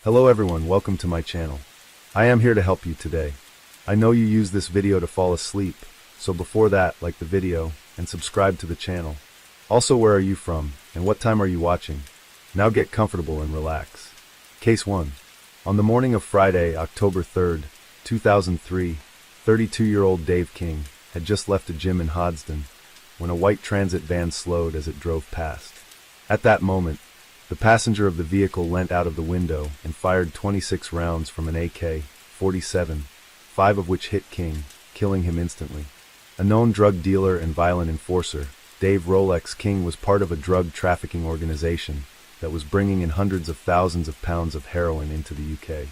Hello everyone, welcome to my channel. I am here to help you today. I know you use this video to fall asleep, so before that, like the video and subscribe to the channel. Also, where are you from and what time are you watching? Now get comfortable and relax. Case 1. On the morning of Friday, October 3rd, 2003, 32-year-old Dave King had just left a gym in Hodgston when a white transit van slowed as it drove past. At that moment, the passenger of the vehicle leant out of the window and fired 26 rounds from an AK-47, 5 of which hit King, killing him instantly. A known drug dealer and violent enforcer, Dave Rolex King was part of a drug trafficking organization that was bringing in hundreds of thousands of pounds of heroin into the UK.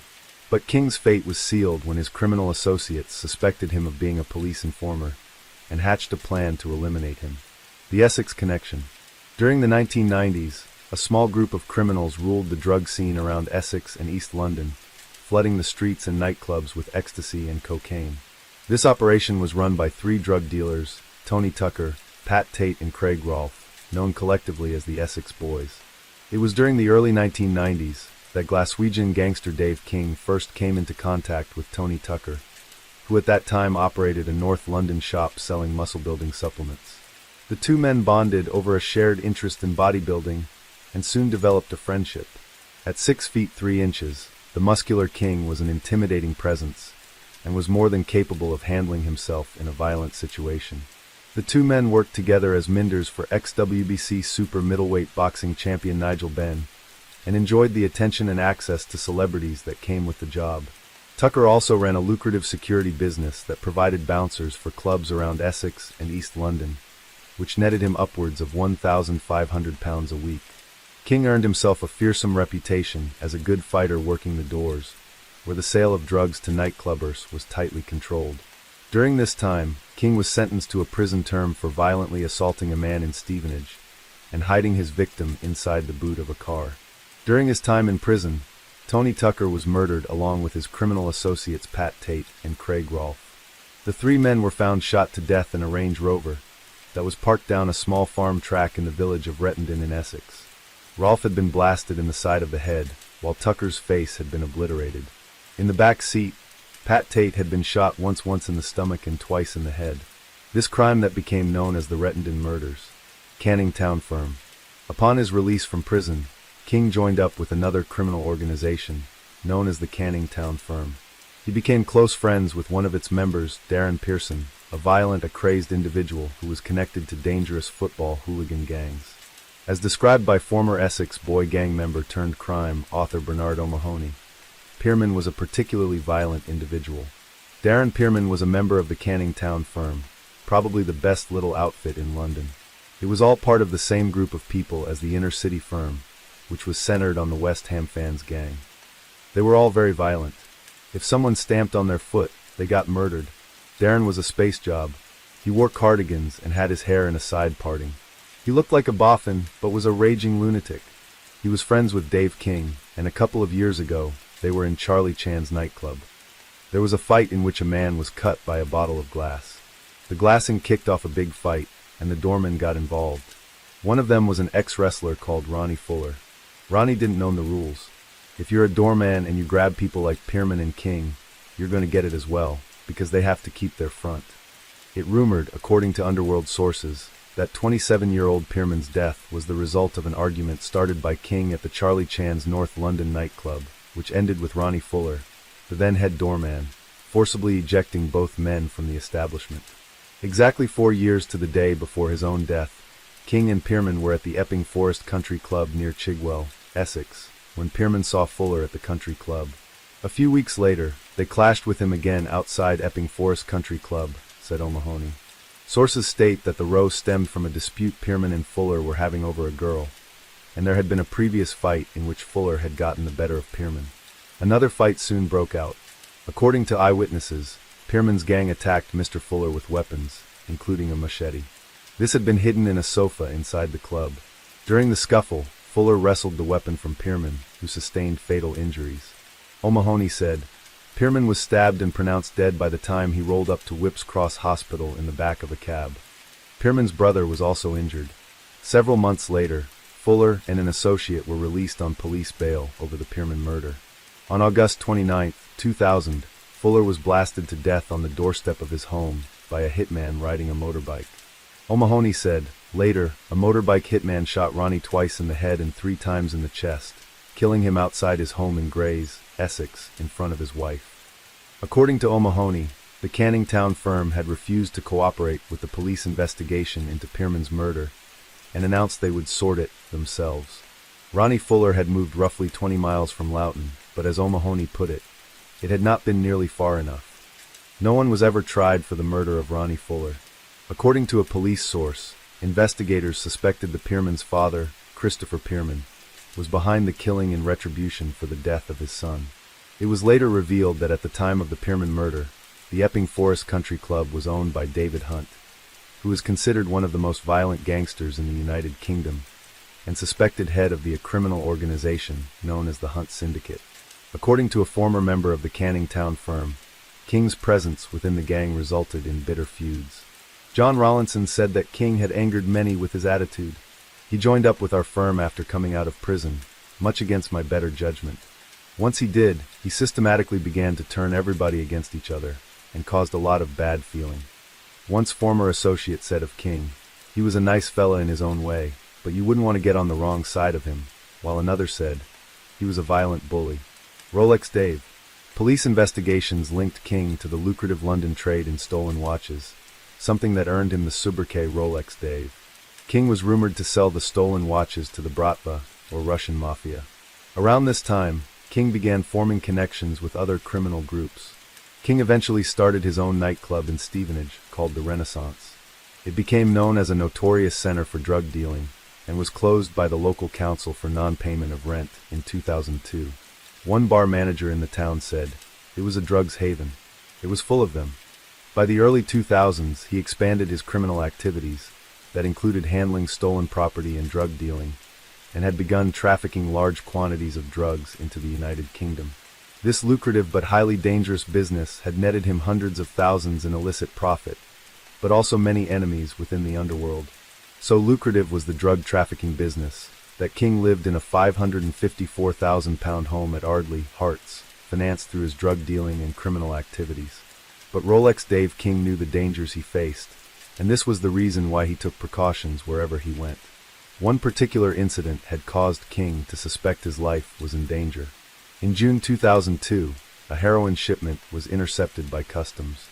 But King's fate was sealed when his criminal associates suspected him of being a police informer and hatched a plan to eliminate him. The Essex Connection. During the 1990s, a small group of criminals ruled the drug scene around Essex and East London, flooding the streets and nightclubs with ecstasy and cocaine. This operation was run by 3 drug dealers, Tony Tucker, Pat Tate and Craig Rolfe, known collectively as the Essex Boys. It was during the early 1990s that Glaswegian gangster Dave King first came into contact with Tony Tucker, who at that time operated a North London shop selling muscle-building supplements. The two men bonded over a shared interest in bodybuilding and soon developed a friendship. At 6 feet 3 inches, the muscular King was an intimidating presence and was more than capable of handling himself in a violent situation. The two men worked together as minders for ex-WBC super middleweight boxing champion Nigel Benn and enjoyed the attention and access to celebrities that came with the job. Tucker also ran a lucrative security business that provided bouncers for clubs around Essex and East London, which netted him upwards of £1,500 a week. King earned himself a fearsome reputation as a good fighter working the doors, where the sale of drugs to nightclubbers was tightly controlled. During this time, King was sentenced to a prison term for violently assaulting a man in Stevenage and hiding his victim inside the boot of a car. During his time in prison, Tony Tucker was murdered along with his criminal associates Pat Tate and Craig Rolfe. The 3 men were found shot to death in a Range Rover that was parked down a small farm track in the village of Rettendon in Essex. Rolfe had been blasted in the side of the head, while Tucker's face had been obliterated. In the back seat, Pat Tate had been shot once in the stomach and twice in the head. This crime that became known as the Rettendon Murders. Canning Town Firm. Upon his release from prison, King joined up with another criminal organization, known as the Canning Town Firm. He became close friends with one of its members, Darren Pearson, a violent, crazed individual who was connected to dangerous football hooligan gangs. As described by former Essex boy gang member turned crime author Bernard O'Mahony, Pearman was a particularly violent individual. Darren Pearman was a member of the Canning Town Firm, probably the best little outfit in London. It was all part of the same group of people as the Inner City Firm, which was centered on the West Ham fans gang. They were all very violent. If someone stamped on their foot, they got murdered. Darren was a space job. He wore cardigans and had his hair in a side parting. He looked like a boffin, but was a raging lunatic. He was friends with Dave King, and a couple of years ago, they were in Charlie Chan's nightclub. There was a fight in which a man was cut by a bottle of glass. The glassing kicked off a big fight, and the doorman got involved. One of them was an ex-wrestler called Ronnie Fuller. Ronnie didn't know the rules. If you're a doorman and you grab people like Pearman and King, you're going to get it as well, because they have to keep their front. It rumored, according to underworld sources, that 27-year-old Pearman's death was the result of an argument started by King at the Charlie Chan's North London nightclub, which ended with Ronnie Fuller, the then head doorman, forcibly ejecting both men from the establishment. Exactly 4 years to the day before his own death, King and Pearman were at the Epping Forest Country Club near Chigwell, Essex, when Pearman saw Fuller at the country club. A few weeks later, they clashed with him again outside Epping Forest Country Club, said O'Mahony. Sources state that the row stemmed from a dispute Pearman and Fuller were having over a girl, and there had been a previous fight in which Fuller had gotten the better of Pearman. Another fight soon broke out. According to eyewitnesses, Pearman's gang attacked Mr. Fuller with weapons, including a machete. This had been hidden in a sofa inside the club. During the scuffle, Fuller wrestled the weapon from Pearman, who sustained fatal injuries. O'Mahony said, Pearman was stabbed and pronounced dead by the time he rolled up to Whipps Cross Hospital in the back of a cab. Pearman's brother was also injured. Several months later, Fuller and an associate were released on police bail over the Pearman murder. On August 29, 2000, Fuller was blasted to death on the doorstep of his home by a hitman riding a motorbike. O'Mahony said, later, a motorbike hitman shot Ronnie twice in the head and 3 times in the chest, killing him outside his home in Grays, Essex, in front of his wife. According to O'Mahony, the Canning Town firm had refused to cooperate with the police investigation into Pearman's murder and announced they would sort it themselves. Ronnie Fuller had moved roughly 20 miles from Loughton, but as O'Mahony put it, it had not been nearly far enough. No one was ever tried for the murder of Ronnie Fuller. According to a police source, investigators suspected the Pearman's father, Christopher Pearman, was behind the killing in retribution for the death of his son. It was later revealed that at the time of the Pearman murder, the Epping Forest Country Club was owned by David Hunt, who is considered one of the most violent gangsters in the United Kingdom, and suspected head of the criminal organization known as the Hunt Syndicate. According to a former member of the Canning Town firm, King's presence within the gang resulted in bitter feuds. John Rawlinson said that King had angered many with his attitude. He joined up with our firm after coming out of prison, much against my better judgment. Once he did, he systematically began to turn everybody against each other, and caused a lot of bad feeling. Once former associate said of King, he was a nice fella in his own way, but you wouldn't want to get on the wrong side of him, while another said, he was a violent bully. Rolex Dave. Police investigations linked King to the lucrative London trade in stolen watches, something that earned him the sobriquet Rolex Dave. King was rumored to sell the stolen watches to the Bratva, or Russian mafia. Around this time, King began forming connections with other criminal groups. King eventually started his own nightclub in Stevenage called the Renaissance. It became known as a notorious center for drug dealing and was closed by the local council for non-payment of rent in 2002. One bar manager in the town said, it was a drugs haven. It was full of them. By the early 2000s, he expanded his criminal activities that included handling stolen property and drug dealing, and had begun trafficking large quantities of drugs into the United Kingdom. This lucrative but highly dangerous business had netted him hundreds of thousands in illicit profit, but also many enemies within the underworld. So lucrative was the drug trafficking business that King lived in a £554,000 home at Ardleigh, Herts, financed through his drug dealing and criminal activities. But Rolex Dave King knew the dangers he faced, and this was the reason why he took precautions wherever he went. One particular incident had caused King to suspect his life was in danger. In June 2002, a heroin shipment was intercepted by customs.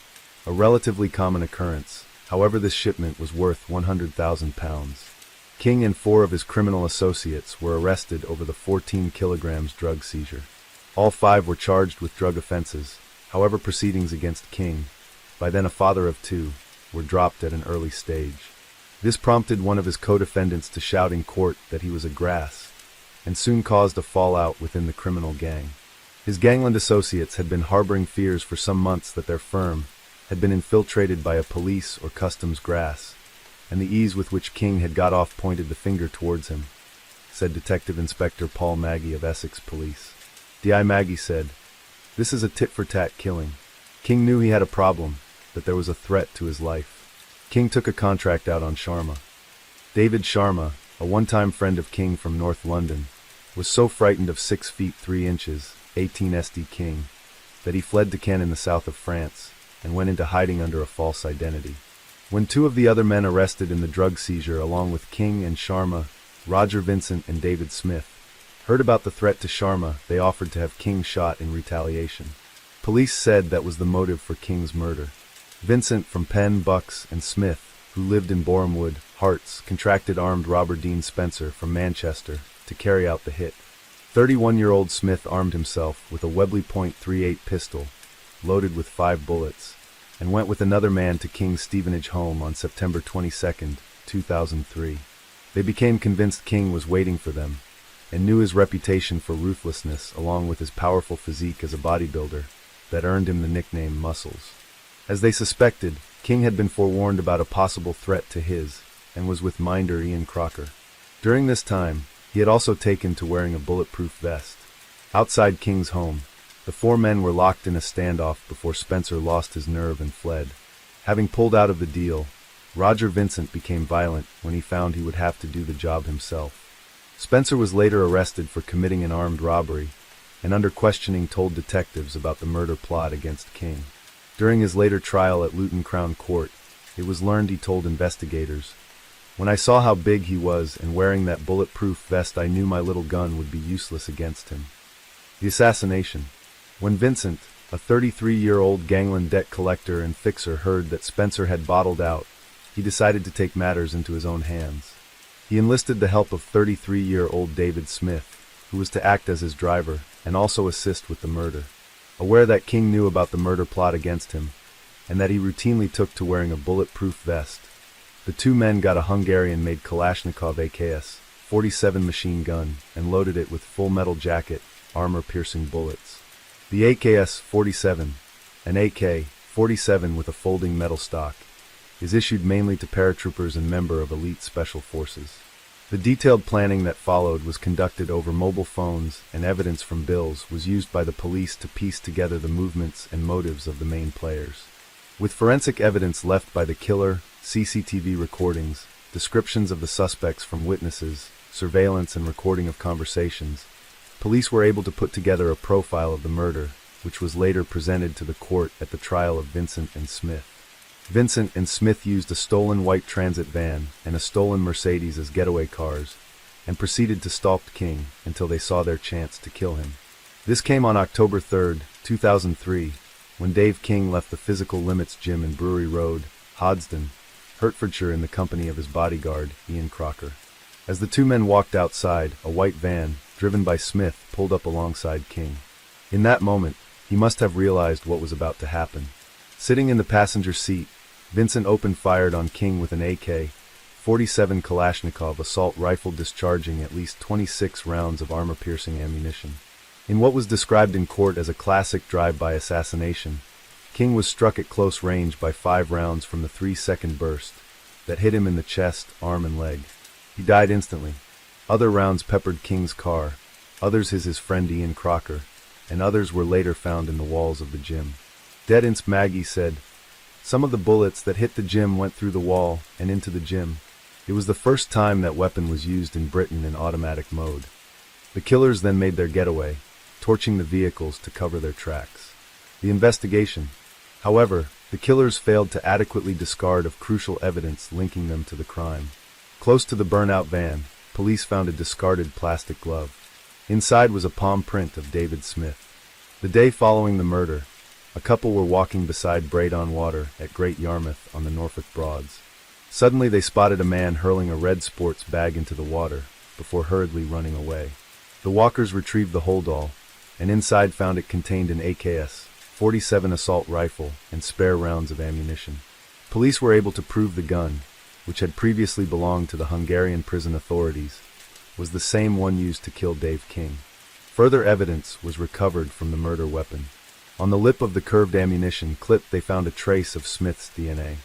A relatively common occurrence, however, this shipment was worth £100,000. King and 4 of his criminal associates were arrested over the 14 kilograms drug seizure. All 5 were charged with drug offenses, however proceedings against King, by then a father of 2, were dropped at an early stage. This prompted one of his co-defendants to shout in court that he was a grass, and soon caused a fallout within the criminal gang. His gangland associates had been harboring fears for some months that their firm had been infiltrated by a police or customs grass, and the ease with which King had got off pointed the finger towards him, said Detective Inspector Paul Maggie of Essex Police. D.I. Maggie said, "This is a tit-for-tat killing. King knew he had a problem, that there was a threat to his life." King took a contract out on Sharma. David Sharma, a one-time friend of King from North London, was so frightened of 6 feet 3 inches, 18 SD King, that he fled to Caen in the south of France and went into hiding under a false identity. When 2 of the other men arrested in the drug seizure along with King and Sharma, Roger Vincent and David Smith, heard about the threat to Sharma, they offered to have King shot in retaliation. Police said that was the motive for King's murder. Vincent from Penn, Bucks, and Smith, who lived in Borehamwood, Herts, contracted armed robber Dean Spencer from Manchester to carry out the hit. 31-year-old Smith armed himself with a Webley .38 pistol, loaded with 5 bullets, and went with another man to King's Stevenage home on September 22, 2003. They became convinced King was waiting for them, and knew his reputation for ruthlessness along with his powerful physique as a bodybuilder that earned him the nickname Muscles. As they suspected, King had been forewarned about a possible threat to his, and was with minder Ian Crocker. During this time, he had also taken to wearing a bulletproof vest. Outside King's home, the 4 men were locked in a standoff before Spencer lost his nerve and fled. Having pulled out of the deal, Roger Vincent became violent when he found he would have to do the job himself. Spencer was later arrested for committing an armed robbery, and under questioning told detectives about the murder plot against King. During his later trial at Luton Crown Court, it was learned he told investigators, "When I saw how big he was and wearing that bulletproof vest, I knew my little gun would be useless against him." The assassination. When Vincent, a 33-year-old gangland debt collector and fixer, heard that Spencer had bottled out, he decided to take matters into his own hands. He enlisted the help of 33-year-old David Smith, who was to act as his driver and also assist with the murder. Aware that King knew about the murder plot against him, and that he routinely took to wearing a bulletproof vest, the two men got a Hungarian-made Kalashnikov AKS-47 machine gun and loaded it with full metal jacket, armor-piercing bullets. The AKS-47, an AK-47 with a folding metal stock, is issued mainly to paratroopers and members of elite special forces. The detailed planning that followed was conducted over mobile phones, and evidence from bills was used by the police to piece together the movements and motives of the main players. With forensic evidence left by the killer, CCTV recordings, descriptions of the suspects from witnesses, surveillance and recording of conversations, police were able to put together a profile of the murder, which was later presented to the court at the trial of Vincent and Smith. Vincent and Smith used a stolen white transit van and a stolen Mercedes as getaway cars, and proceeded to stalk King until they saw their chance to kill him. This came on October 3, 2003, when Dave King left the Physical Limits Gym in Brewery Road, Hoddesdon, Hertfordshire, in the company of his bodyguard, Ian Crocker. As the two men walked outside, a white van, driven by Smith, pulled up alongside King. In that moment, he must have realized what was about to happen. Sitting in the passenger seat, Vincent opened fire on King with an AK-47 Kalashnikov assault rifle, discharging at least 26 rounds of armor-piercing ammunition. In what was described in court as a classic drive-by assassination, King was struck at close range by 5 rounds from the 3-second burst that hit him in the chest, arm, and leg. He died instantly. Other rounds peppered King's car, others his friend Ian Crocker, and others were later found in the walls of the gym. Dead Inc. Maggie said, "Some of the bullets that hit the gym went through the wall and into the gym. It was the first time that weapon was used in Britain in automatic mode." The killers then made their getaway, torching the vehicles to cover their tracks. The investigation. However, the killers failed to adequately discard of crucial evidence linking them to the crime. Close to the burnout van, police found a discarded plastic glove. Inside was a palm print of David Smith. The day following the murder, a couple were walking beside Braid-on-Water at Great Yarmouth on the Norfolk Broads. Suddenly they spotted a man hurling a red sports bag into the water, before hurriedly running away. The walkers retrieved the holdall, and inside found it contained an AKS-47 assault rifle and spare rounds of ammunition. Police were able to prove the gun, which had previously belonged to the Hungarian prison authorities, was the same one used to kill Dave King. Further evidence was recovered from the murder weapon. On the lip of the curved ammunition clip they found a trace of Smith's DNA.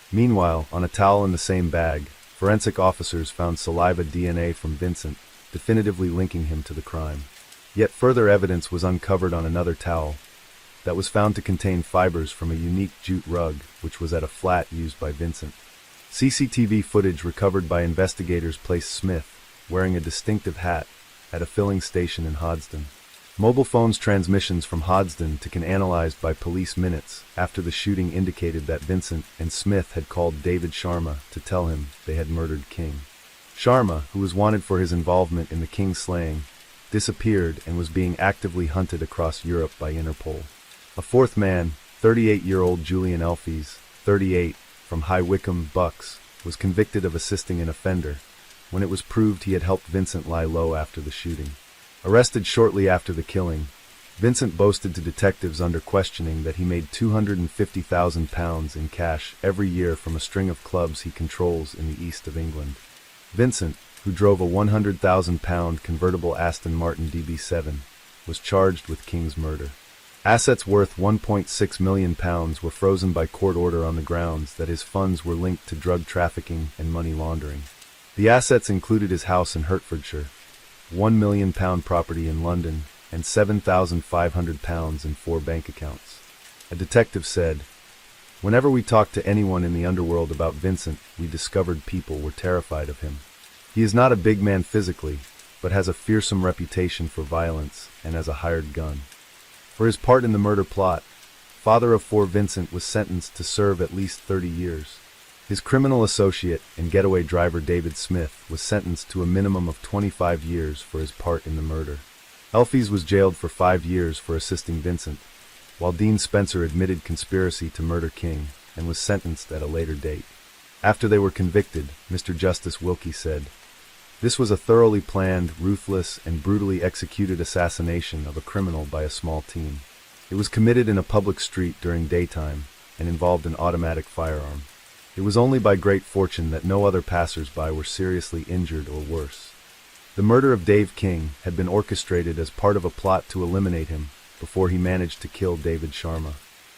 Meanwhile, on a towel in the same bag, forensic officers found saliva DNA from Vincent, definitively linking him to the crime. Yet further evidence was uncovered on another towel that was found to contain fibers from a unique jute rug which was at a flat used by Vincent. CCTV footage recovered by investigators placed Smith, wearing a distinctive hat, at a filling station in Hoddesdon. Mobile phones transmissions from Hoddesdon to Ken analyzed by police minutes after the shooting indicated that Vincent and Smith had called David Sharma to tell him they had murdered King. Sharma, who was wanted for his involvement in the King slaying, disappeared and was being actively hunted across Europe by Interpol. A fourth man, 38-year-old Julian Elfies, 38, from High Wycombe, Bucks, was convicted of assisting an offender, when it was proved he had helped Vincent lie low after the shooting. Arrested shortly after the killing, Vincent boasted to detectives under questioning that he made £250,000 in cash every year from a string of clubs he controls in the east of England. Vincent, who drove a £100,000 convertible Aston Martin DB7, was charged with King's murder. Assets worth £1.6 million were frozen by court order on the grounds that his funds were linked to drug trafficking and money laundering. The assets included his house in Hertfordshire, £1 million property in London, and £7,500 in 4 bank accounts. A detective said, "Whenever we talked to anyone in the underworld about Vincent, we discovered people were terrified of him. He is not a big man physically, but has a fearsome reputation for violence and as a hired gun. For his part in the murder plot, father of four Vincent was sentenced to serve at least 30 years. His criminal associate and getaway driver David Smith was sentenced to a minimum of 25 years for his part in the murder. Elfies was jailed for 5 years for assisting Vincent, while Dean Spencer admitted conspiracy to murder King and was sentenced at a later date. After they were convicted, Mr. Justice Wilkie said, "This was a thoroughly planned, ruthless, and brutally executed assassination of a criminal by a small team. It was committed in a public street during daytime and involved an automatic firearm. It was only by great fortune that no other passers-by were seriously injured or worse." The murder of Dave King had been orchestrated as part of a plot to eliminate him before he managed to kill David Sharma.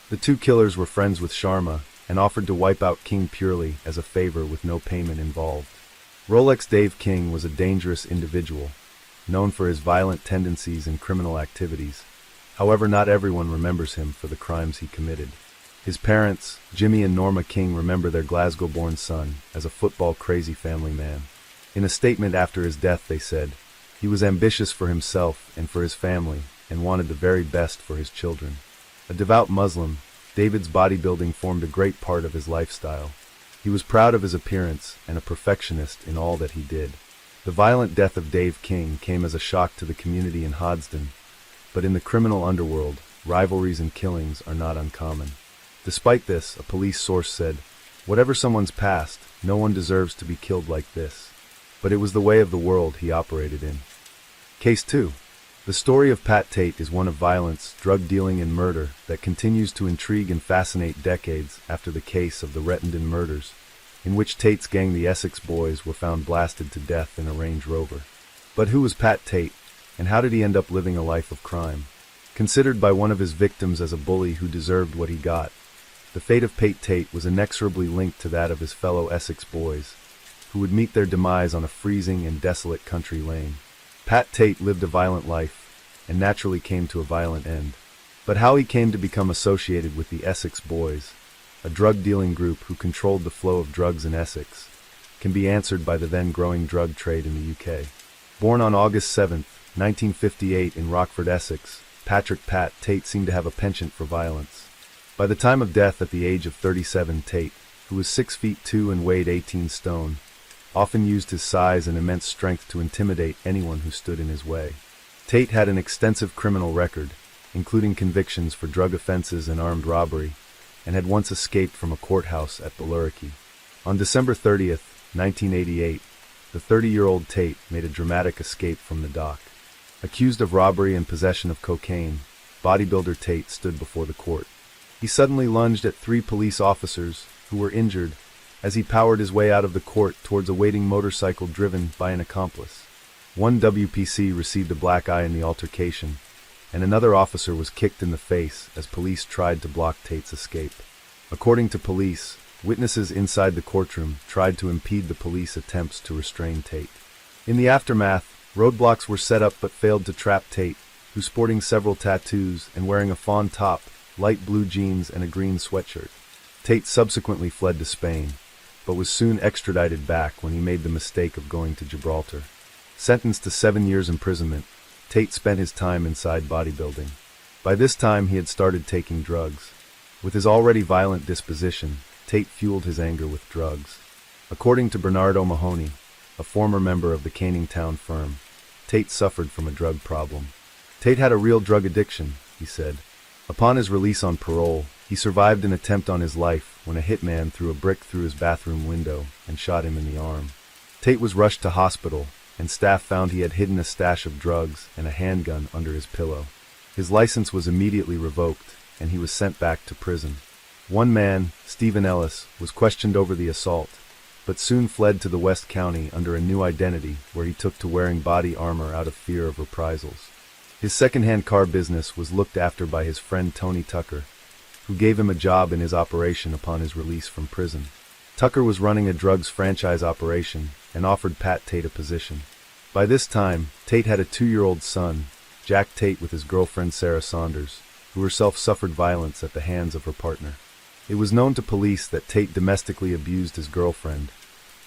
The two killers were friends with Sharma and offered to wipe out King purely as a favor with no payment involved. Rolex Dave King was a dangerous individual, known for his violent tendencies and criminal activities. However, not everyone remembers him for the crimes he committed. His parents, Jimmy and Norma King, remember their Glasgow-born son as a football-crazy family man. In a statement after his death, they said, "He was ambitious for himself and for his family and wanted the very best for his children." A devout Muslim, David's bodybuilding formed a great part of his lifestyle. He was proud of his appearance and a perfectionist in all that he did. The violent death of Dave King came as a shock to the community in Hoddesdon, but in the criminal underworld, rivalries and killings are not uncommon. Despite this, a police source said, "Whatever someone's past, no one deserves to be killed like this." But it was the way of the world he operated in. Case 2. The story of Pat Tate is one of violence, drug dealing, and murder that continues to intrigue and fascinate decades after the case of the Rettendon murders, in which Tate's gang, the Essex Boys, were found blasted to death in a Range Rover. But who was Pat Tate, and how did he end up living a life of crime? Considered by one of his victims as a bully who deserved what he got, the fate of Pat Tate was inexorably linked to that of his fellow Essex Boys, who would meet their demise on a freezing and desolate country lane. Pat Tate lived a violent life, and naturally came to a violent end. But how he came to become associated with the Essex Boys, a drug-dealing group who controlled the flow of drugs in Essex, can be answered by the then-growing drug trade in the UK. Born on August 7, 1958 in Rockford, Essex, Patrick "Pat" Tate seemed to have a penchant for violence. By the time of death at the age of 37, Tate, who was 6 feet 2 and weighed 18 stone, often used his size and immense strength to intimidate anyone who stood in his way. Tate had an extensive criminal record, including convictions for drug offenses and armed robbery, and had once escaped from a courthouse at Billericay. On December 30, 1988, the 30-year-old Tate made a dramatic escape from the dock. Accused of robbery and possession of cocaine, bodybuilder Tate stood before the court. He suddenly lunged at 3 police officers, who were injured, as he powered his way out of the court towards a waiting motorcycle driven by an accomplice. One WPC received a black eye in the altercation, and another officer was kicked in the face as police tried to block Tate's escape. According to police, witnesses inside the courtroom tried to impede the police attempts to restrain Tate. In the aftermath, roadblocks were set up but failed to trap Tate, who, sporting several tattoos and wearing a fawn top, light blue jeans, and a green sweatshirt. Tate subsequently fled to Spain, but was soon extradited back when he made the mistake of going to Gibraltar. Sentenced to 7 years imprisonment, Tate spent his time inside bodybuilding. By this time, he had started taking drugs. With his already violent disposition, Tate fueled his anger with drugs. According to Bernard O'Mahony, a former member of the Canning Town firm, Tate suffered from a drug problem. Tate had a real drug addiction, he said. Upon his release on parole, he survived an attempt on his life when a hitman threw a brick through his bathroom window and shot him in the arm. Tate was rushed to hospital, and staff found he had hidden a stash of drugs and a handgun under his pillow. His license was immediately revoked, and he was sent back to prison. One man, Stephen Ellis, was questioned over the assault, but soon fled to the West County under a new identity where he took to wearing body armor out of fear of reprisals. His second-hand car business was looked after by his friend Tony Tucker, who gave him a job in his operation upon his release from prison. Tucker was running a drugs franchise operation and offered Pat Tate a position. By this time, Tate had a 2-year-old son, Jack Tate, with his girlfriend Sarah Saunders, who herself suffered violence at the hands of her partner. It was known to police that Tate domestically abused his girlfriend,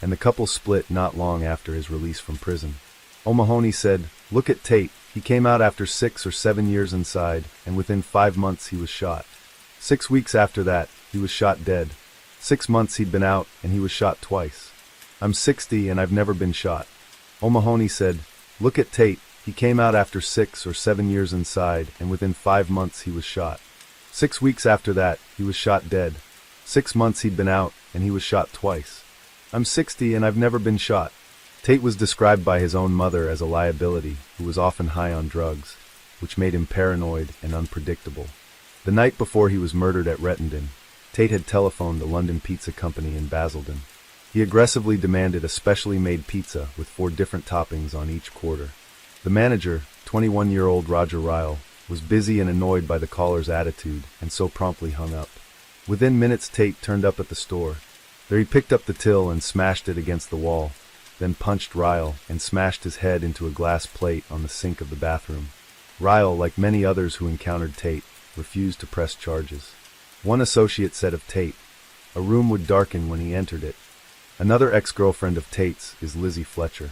and the couple split not long after his release from prison. O'Mahony said, "Look at Tate. He came out after 6 or 7 years inside, and within 5 months he was shot. 6 weeks after that, he was shot dead. 6 months he'd been out, and he was shot twice. I'm 60 and I've never been shot." O'Mahony said, "Look at Tate. He came out after 6 or 7 years inside, and within 5 months he was shot. 6 weeks after that, he was shot dead. 6 months he'd been out, and he was shot twice. I'm 60 and I've never been shot." Tate was described by his own mother as a liability who was often high on drugs, which made him paranoid and unpredictable. The night before he was murdered at Rettendon, Tate had telephoned the London Pizza Company in Basildon. He aggressively demanded a specially made pizza with 4 different toppings on each quarter. The manager, 21-year-old Roger Ryle, was busy and annoyed by the caller's attitude and so promptly hung up. Within minutes, Tate turned up at the store. There he picked up the till and smashed it against the wall, then punched Ryle and smashed his head into a glass plate on the sink of the bathroom. Ryle, like many others who encountered Tate, refused to press charges. One associate said of Tate, "A room would darken when he entered it." Another ex-girlfriend of Tate's is Lizzie Fletcher.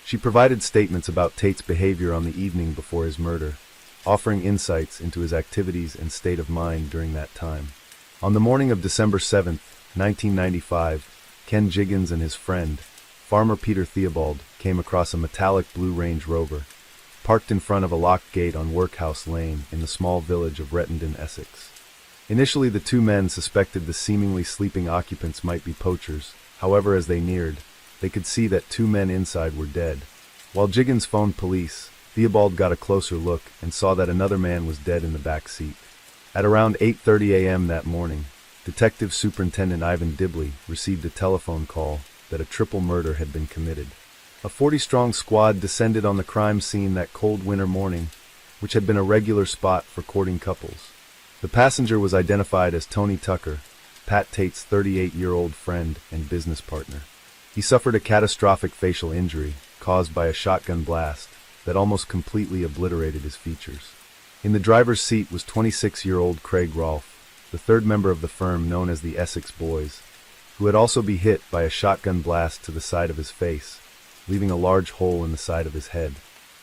She provided statements about Tate's behavior on the evening before his murder, offering insights into his activities and state of mind during that time. On the morning of December 7, 1995, Ken Jiggins and his friend, Farmer Peter Theobald, came across a metallic blue Range Rover, parked in front of a locked gate on Workhouse Lane in the small village of Rettendon, Essex. Initially, the 2 men suspected the seemingly sleeping occupants might be poachers. However, as they neared, they could see that 2 men inside were dead. While Jiggins phoned police, Theobald got a closer look and saw that another man was dead in the back seat. At around 8:30 a.m. that morning, Detective Superintendent Ivan Dibley received a telephone call that a triple murder had been committed. A 40-strong squad descended on the crime scene that cold winter morning, which had been a regular spot for courting couples. The passenger was identified as Tony Tucker, Pat Tate's 38-year-old friend and business partner. He suffered a catastrophic facial injury caused by a shotgun blast that almost completely obliterated his features. In the driver's seat was 26-year-old Craig Rolfe, the third member of the firm known as the Essex Boys, who had also been hit by a shotgun blast to the side of his face, leaving a large hole in the side of his head.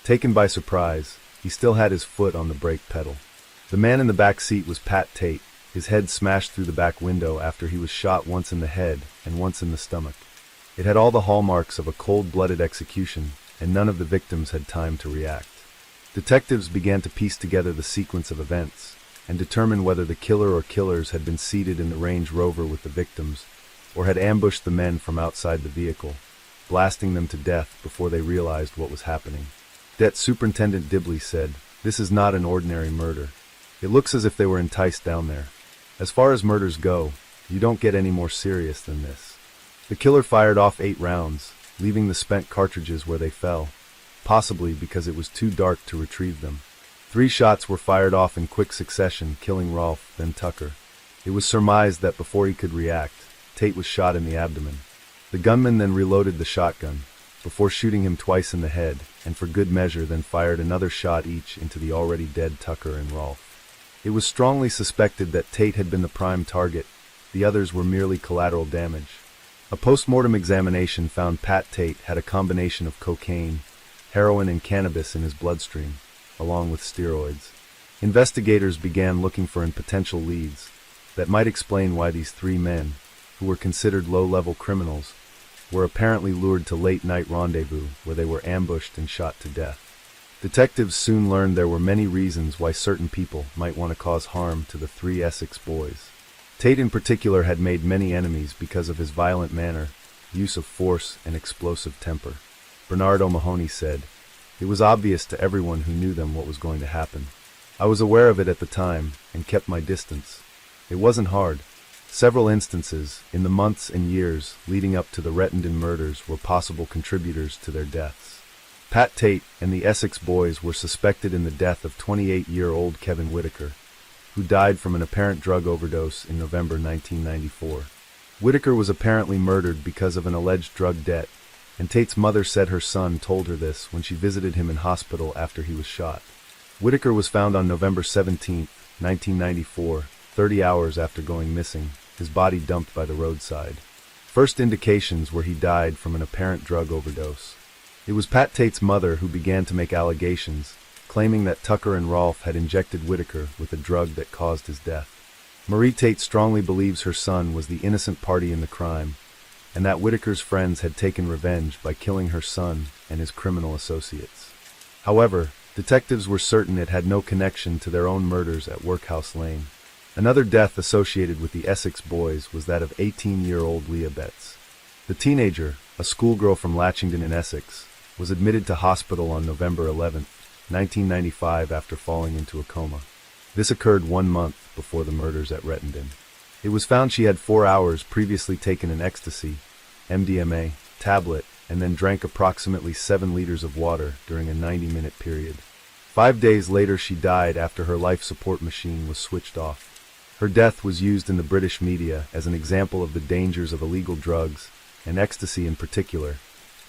Taken by surprise, he still had his foot on the brake pedal. The man in the back seat was Pat Tate, his head smashed through the back window after he was shot once in the head and once in the stomach. It had all the hallmarks of a cold-blooded execution, and none of the victims had time to react. Detectives began to piece together the sequence of events and determine whether the killer or killers had been seated in the Range Rover with the victims or had ambushed the men from outside the vehicle, blasting them to death before they realized what was happening. Det Superintendent Dibley said, "This is not an ordinary murder. It looks as if they were enticed down there. As far as murders go, you don't get any more serious than this." The killer fired off 8 rounds, leaving the spent cartridges where they fell, possibly because it was too dark to retrieve them. 3 shots were fired off in quick succession, killing Rolfe, then Tucker. It was surmised that before he could react, Tate was shot in the abdomen. The gunman then reloaded the shotgun, before shooting him twice in the head, and for good measure then fired another shot each into the already dead Tucker and Rolfe. It was strongly suspected that Tate had been the prime target. The others were merely collateral damage. A post-mortem examination found Pat Tate had a combination of cocaine, heroin, and cannabis in his bloodstream, along with steroids. Investigators began looking for potential leads that might explain why these 3 men, who were considered low-level criminals, were apparently lured to late-night rendezvous where they were ambushed and shot to death. Detectives soon learned there were many reasons why certain people might want to cause harm to the 3 Essex boys. Tate in particular had made many enemies because of his violent manner, use of force, and explosive temper. Bernard O'Mahony said, "It was obvious to everyone who knew them what was going to happen. I was aware of it at the time and kept my distance. It wasn't hard. Several instances, in the months and years leading up to the Rettendon murders, were possible contributors to their deaths." Pat Tate and the Essex boys were suspected in the death of 28-year-old Kevin Whitaker, who died from an apparent drug overdose in November 1994. Whitaker was apparently murdered because of an alleged drug debt, and Tate's mother said her son told her this when she visited him in hospital after he was shot. Whitaker was found on November 17, 1994, 30 hours after going missing, his body dumped by the roadside. First indications were he died from an apparent drug overdose. It was Pat Tate's mother who began to make allegations, claiming that Tucker and Rolfe had injected Whitaker with a drug that caused his death. Marie Tate strongly believes her son was the innocent party in the crime, and that Whitaker's friends had taken revenge by killing her son and his criminal associates. However, detectives were certain it had no connection to their own murders at Workhouse Lane. Another death associated with the Essex boys was that of 18-year-old Leah Betts. The teenager, a schoolgirl from Latchington in Essex, was admitted to hospital on November 11, 1995 after falling into a coma. This occurred 1 month before the murders at Rettendon. It was found she had 4 hours previously taken an ecstasy, MDMA, tablet, and then drank approximately 7 liters of water during a 90-minute period. 5 days later she died after her life support machine was switched off. Her death was used in the British media as an example of the dangers of illegal drugs, and ecstasy in particular,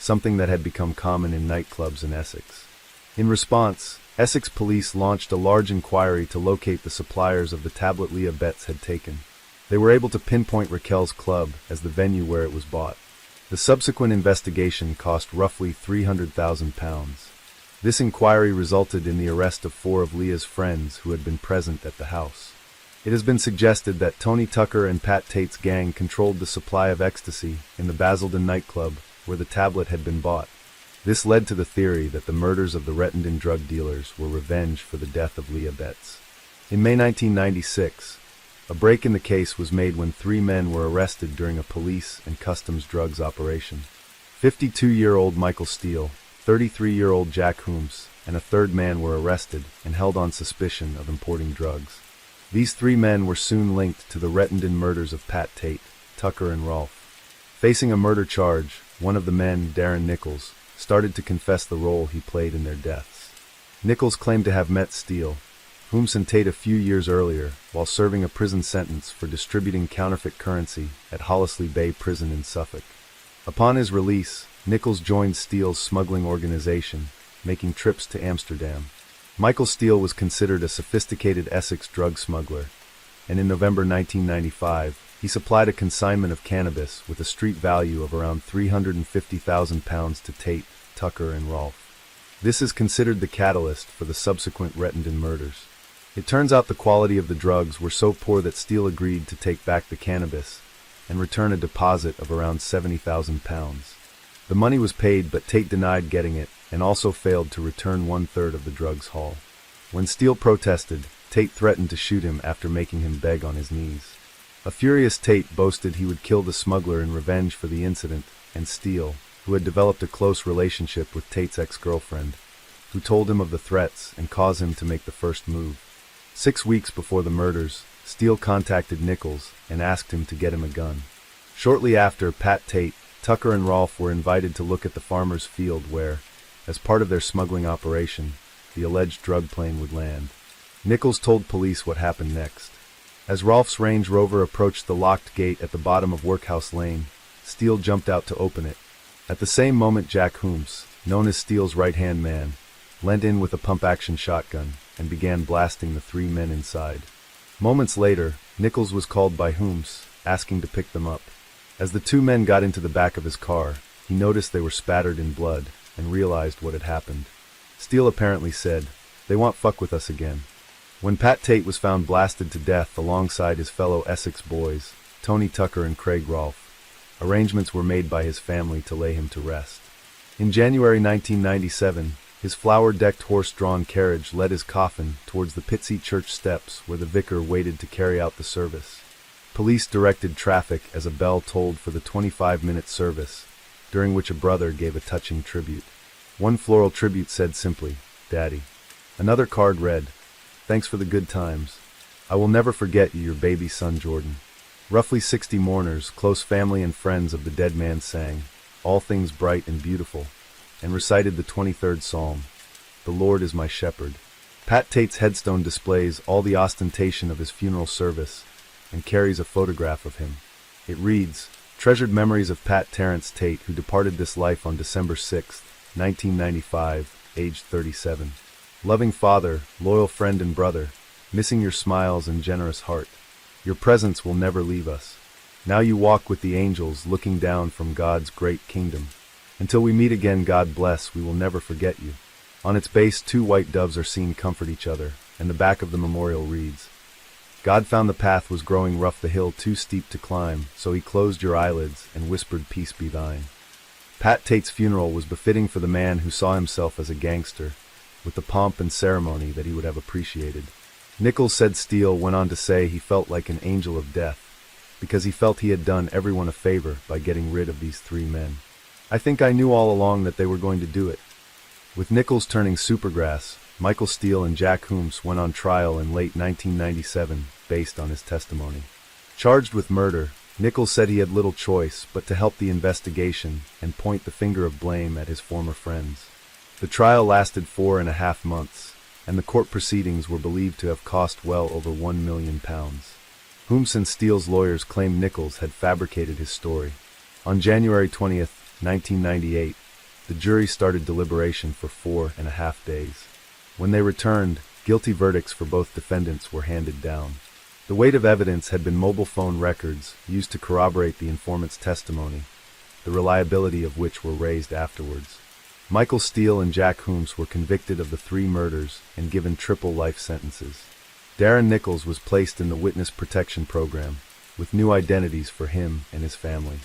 something that had become common in nightclubs in Essex. In response, Essex police launched a large inquiry to locate the suppliers of the tablet Leah Betts had taken. They were able to pinpoint Raquel's club as the venue where it was bought. The subsequent investigation cost roughly £300,000. This inquiry resulted in the arrest of 4 of Leah's friends who had been present at the house. It has been suggested that Tony Tucker and Pat Tate's gang controlled the supply of ecstasy in the Basildon nightclub where the tablet had been bought. This led to the theory that the murders of the Rettendon drug dealers were revenge for the death of Leah Betts. In May 1996, a break in the case was made when 3 men were arrested during a police and customs drugs operation. 52-year-old Michael Steele, 33-year-old Jack Hooms, and a 3rd man were arrested and held on suspicion of importing drugs. These 3 men were soon linked to the Rettendon murders of Pat Tate, Tucker, and Rolfe. Facing a murder charge, one of the men, Darren Nichols, started to confess the role he played in their deaths. Nichols claimed to have met Steele, Hooms, and Tate a few years earlier while serving a prison sentence for distributing counterfeit currency at Hollesley Bay Prison in Suffolk. Upon his release, Nichols joined Steele's smuggling organization, making trips to Amsterdam. Michael Steele was considered a sophisticated Essex drug smuggler, and in November 1995, he supplied a consignment of cannabis with a street value of around £350,000 to Tate, Tucker, and Rolfe. This is considered the catalyst for the subsequent Rettendon murders. It turns out the quality of the drugs were so poor that Steele agreed to take back the cannabis and return a deposit of around £70,000. The money was paid, but Tate denied getting it and also failed to return 1/3 of the drugs haul. When Steele protested, Tate threatened to shoot him after making him beg on his knees. A furious Tate boasted he would kill the smuggler in revenge for the incident, and Steele, who had developed a close relationship with Tate's ex-girlfriend, who told him of the threats and caused him to make the first move. 6 weeks before the murders, Steele contacted Nichols and asked him to get him a gun. Shortly after, Pat Tate, Tucker, and Rolfe were invited to look at the farmer's field where, as part of their smuggling operation, the alleged drug plane would land. Nichols told police what happened next. As Rolfe's Range Rover approached the locked gate at the bottom of Workhouse Lane, Steele jumped out to open it. At the same moment, Jack Hooms, known as Steele's right-hand man, leant in with a pump-action shotgun and began blasting the 3 men inside. Moments later, Nichols was called by Hooms, asking to pick them up. As the 2 men got into the back of his car, he noticed they were spattered in blood and realized what had happened. Steele apparently said, "They want fuck with us again." When Pat Tate was found blasted to death alongside his fellow Essex boys, Tony Tucker and Craig Rolfe, arrangements were made by his family to lay him to rest. In January 1997, his flower-decked horse-drawn carriage led his coffin towards the Pitsea Church steps where the vicar waited to carry out the service. Police directed traffic as a bell tolled for the 25-minute service, during which a brother gave a touching tribute. One floral tribute said simply, "Daddy." Another card read, "Thanks for the good times. I will never forget you, your baby son Jordan." Roughly 60 mourners, close family and friends of the dead man sang, "All things bright and beautiful," and recited the 23rd Psalm, "The Lord is my shepherd." Pat Tate's headstone displays all the ostentation of his funeral service and carries a photograph of him. It reads, "Treasured memories of Pat Terrence Tate, who departed this life on December 6, 1995, aged 37. Loving father, loyal friend and brother, missing your smiles and generous heart. Your presence will never leave us. Now you walk with the angels looking down from God's great kingdom. Until we meet again, God bless, we will never forget you. On its base, 2 white doves are seen comfort each other, and the back of the memorial reads, God found the path was growing rough, the hill too steep to climb, so he closed your eyelids and whispered peace be thine. Pat Tate's funeral was befitting for the man who saw himself as a gangster, with the pomp and ceremony that he would have appreciated. Nichols said Steele went on to say he felt like an angel of death, because he felt he had done everyone a favor by getting rid of these 3 men. I think I knew all along that they were going to do it. With Nichols turning Supergrass, Michael Steele and Jack Hooms went on trial in late 1997 based on his testimony. Charged with murder, Nichols said he had little choice but to help the investigation and point the finger of blame at his former friends. The trial lasted 4.5 months, and the court proceedings were believed to have cost well over £1 million. Hooms and Steele's lawyers claimed Nichols had fabricated his story. On January 20th, 1998, the jury started deliberation for 4.5 days. When they returned, guilty verdicts for both defendants were handed down. The weight of evidence had been mobile phone records used to corroborate the informant's testimony, the reliability of which were raised afterwards. Michael Steele and Jack Hooms were convicted of the 3 murders and given triple life sentences. Darren Nichols was placed in the Witness Protection Program, with new identities for him and his family.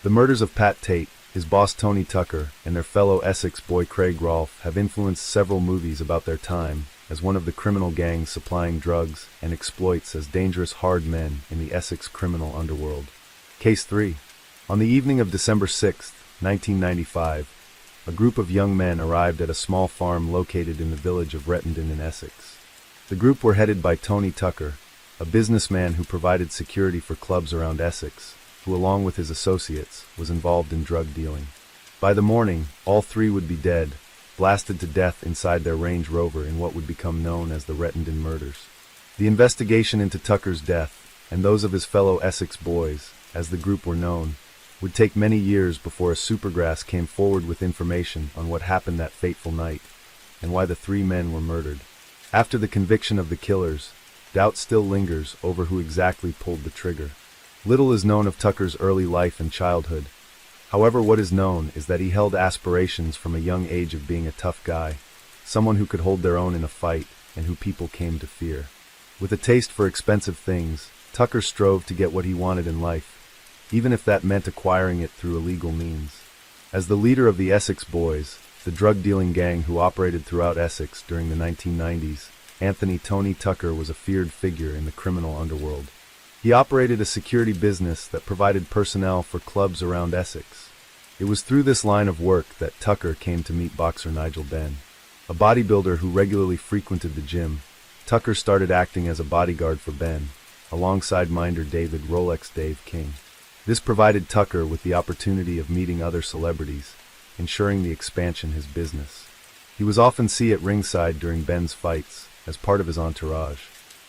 The murders of Pat Tate, his boss Tony Tucker, and their fellow Essex boy Craig Rolfe have influenced several movies about their time as one of the criminal gangs supplying drugs and exploits as dangerous hard men in the Essex criminal underworld. Case 3. On the evening of December 6, 1995, a group of young men arrived at a small farm located in the village of Rettendon in Essex. The group were headed by Tony Tucker, a businessman who provided security for clubs around Essex, who along with his associates was involved in drug dealing. By the morning, all 3 would be dead, blasted to death inside their Range Rover in what would become known as the Rettendon murders. The investigation into Tucker's death, and those of his fellow Essex boys, as the group were known, would take many years before a Supergrass came forward with information on what happened that fateful night, and why the 3 men were murdered. After the conviction of the killers, doubt still lingers over who exactly pulled the trigger. Little is known of Tucker's early life and childhood. However, what is known is that he held aspirations from a young age of being a tough guy, someone who could hold their own in a fight and who people came to fear. With a taste for expensive things, Tucker strove to get what he wanted in life, even if that meant acquiring it through illegal means. As the leader of the Essex Boys, the drug-dealing gang who operated throughout Essex during the 1990s, Anthony "Tony" Tucker was a feared figure in the criminal underworld. He operated a security business that provided personnel for clubs around Essex. It was through this line of work that Tucker came to meet boxer Nigel Benn. A bodybuilder who regularly frequented the gym, Tucker started acting as a bodyguard for Benn, alongside minder David "Rolex Dave" King. This provided Tucker with the opportunity of meeting other celebrities, ensuring the expansion of his business. He was often seen at ringside during Benn's fights, as part of his entourage.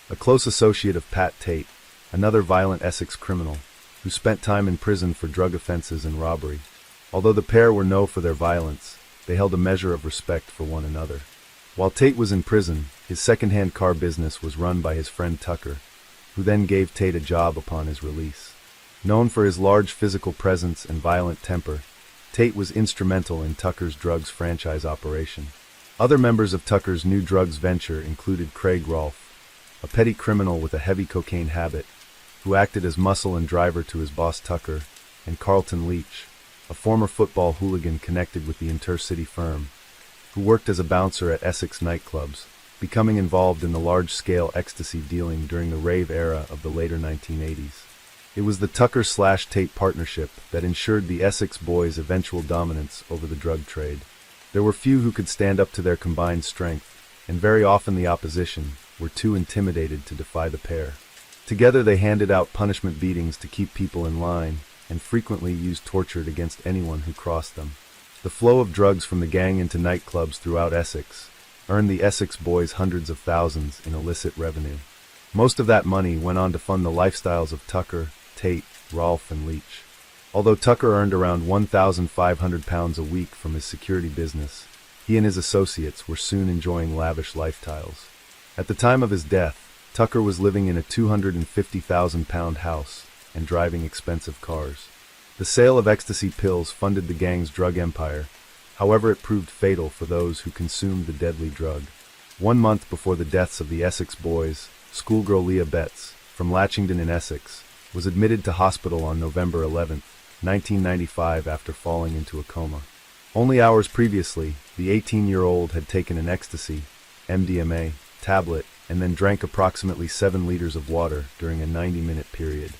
A close associate of Pat Tate, another violent Essex criminal, who spent time in prison for drug offenses and robbery. Although the pair were known for their violence, they held a measure of respect for one another. While Tate was in prison, his second-hand car business was run by his friend Tucker, who then gave Tate a job upon his release. Known for his large physical presence and violent temper, Tate was instrumental in Tucker's drugs franchise operation. Other members of Tucker's new drugs venture included Craig Rolfe, a petty criminal with a heavy cocaine habit, who acted as muscle and driver to his boss Tucker, and Carlton Leach, a former football hooligan connected with the Intercity firm, who worked as a bouncer at Essex nightclubs, becoming involved in the large-scale ecstasy dealing during the rave era of the later 1980s. It was the Tucker/Tate partnership that ensured the Essex Boys' eventual dominance over the drug trade. There were few who could stand up to their combined strength, and very often the opposition were too intimidated to defy the pair. Together they handed out punishment beatings to keep people in line, and frequently used torture against anyone who crossed them. The flow of drugs from the gang into nightclubs throughout Essex earned the Essex Boys hundreds of thousands in illicit revenue. Most of that money went on to fund the lifestyles of Tucker, Tate, Rolfe, and Leach. Although Tucker earned around £1,500 a week from his security business, he and his associates were soon enjoying lavish lifestyles. At the time of his death, Tucker was living in a £250,000 house and driving expensive cars. The sale of ecstasy pills funded the gang's drug empire. However, it proved fatal for those who consumed the deadly drug. 1 month before the deaths of the Essex boys, schoolgirl Leah Betts, from Latchington in Essex, was admitted to hospital on November 11, 1995 after falling into a coma. Only hours previously, the 18-year-old had taken an ecstasy, MDMA, tablet, and then drank approximately 7 liters of water during a 90-minute period.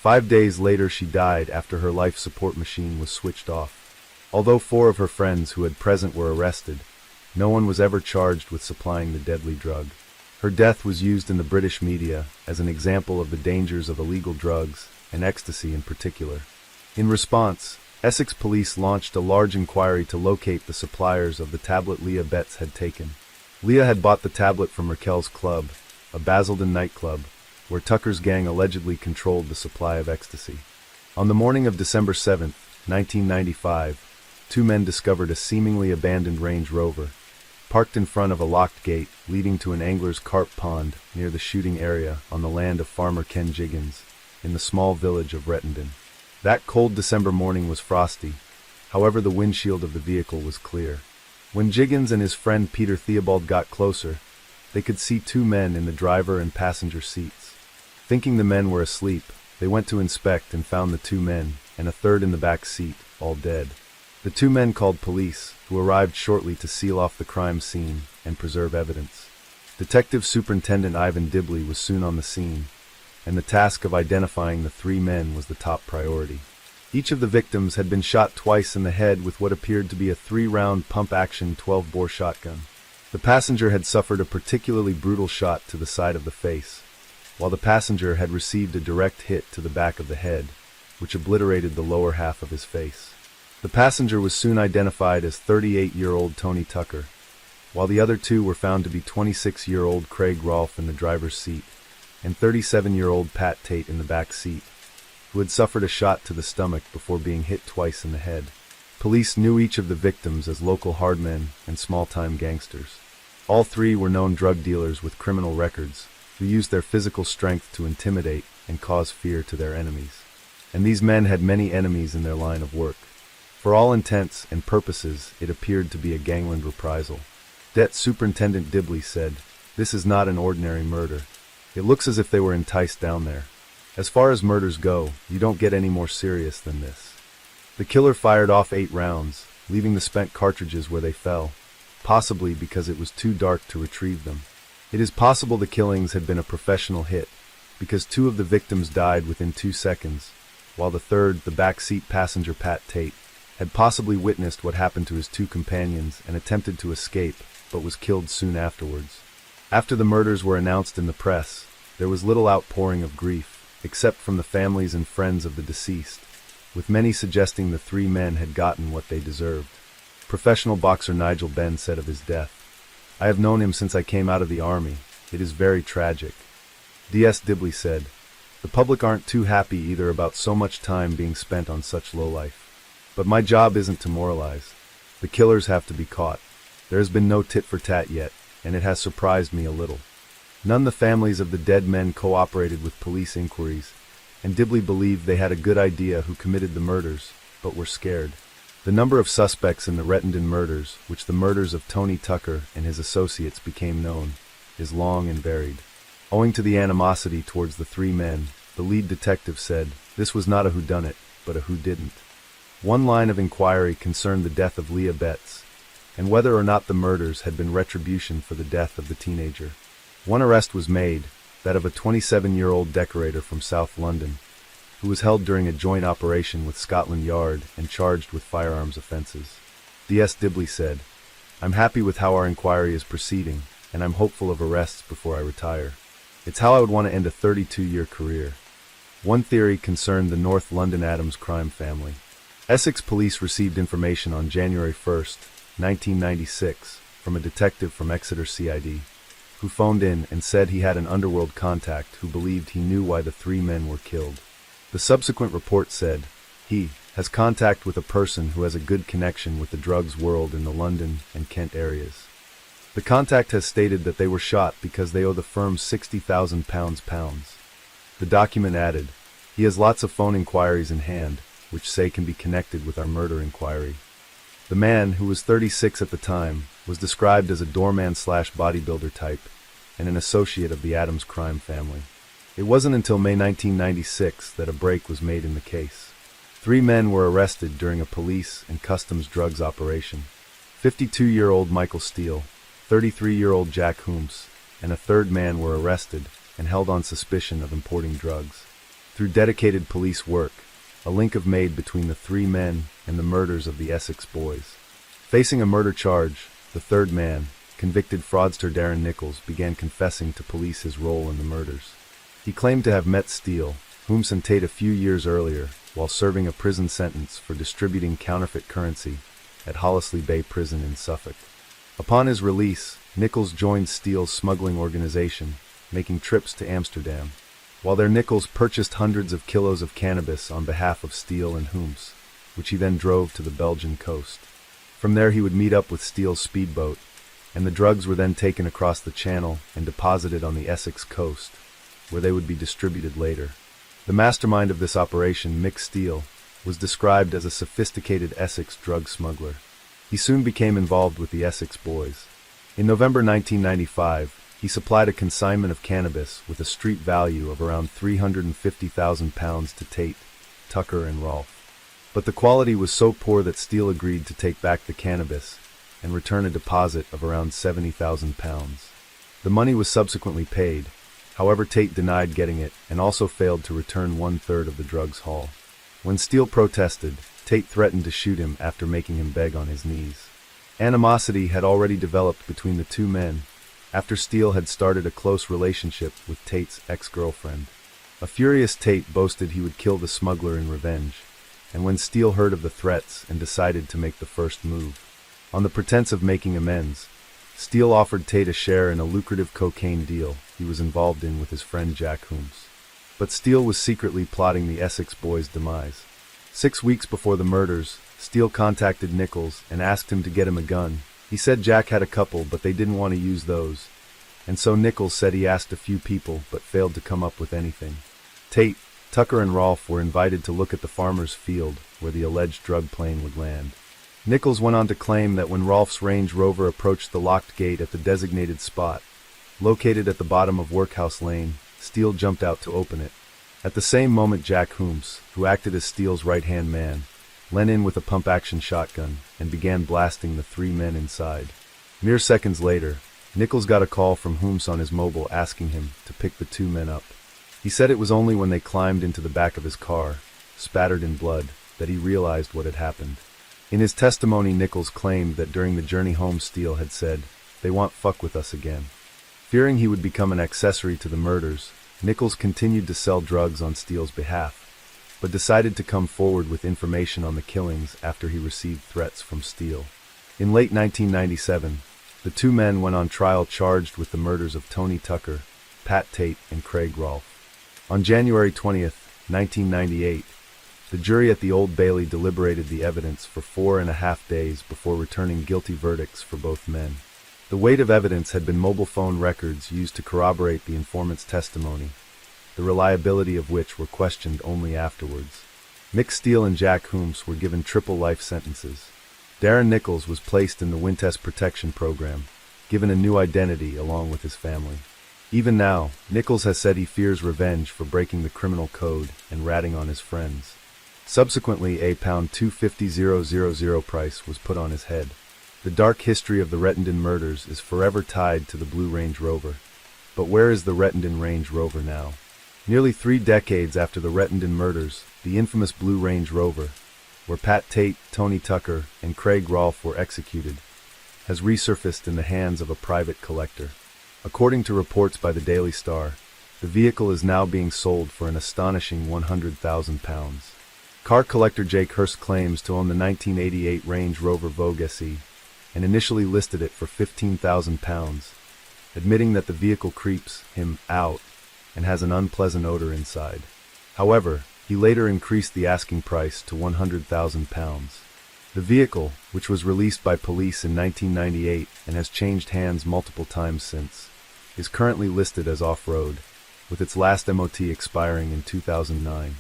5 days later she died after her life support machine was switched off. Although 4 of her friends who had present were arrested, no one was ever charged with supplying the deadly drug. Her death was used in the British media as an example of the dangers of illegal drugs, and ecstasy in particular. In response, Essex police launched a large inquiry to locate the suppliers of the tablet Leah Betts had taken. Leah had bought the tablet from Raquel's Club, a Basildon nightclub, where Tucker's gang allegedly controlled the supply of ecstasy. On the morning of December 7, 1995, 2 men discovered a seemingly abandoned Range Rover, parked in front of a locked gate leading to an angler's carp pond near the shooting area on the land of farmer Ken Jiggins, in the small village of Rettendon. That cold December morning was frosty, however the windshield of the vehicle was clear. When Jiggins and his friend Peter Theobald got closer, they could see 2 men in the driver and passenger seats. Thinking the men were asleep, they went to inspect and found the 2 men, and a third in the back seat, all dead. The 2 men called police, who arrived shortly to seal off the crime scene and preserve evidence. Detective Superintendent Ivan Dibley was soon on the scene, and the task of identifying the 3 men was the top priority. Each of the victims had been shot twice in the head with what appeared to be a 3-round pump-action 12-bore shotgun. The passenger had suffered a particularly brutal shot to the side of the face, while the passenger had received a direct hit to the back of the head, which obliterated the lower half of his face. The passenger was soon identified as 38-year-old Tony Tucker, while the other 2 were found to be 26-year-old Craig Rolfe in the driver's seat and 37-year-old Pat Tate in the back seat, who had suffered a shot to the stomach before being hit twice in the head. Police knew each of the victims as local hardmen and small-time gangsters. All 3 were known drug dealers with criminal records, who used their physical strength to intimidate and cause fear to their enemies. And these men had many enemies in their line of work. For all intents and purposes, it appeared to be a gangland reprisal. Det Superintendent Dibley said, "This is not an ordinary murder. It looks as if they were enticed down there. As far as murders go, you don't get any more serious than this." The killer fired off 8 rounds, leaving the spent cartridges where they fell, possibly because it was too dark to retrieve them. It is possible the killings had been a professional hit, because 2 of the victims died within 2 seconds, while the third, the back-seat passenger Pat Tate, had possibly witnessed what happened to his 2 companions and attempted to escape, but was killed soon afterwards. After the murders were announced in the press, there was little outpouring of grief, except from the families and friends of the deceased, with many suggesting the 3 men had gotten what they deserved. Professional boxer Nigel Benn said of his death, "I have known him since I came out of the army. It is very tragic." D.S. Dibley said, "The public aren't too happy either about so much time being spent on such lowlife. But my job isn't to moralize. The killers have to be caught. There has been no tit for tat yet, and it has surprised me a little." None of the families of the dead men cooperated with police inquiries, and Dibley believed they had a good idea who committed the murders, but were scared. The number of suspects in the Rettendon murders, which the murders of Tony Tucker and his associates became known, is long and varied. Owing to the animosity towards the 3 men, the lead detective said, this was not a whodunit, but a whodidn't. One line of inquiry concerned the death of Leah Betts, and whether or not the murders had been retribution for the death of the teenager. One arrest was made, that of a 27-year-old decorator from South London, who was held during a joint operation with Scotland Yard and charged with firearms offences. D.S. Dibley said, "I'm happy with how our inquiry is proceeding, and I'm hopeful of arrests before I retire. It's how I would want to end a 32-year career." One theory concerned the North London Adams crime family. Essex police received information on January 1st, 1996, from a detective from Exeter CID, who phoned in and said he had an underworld contact who believed he knew why the 3 men were killed. The subsequent report said, he has contact with a person who has a good connection with the drugs world in the London and Kent areas. The contact has stated that they were shot because they owe the firm £60,000 pounds. The document added, he has lots of phone inquiries in hand, which say can be connected with our murder inquiry. The man, who was 36 at the time, was described as a doorman/bodybuilder type and an associate of the Adams crime family. It wasn't until May 1996 that a break was made in the case. 3 men were arrested during a police and customs drugs operation. 52-year-old Michael Steele, 33-year-old Jack Hooms, and a third man were arrested and held on suspicion of importing drugs. Through dedicated police work, a link was made between the 3 men and the murders of the Essex boys. Facing a murder charge, the third man, convicted fraudster Darren Nichols, began confessing to police his role in the murders. He claimed to have met Steele, Hooms and Tate a few years earlier while serving a prison sentence for distributing counterfeit currency at Hollesley Bay Prison in Suffolk. Upon his release, Nichols joined Steele's smuggling organization, making trips to Amsterdam. While there, Nichols purchased hundreds of kilos of cannabis on behalf of Steele and Hooms, which he then drove to the Belgian coast. From there he would meet up with Steele's speedboat, and the drugs were then taken across the channel and deposited on the Essex coast, where they would be distributed later. The mastermind of this operation, Mick Steele, was described as a sophisticated Essex drug smuggler. He soon became involved with the Essex boys. In November 1995, he supplied a consignment of cannabis with a street value of around £350,000 to Tate, Tucker, and Rolfe. But the quality was so poor that Steele agreed to take back the cannabis and return a deposit of around £70,000. The money was subsequently paid. However, Tate denied getting it and also failed to return 1/3 of the drugs haul. When Steele protested, Tate threatened to shoot him after making him beg on his knees. Animosity had already developed between the 2 men after Steele had started a close relationship with Tate's ex-girlfriend. A furious Tate boasted he would kill the smuggler in revenge, and when Steele heard of the threats and decided to make the first move, on the pretense of making amends, Steele offered Tate a share in a lucrative cocaine deal he was involved in with his friend Jack Hooms. But Steele was secretly plotting the Essex boys' demise. 6 weeks before the murders, Steele contacted Nichols and asked him to get him a gun. He said Jack had a couple, but they didn't want to use those, and so Nichols said he asked a few people but failed to come up with anything. Tate, Tucker, and Rolfe were invited to look at the farmer's field where the alleged drug plane would land. Nichols went on to claim that when Rolfe's Range Rover approached the locked gate at the designated spot, located at the bottom of Workhouse Lane, Steele jumped out to open it. At the same moment, Jack Hooms, who acted as Steele's right-hand man, leaned in with a pump-action shotgun and began blasting the 3 men inside. Mere seconds later, Nichols got a call from Hooms on his mobile asking him to pick the 2 men up. He said it was only when they climbed into the back of his car, spattered in blood, that he realized what had happened. In his testimony, Nichols claimed that during the journey home, Steele had said, "They want fuck with us again." Fearing he would become an accessory to the murders, Nichols continued to sell drugs on Steele's behalf, but decided to come forward with information on the killings after he received threats from Steele. In late 1997, the 2 men went on trial charged with the murders of Tony Tucker, Pat Tate, and Craig Rolfe. On January 20, 1998, the jury at the Old Bailey deliberated the evidence for 4.5 days before returning guilty verdicts for both men. The weight of evidence had been mobile phone records used to corroborate the informant's testimony, the reliability of which were questioned only afterwards. Mick Steele and Jack Hooms were given triple life sentences. Darren Nichols was placed in the Wintest Protection Program, given a new identity along with his family. Even now, Nichols has said he fears revenge for breaking the criminal code and ratting on his friends. Subsequently, a £250,000 price was put on his head. The dark history of the Rettendon murders is forever tied to the Blue Range Rover. But where is the Rettendon Range Rover now? Nearly 3 decades after the Rettendon murders, the infamous Blue Range Rover, where Pat Tate, Tony Tucker, and Craig Rolfe were executed, has resurfaced in the hands of a private collector. According to reports by the Daily Star, the vehicle is now being sold for an astonishing £100,000. Car collector Jake Hurst claims to own the 1988 Range Rover Vogue SE and initially listed it for £15,000, admitting that the vehicle creeps him out and has an unpleasant odor inside. However, he later increased the asking price to £100,000. The vehicle, which was released by police in 1998 and has changed hands multiple times since, is currently listed as off-road, with its last MOT expiring in 2009.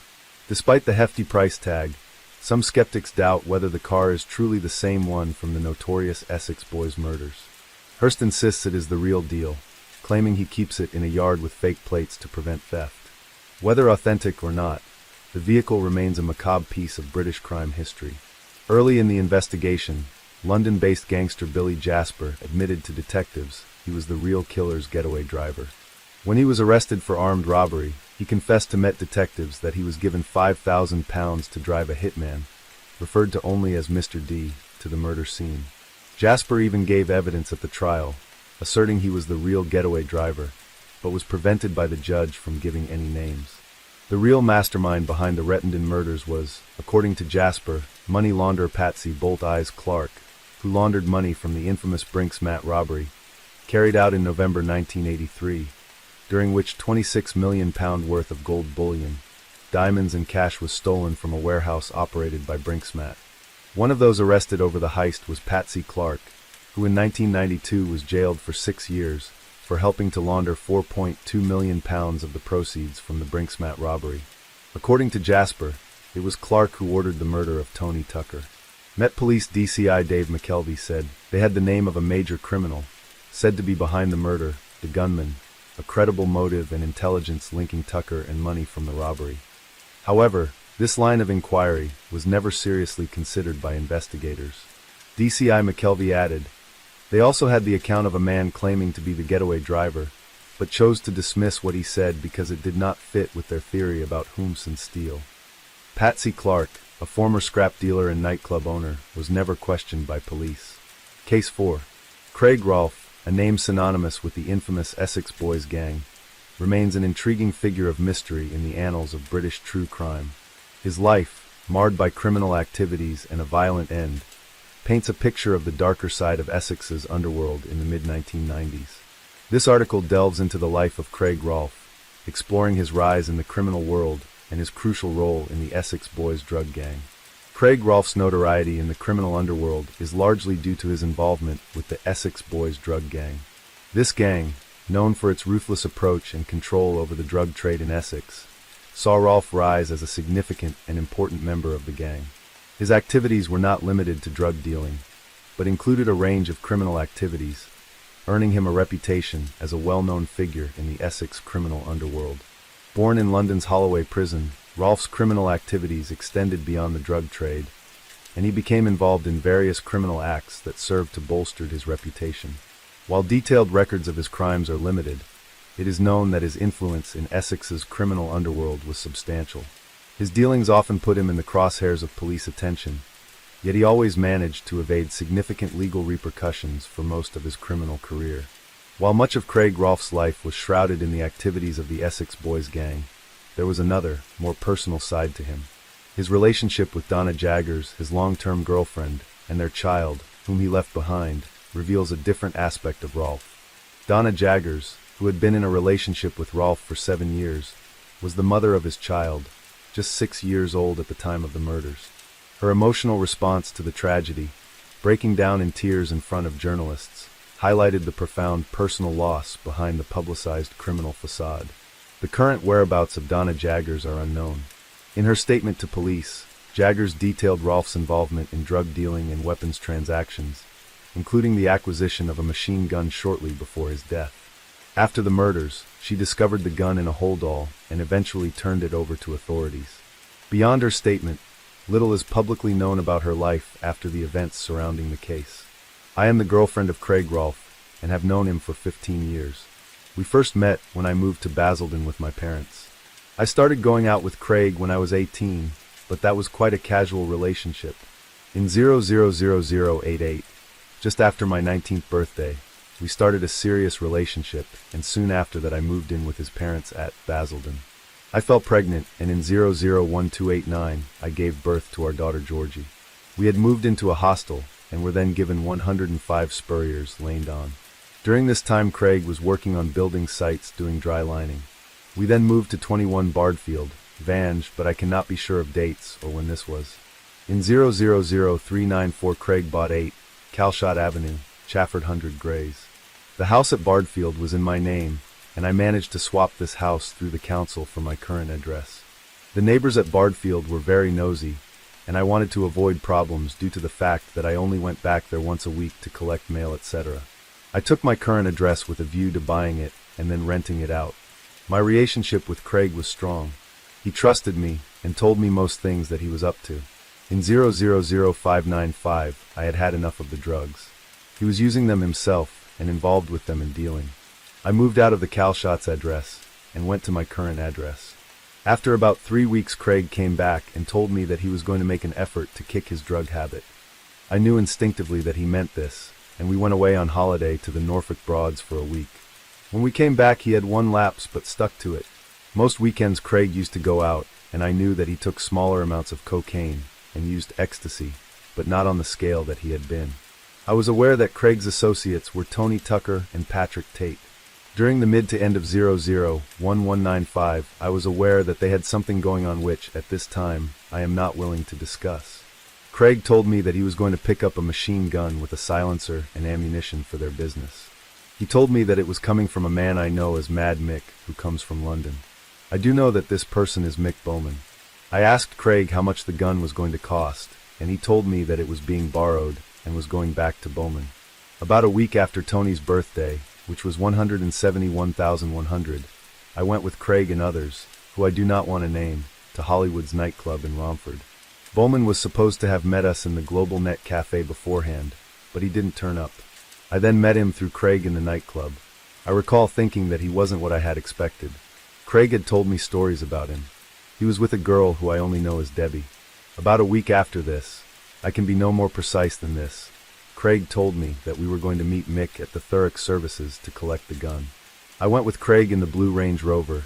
Despite the hefty price tag, Some skeptics doubt whether the car is truly the same one from the notorious Essex Boys murders. Hurst insists it is the real deal, claiming he keeps it in a yard with fake plates to prevent theft. Whether authentic or not, the vehicle remains a macabre piece of British crime history. Early in the investigation, London-based gangster Billy Jasper admitted to detectives he was the real killer's getaway driver. When he was arrested for armed robbery, he confessed to Met detectives that he was given £5,000 to drive a hitman, referred to only as Mr. D, to the murder scene. Jasper even gave evidence at the trial, asserting he was the real getaway driver, but was prevented by the judge from giving any names. The real mastermind behind the Rettendon murders was, according to Jasper, money launderer Patsy Bolt Eyes Clark, who laundered money from the infamous Brinks-Mat robbery, carried out in November 1983, during which £26 million worth of gold bullion, diamonds and cash was stolen from a warehouse operated by Brinks-Mat. One of those arrested over the heist was Patsy Clark, who in 1992 was jailed for 6 years for helping to launder £4.2 million of the proceeds from the Brinks-Mat robbery. According to Jasper, it was Clark who ordered the murder of Tony Tucker. Met Police DCI Dave McKelvey said they had the name of a major criminal, said to be behind the murder, the gunman, a credible motive and intelligence linking Tucker and money from the robbery. However, this line of inquiry was never seriously considered by investigators. DCI McKelvey added, they also had the account of a man claiming to be the getaway driver, but chose to dismiss what he said because it did not fit with their theory about whomson steal. Patsy Clark, a former scrap dealer and nightclub owner, was never questioned by police. Case 4. Craig Rolfe, a name synonymous with the infamous Essex Boys gang, remains an intriguing figure of mystery in the annals of British true crime. His life, marred by criminal activities and a violent end, paints a picture of the darker side of Essex's underworld in the mid-1990s. This article delves into the life of Craig Rolfe, exploring his rise in the criminal world and his crucial role in the Essex Boys drug gang. Craig Rolfe's notoriety in the criminal underworld is largely due to his involvement with the Essex Boys drug gang. This gang, known for its ruthless approach and control over the drug trade in Essex, saw Rolfe rise as a significant and important member of the gang. His activities were not limited to drug dealing, but included a range of criminal activities, earning him a reputation as a well-known figure in the Essex criminal underworld. Born in London's Holloway prison, Rolfe's criminal activities extended beyond the drug trade, and he became involved in various criminal acts that served to bolster his reputation. While detailed records of his crimes are limited, it is known that his influence in Essex's criminal underworld was substantial. His dealings often put him in the crosshairs of police attention, yet he always managed to evade significant legal repercussions for most of his criminal career. While much of Craig Rolfe's life was shrouded in the activities of the Essex Boys gang, there was another, more personal side to him. His relationship with Donna Jaggers, his long-term girlfriend, and their child, whom he left behind, reveals a different aspect of Rolfe. Donna Jaggers, who had been in a relationship with Rolfe for 7 years, was the mother of his child, just 6 years old at the time of the murders. Her emotional response to the tragedy, breaking down in tears in front of journalists, highlighted the profound personal loss behind the publicized criminal facade. The current whereabouts of Donna Jaggers are unknown. In her statement to police, Jaggers detailed Rolfe's involvement in drug dealing and weapons transactions, including the acquisition of a machine gun shortly before his death. After the murders, she discovered the gun in a holdall and eventually turned it over to authorities. Beyond her statement, little is publicly known about her life after the events surrounding the case. I am the girlfriend of Craig Rolfe and have known him for 15 years. We first met when I moved to Basildon with my parents. I started going out with Craig when I was 18, but that was quite a casual relationship. In 000088, just after my 19th birthday, we started a serious relationship, and soon after that I moved in with his parents at Basildon. I fell pregnant, and in 001289, I gave birth to our daughter Georgie. We had moved into a hostel, and were then given 105 spurriers laid on. During this time Craig was working on building sites doing dry lining. We then moved to 21 Bardfield, Vange, but I cannot be sure of dates or when this was. In 000394 Craig bought 8, Calshot Avenue, Chafford 100 Grays. The house at Bardfield was in my name, and I managed to swap this house through the council for my current address. The neighbors at Bardfield were very nosy, and I wanted to avoid problems due to the fact that I only went back there once a week to collect mail, etc. I took my current address with a view to buying it and then renting it out. My relationship with Craig was strong. He trusted me and told me most things that he was up to. In 000595, I had had enough of the drugs. He was using them himself and involved with them in dealing. I moved out of the Calshots address and went to my current address. After about 3 weeks, Craig came back and told me that he was going to make an effort to kick his drug habit. I knew instinctively that he meant this, and we went away on holiday to the Norfolk Broads for a week. When we came back, he had one lapse but stuck to it. Most weekends Craig used to go out, and I knew that he took smaller amounts of cocaine and used ecstasy, but not on the scale that he had been. I was aware that Craig's associates were Tony Tucker and Patrick Tate. During the mid to end of 001195, I was aware that they had something going on which, at this time, I am not willing to discuss. Craig told me that he was going to pick up a machine gun with a silencer and ammunition for their business. He told me that it was coming from a man I know as Mad Mick, who comes from London. I do know that this person is Mick Bowman. I asked Craig how much the gun was going to cost, and he told me that it was being borrowed and was going back to Bowman. About a week after Tony's birthday, which was 171,100, I went with Craig and others, who I do not want to name, to Hollywood's nightclub in Romford. Bowman was supposed to have met us in the Global Net Cafe beforehand, but he didn't turn up. I then met him through Craig in the nightclub. I recall thinking that he wasn't what I had expected. Craig had told me stories about him. He was with a girl who I only know as Debbie. About a week after this, I can be no more precise than this, Craig told me that we were going to meet Mick at the Thurrock Services to collect the gun. I went with Craig in the blue Range Rover,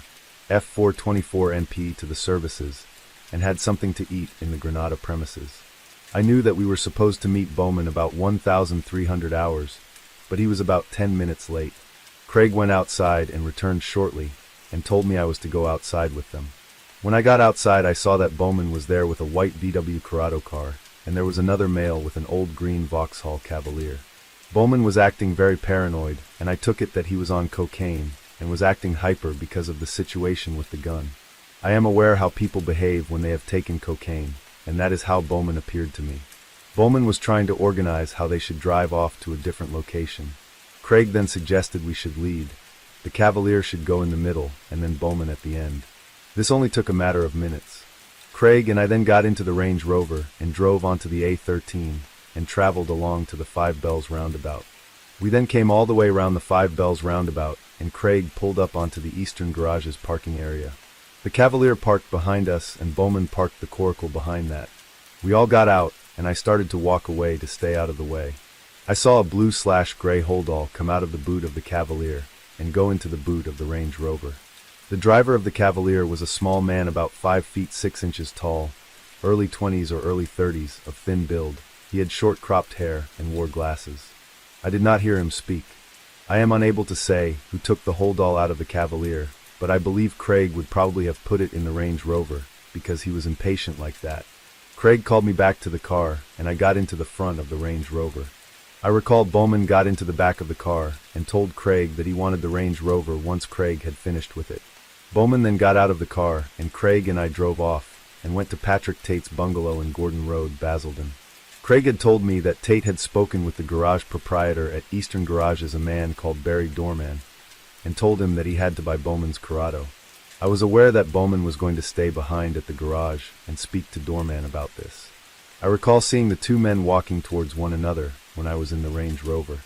F424NP, to the services, and had something to eat in the Granada premises. I knew that we were supposed to meet Bowman about 1,300 hours, but he was about 10 minutes late. Craig went outside and returned shortly, and told me I was to go outside with them. When I got outside, I saw that Bowman was there with a white VW Corrado car, and there was another male with an old green Vauxhall Cavalier. Bowman was acting very paranoid, and I took it that he was on cocaine, and was acting hyper because of the situation with the gun. I am aware how people behave when they have taken cocaine, and that is how Bowman appeared to me. Bowman was trying to organize how they should drive off to a different location. Craig then suggested we should lead. The Cavalier should go in the middle, and then Bowman at the end. This only took a matter of minutes. Craig and I then got into the Range Rover and drove onto the A13 and traveled along to the Five Bells roundabout. We then came all the way around the Five Bells roundabout, and Craig pulled up onto the Eastern Garage's parking area. The Cavalier parked behind us, and Bowman parked the Coracle behind that. We all got out, and I started to walk away to stay out of the way. I saw a blue/gray holdall come out of the boot of the Cavalier and go into the boot of the Range Rover. The driver of the Cavalier was a small man about 5 feet 6 inches tall, early 20s or early 30s, of thin build. He had short cropped hair and wore glasses. I did not hear him speak. I am unable to say who took the holdall out of the Cavalier, but I believe Craig would probably have put it in the Range Rover, because he was impatient like that. Craig called me back to the car, and I got into the front of the Range Rover. I recall Bowman got into the back of the car and told Craig that he wanted the Range Rover once Craig had finished with it. Bowman then got out of the car, and Craig and I drove off, and went to Patrick Tate's bungalow in Gordon Road, Basildon. Craig had told me that Tate had spoken with the garage proprietor at Eastern Garages, a man called Barry Dorman, and told him that he had to buy Bowman's Corrado. I was aware that Bowman was going to stay behind at the garage and speak to Dorman about this. I recall seeing the two men walking towards one another when I was in the Range Rover.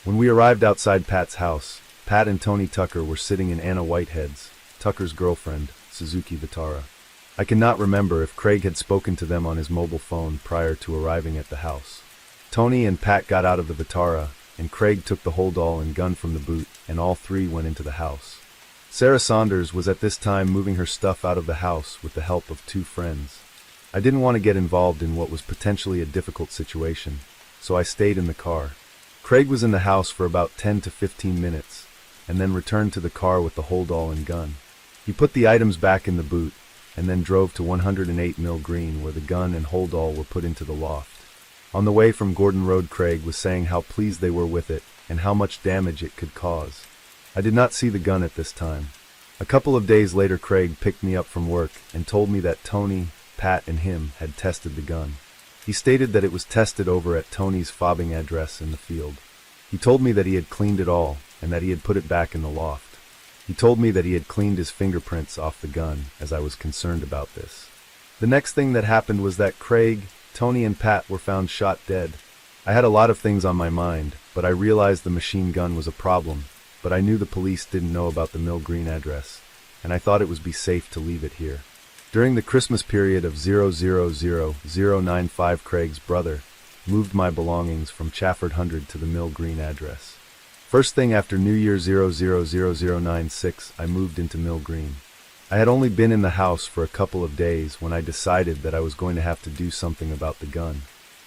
When we arrived outside Pat's house, Pat and Tony Tucker were sitting in Anna Whitehead's, Tucker's girlfriend, Suzuki Vitara. I cannot remember if Craig had spoken to them on his mobile phone prior to arriving at the house. Tony and Pat got out of the Vitara, and Craig took the holdall and gun from the boot, and all three went into the house. Sarah Saunders was at this time moving her stuff out of the house with the help of two friends. I didn't want to get involved in what was potentially a difficult situation, so I stayed in the car. Craig was in the house for about 10 to 15 minutes, and then returned to the car with the holdall and gun. He put the items back in the boot, and then drove to 108 Mill Green, where the gun and holdall were put into the loft. On the way from Gordon Road, Craig was saying how pleased they were with it, and how much damage it could cause. I did not see the gun at this time. A couple of days later, Craig picked me up from work and told me that Tony, Pat, and him had tested the gun. He stated that it was tested over at Tony's fobbing address in the field. He told me that he had cleaned it all and that he had put it back in the loft. He told me that he had cleaned his fingerprints off the gun, as I was concerned about this. The next thing that happened was that Craig, Tony, and Pat were found shot dead. I had a lot of things on my mind, but I realized the machine gun was a problem, but I knew the police didn't know about the Mill Green address, and I thought it would be safe to leave it here. During the Christmas period of 000095, Craig's brother moved my belongings from Chafford 100 to the Mill Green address. First thing after New Year 000096, I moved into Mill Green. I had only been in the house for a couple of days when I decided that I was going to have to do something about the gun.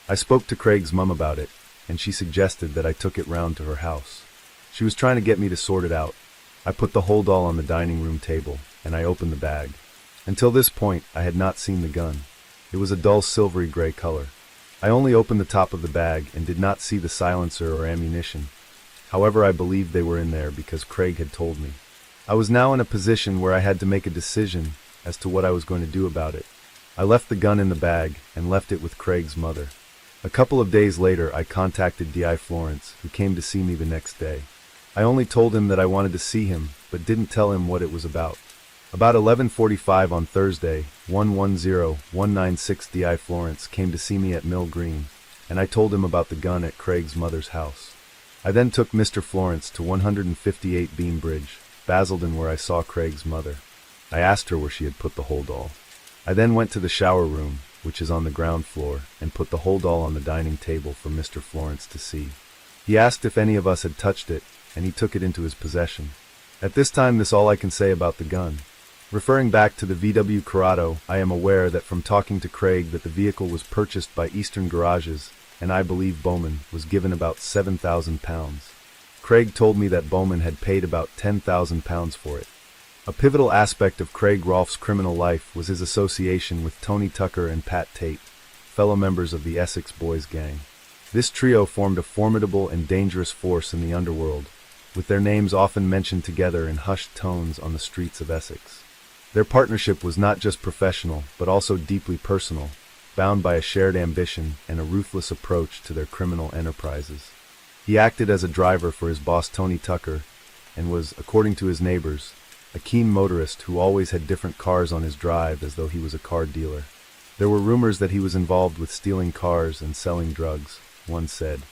I spoke to Craig's mom about it, and she suggested that I took it round to her house. She was trying to get me to sort it out. I put the holdall on the dining room table, and I opened the bag. Until this point, I had not seen the gun. It was a dull silvery gray color. I only opened the top of the bag and did not see the silencer or ammunition. However, I believed they were in there because Craig had told me. I was now in a position where I had to make a decision as to what I was going to do about it. I left the gun in the bag and left it with Craig's mother. A couple of days later, I contacted D.I. Florence, who came to see me the next day. I only told him that I wanted to see him, but didn't tell him what it was about. About 11:45 on Thursday, 110196, D.I. Florence came to see me at Mill Green, and I told him about the gun at Craig's mother's house. I then took Mr. Florence to 158 Beam Bridge, Basildon, where I saw Craig's mother. I asked her where she had put the holdall. I then went to the shower room, which is on the ground floor, and put the holdall on the dining table for Mr. Florence to see. He asked if any of us had touched it, and he took it into his possession. At this time, this is all I can say about the gun. Referring back to the VW Corrado, I am aware that from talking to Craig that the vehicle was purchased by Eastern Garages, and I believe Bowman was given about £7,000. Craig told me that Bowman had paid about £10,000 for it. A pivotal aspect of Craig Rolfe's criminal life was his association with Tony Tucker and Pat Tate, fellow members of the Essex Boys gang. This trio formed a formidable and dangerous force in the underworld, with their names often mentioned together in hushed tones on the streets of Essex. Their partnership was not just professional, but also deeply personal, bound by a shared ambition and a ruthless approach to their criminal enterprises. He acted as a driver for his boss Tony Tucker, and was, according to his neighbors, a keen motorist who always had different cars on his drive as though he was a car dealer. There were rumors that he was involved with stealing cars and selling drugs, one said.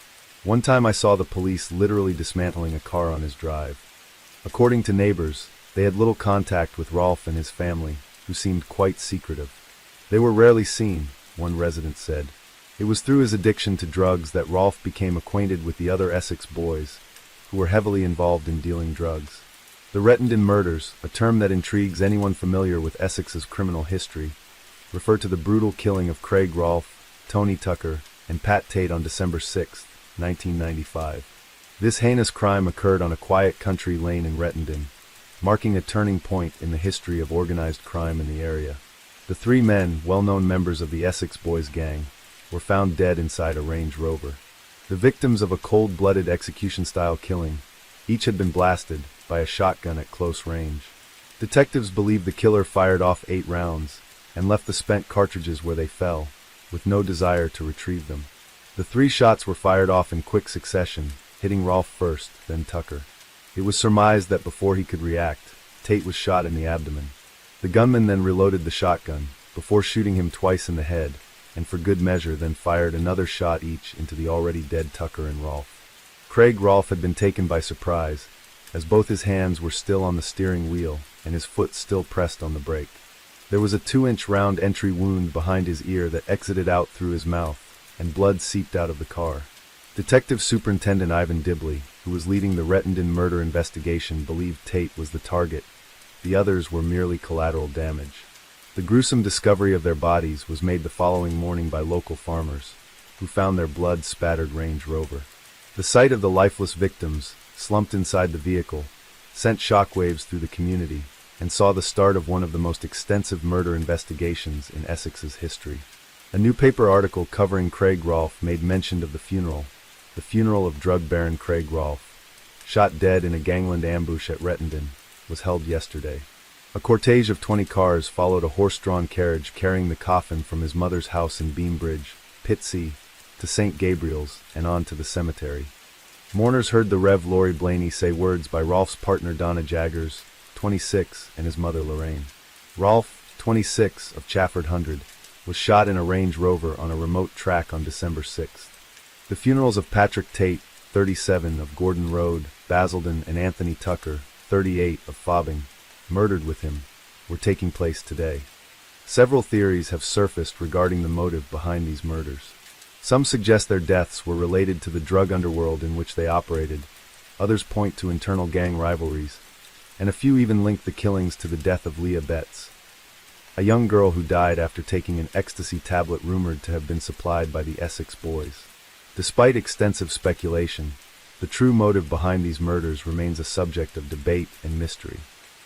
One time I saw the police literally dismantling a car on his drive. According to neighbors, they had little contact with Rolfe and his family, who seemed quite secretive. They were rarely seen, one resident said. It was through his addiction to drugs that Rolfe became acquainted with the other Essex boys, who were heavily involved in dealing drugs. The Rettendon murders, a term that intrigues anyone familiar with Essex's criminal history, refer to the brutal killing of Craig Rolfe, Tony Tucker, and Pat Tate on December 6, 1995. This heinous crime occurred on a quiet country lane in Rettendon, marking a turning point in the history of organized crime in the area. The three men, well-known members of the Essex Boys gang, were found dead inside a Range Rover. The victims of a cold-blooded execution-style killing, each had been blasted by a shotgun at close range. Detectives believe the killer fired off 8 rounds and left the spent cartridges where they fell, with no desire to retrieve them. The 3 shots were fired off in quick succession, hitting Rolfe first, then Tucker. It was surmised that before he could react, Tate was shot in the abdomen. The gunman then reloaded the shotgun, before shooting him twice in the head, and for good measure then fired another shot each into the already dead Tucker and Rolfe. Craig Rolfe had been taken by surprise, as both his hands were still on the steering wheel and his foot still pressed on the brake. There was a 2-inch round entry wound behind his ear that exited out through his mouth, and blood seeped out of the car. Detective Superintendent Ivan Dibley, who was leading the Rettendon murder investigation, believed Tate was the target. The others were merely collateral damage. The gruesome discovery of their bodies was made the following morning by local farmers, who found their blood-spattered Range Rover. The sight of the lifeless victims, slumped inside the vehicle, sent shockwaves through the community, and saw the start of one of the most extensive murder investigations in Essex's history. A newspaper article covering Craig Rolfe made mention of the funeral of drug baron Craig Rolfe, shot dead in a gangland ambush at Rettendon, was held yesterday. A cortege of 20 cars followed a horse-drawn carriage carrying the coffin from his mother's house in Beambridge, Pitsea, to St. Gabriel's and on to the cemetery. Mourners heard the Rev. Laurie Blaney say words by Rolf's partner Donna Jaggers, 26, and his mother Lorraine. Rolf, 26, of Chafford Hundred, was shot in a Range Rover on a remote track on December 6. The funerals of Patrick Tate, 37, of Gordon Road, Basildon, and Anthony Tucker, 38, of Fobbing, murdered with him, were taking place today. Several theories have surfaced regarding the motive behind these murders. Some suggest their deaths were related to the drug underworld in which they operated, others point to internal gang rivalries, and a few even link the killings to the death of Leah Betts, a young girl who died after taking an ecstasy tablet rumored to have been supplied by the Essex Boys. Despite extensive speculation, the true motive behind these murders remains a subject of debate and mystery.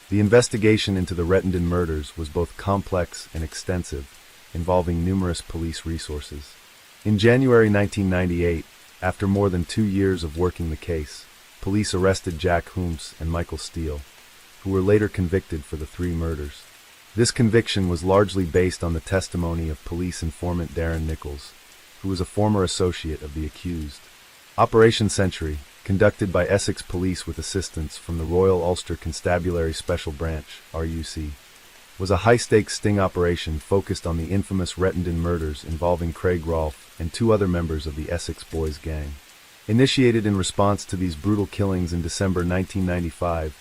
The investigation into the Rettendon murders was both complex and extensive, involving numerous police resources. In January 1998, after more than 2 years of working the case, police arrested Jack Hooms and Michael Steele, who were later convicted for the 3 murders. This conviction was largely based on the testimony of police informant Darren Nichols, who was a former associate of the accused. Operation Century, conducted by Essex Police with assistance from the Royal Ulster Constabulary Special Branch, RUC, was a high-stakes sting operation focused on the infamous Rettendon murders involving Craig Rolfe and 2 other members of the Essex Boys gang. Initiated in response to these brutal killings in December 1995,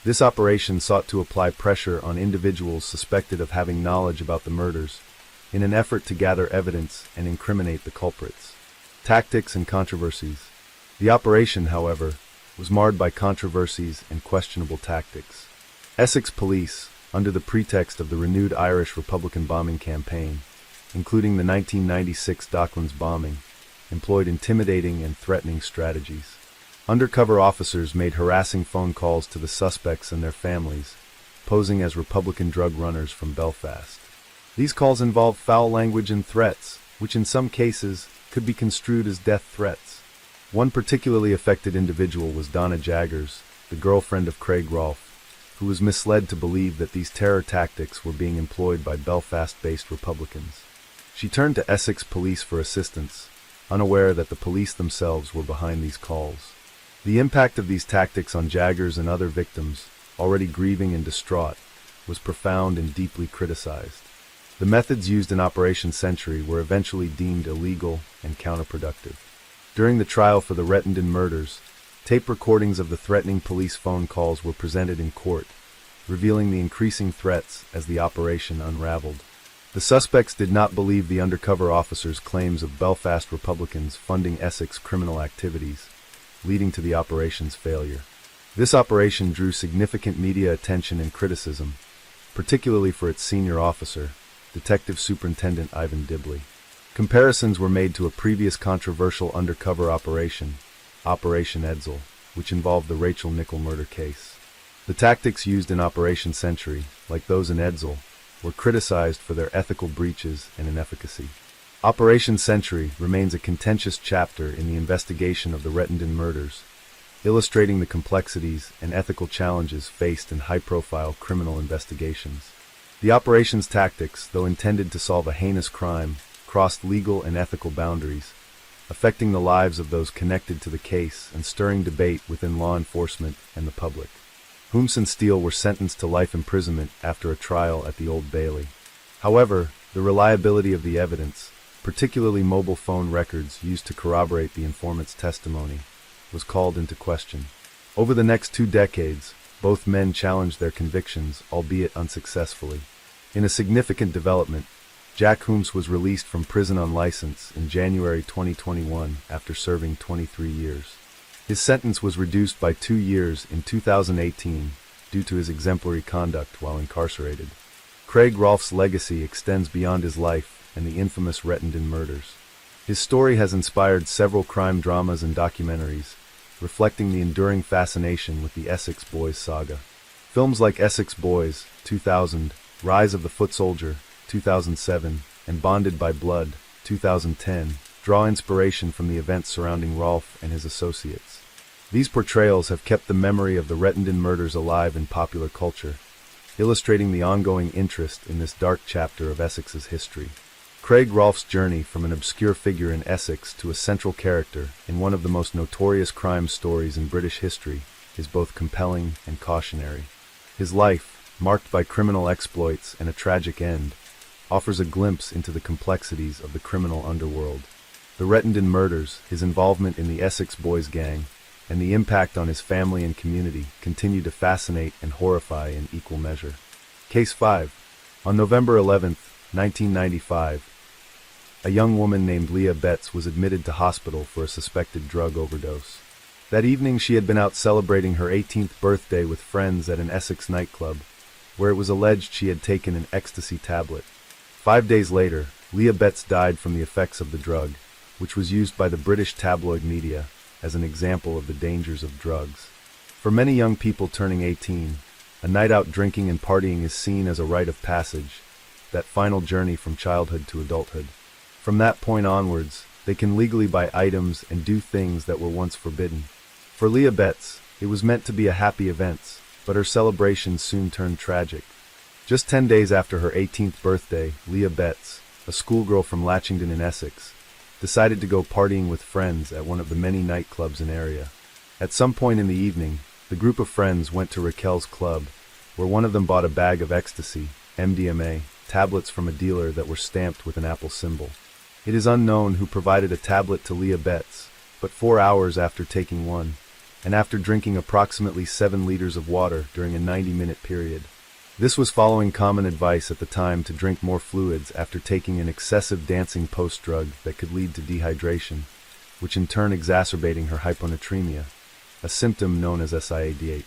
this operation sought to apply pressure on individuals suspected of having knowledge about the murders, in an effort to gather evidence and incriminate the culprits. Tactics and controversies. The operation, however, was marred by controversies and questionable tactics. Essex Police, under the pretext of the renewed Irish Republican bombing campaign, including the 1996 Docklands bombing, employed intimidating and threatening strategies. Undercover officers made harassing phone calls to the suspects and their families, posing as Republican drug runners from Belfast. These calls involved foul language and threats, which in some cases could be construed as death threats. One particularly affected individual was Donna Jaggers, the girlfriend of Craig Rolfe, who was misled to believe that these terror tactics were being employed by Belfast-based Republicans. She turned to Essex Police for assistance, unaware that the police themselves were behind these calls. The impact of these tactics on Jaggers and other victims, already grieving and distraught, was profound and deeply criticized. The methods used in Operation Century were eventually deemed illegal and counterproductive. During the trial for the Rettendon murders, tape recordings of the threatening police phone calls were presented in court, revealing the increasing threats as the operation unraveled. The suspects did not believe the undercover officers' claims of Belfast Republicans funding Essex criminal activities, leading to the operation's failure. This operation drew significant media attention and criticism, particularly for its senior officer, Detective Superintendent Ivan Dibley. Comparisons were made to a previous controversial undercover operation, Operation Edsel, which involved the Rachel Nichol murder case. The tactics used in Operation Century, like those in Edsel, were criticized for their ethical breaches and inefficacy. Operation Century remains a contentious chapter in the investigation of the Rettendon murders, illustrating the complexities and ethical challenges faced in high-profile criminal investigations. The operation's tactics, though intended to solve a heinous crime, crossed legal and ethical boundaries, affecting the lives of those connected to the case and stirring debate within law enforcement and the public. Hooms and Steele were sentenced to life imprisonment after a trial at the Old Bailey. However, the reliability of the evidence, particularly mobile phone records used to corroborate the informant's testimony, was called into question. Over the next 2 decades, both men challenged their convictions, albeit unsuccessfully. In a significant development, Jack Hooms was released from prison on license in January 2021 after serving 23 years. His sentence was reduced by 2 years in 2018 due to his exemplary conduct while incarcerated. Craig Rolfe's legacy extends beyond his life and the infamous Rettendon murders. His story has inspired several crime dramas and documentaries, reflecting the enduring fascination with the Essex Boys saga. Films like Essex Boys, 2000, Rise of the Foot Soldier, 2007, and Bonded by Blood, 2010, draw inspiration from the events surrounding Rolfe and his associates. These portrayals have kept the memory of the Rettendon murders alive in popular culture, illustrating the ongoing interest in this dark chapter of Essex's history. Craig Rolfe's journey from an obscure figure in Essex to a central character in one of the most notorious crime stories in British history is both compelling and cautionary. His life, marked by criminal exploits and a tragic end, offers a glimpse into the complexities of the criminal underworld. The Rettendon murders, his involvement in the Essex Boys gang, and the impact on his family and community continue to fascinate and horrify in equal measure. Case 5. On November 11, 1995, a young woman named Leah Betts was admitted to hospital for a suspected drug overdose. That evening she had been out celebrating her 18th birthday with friends at an Essex nightclub, where it was alleged she had taken an ecstasy tablet. 5 days later, Leah Betts died from the effects of the drug, which was used by the British tabloid media as an example of the dangers of drugs. For many young people turning 18, a night out drinking and partying is seen as a rite of passage, that final journey from childhood to adulthood. From that point onwards, they can legally buy items and do things that were once forbidden. For Leah Betts, it was meant to be a happy event, but her celebrations soon turned tragic. Just 10 days after her 18th birthday, Leah Betts, a schoolgirl from Latchington in Essex, decided to go partying with friends at one of the many nightclubs in the area. At some point in the evening, the group of friends went to Raquel's club, where one of them bought a bag of ecstasy, MDMA, tablets from a dealer that were stamped with an apple symbol. It is unknown who provided a tablet to Leah Betts, but 4 hours after taking one, and after drinking approximately 7 liters of water during a 90-minute period. This was following common advice at the time to drink more fluids after taking an excessive dancing post-drug that could lead to dehydration, which in turn exacerbating her hyponatremia, a symptom known as SIADH.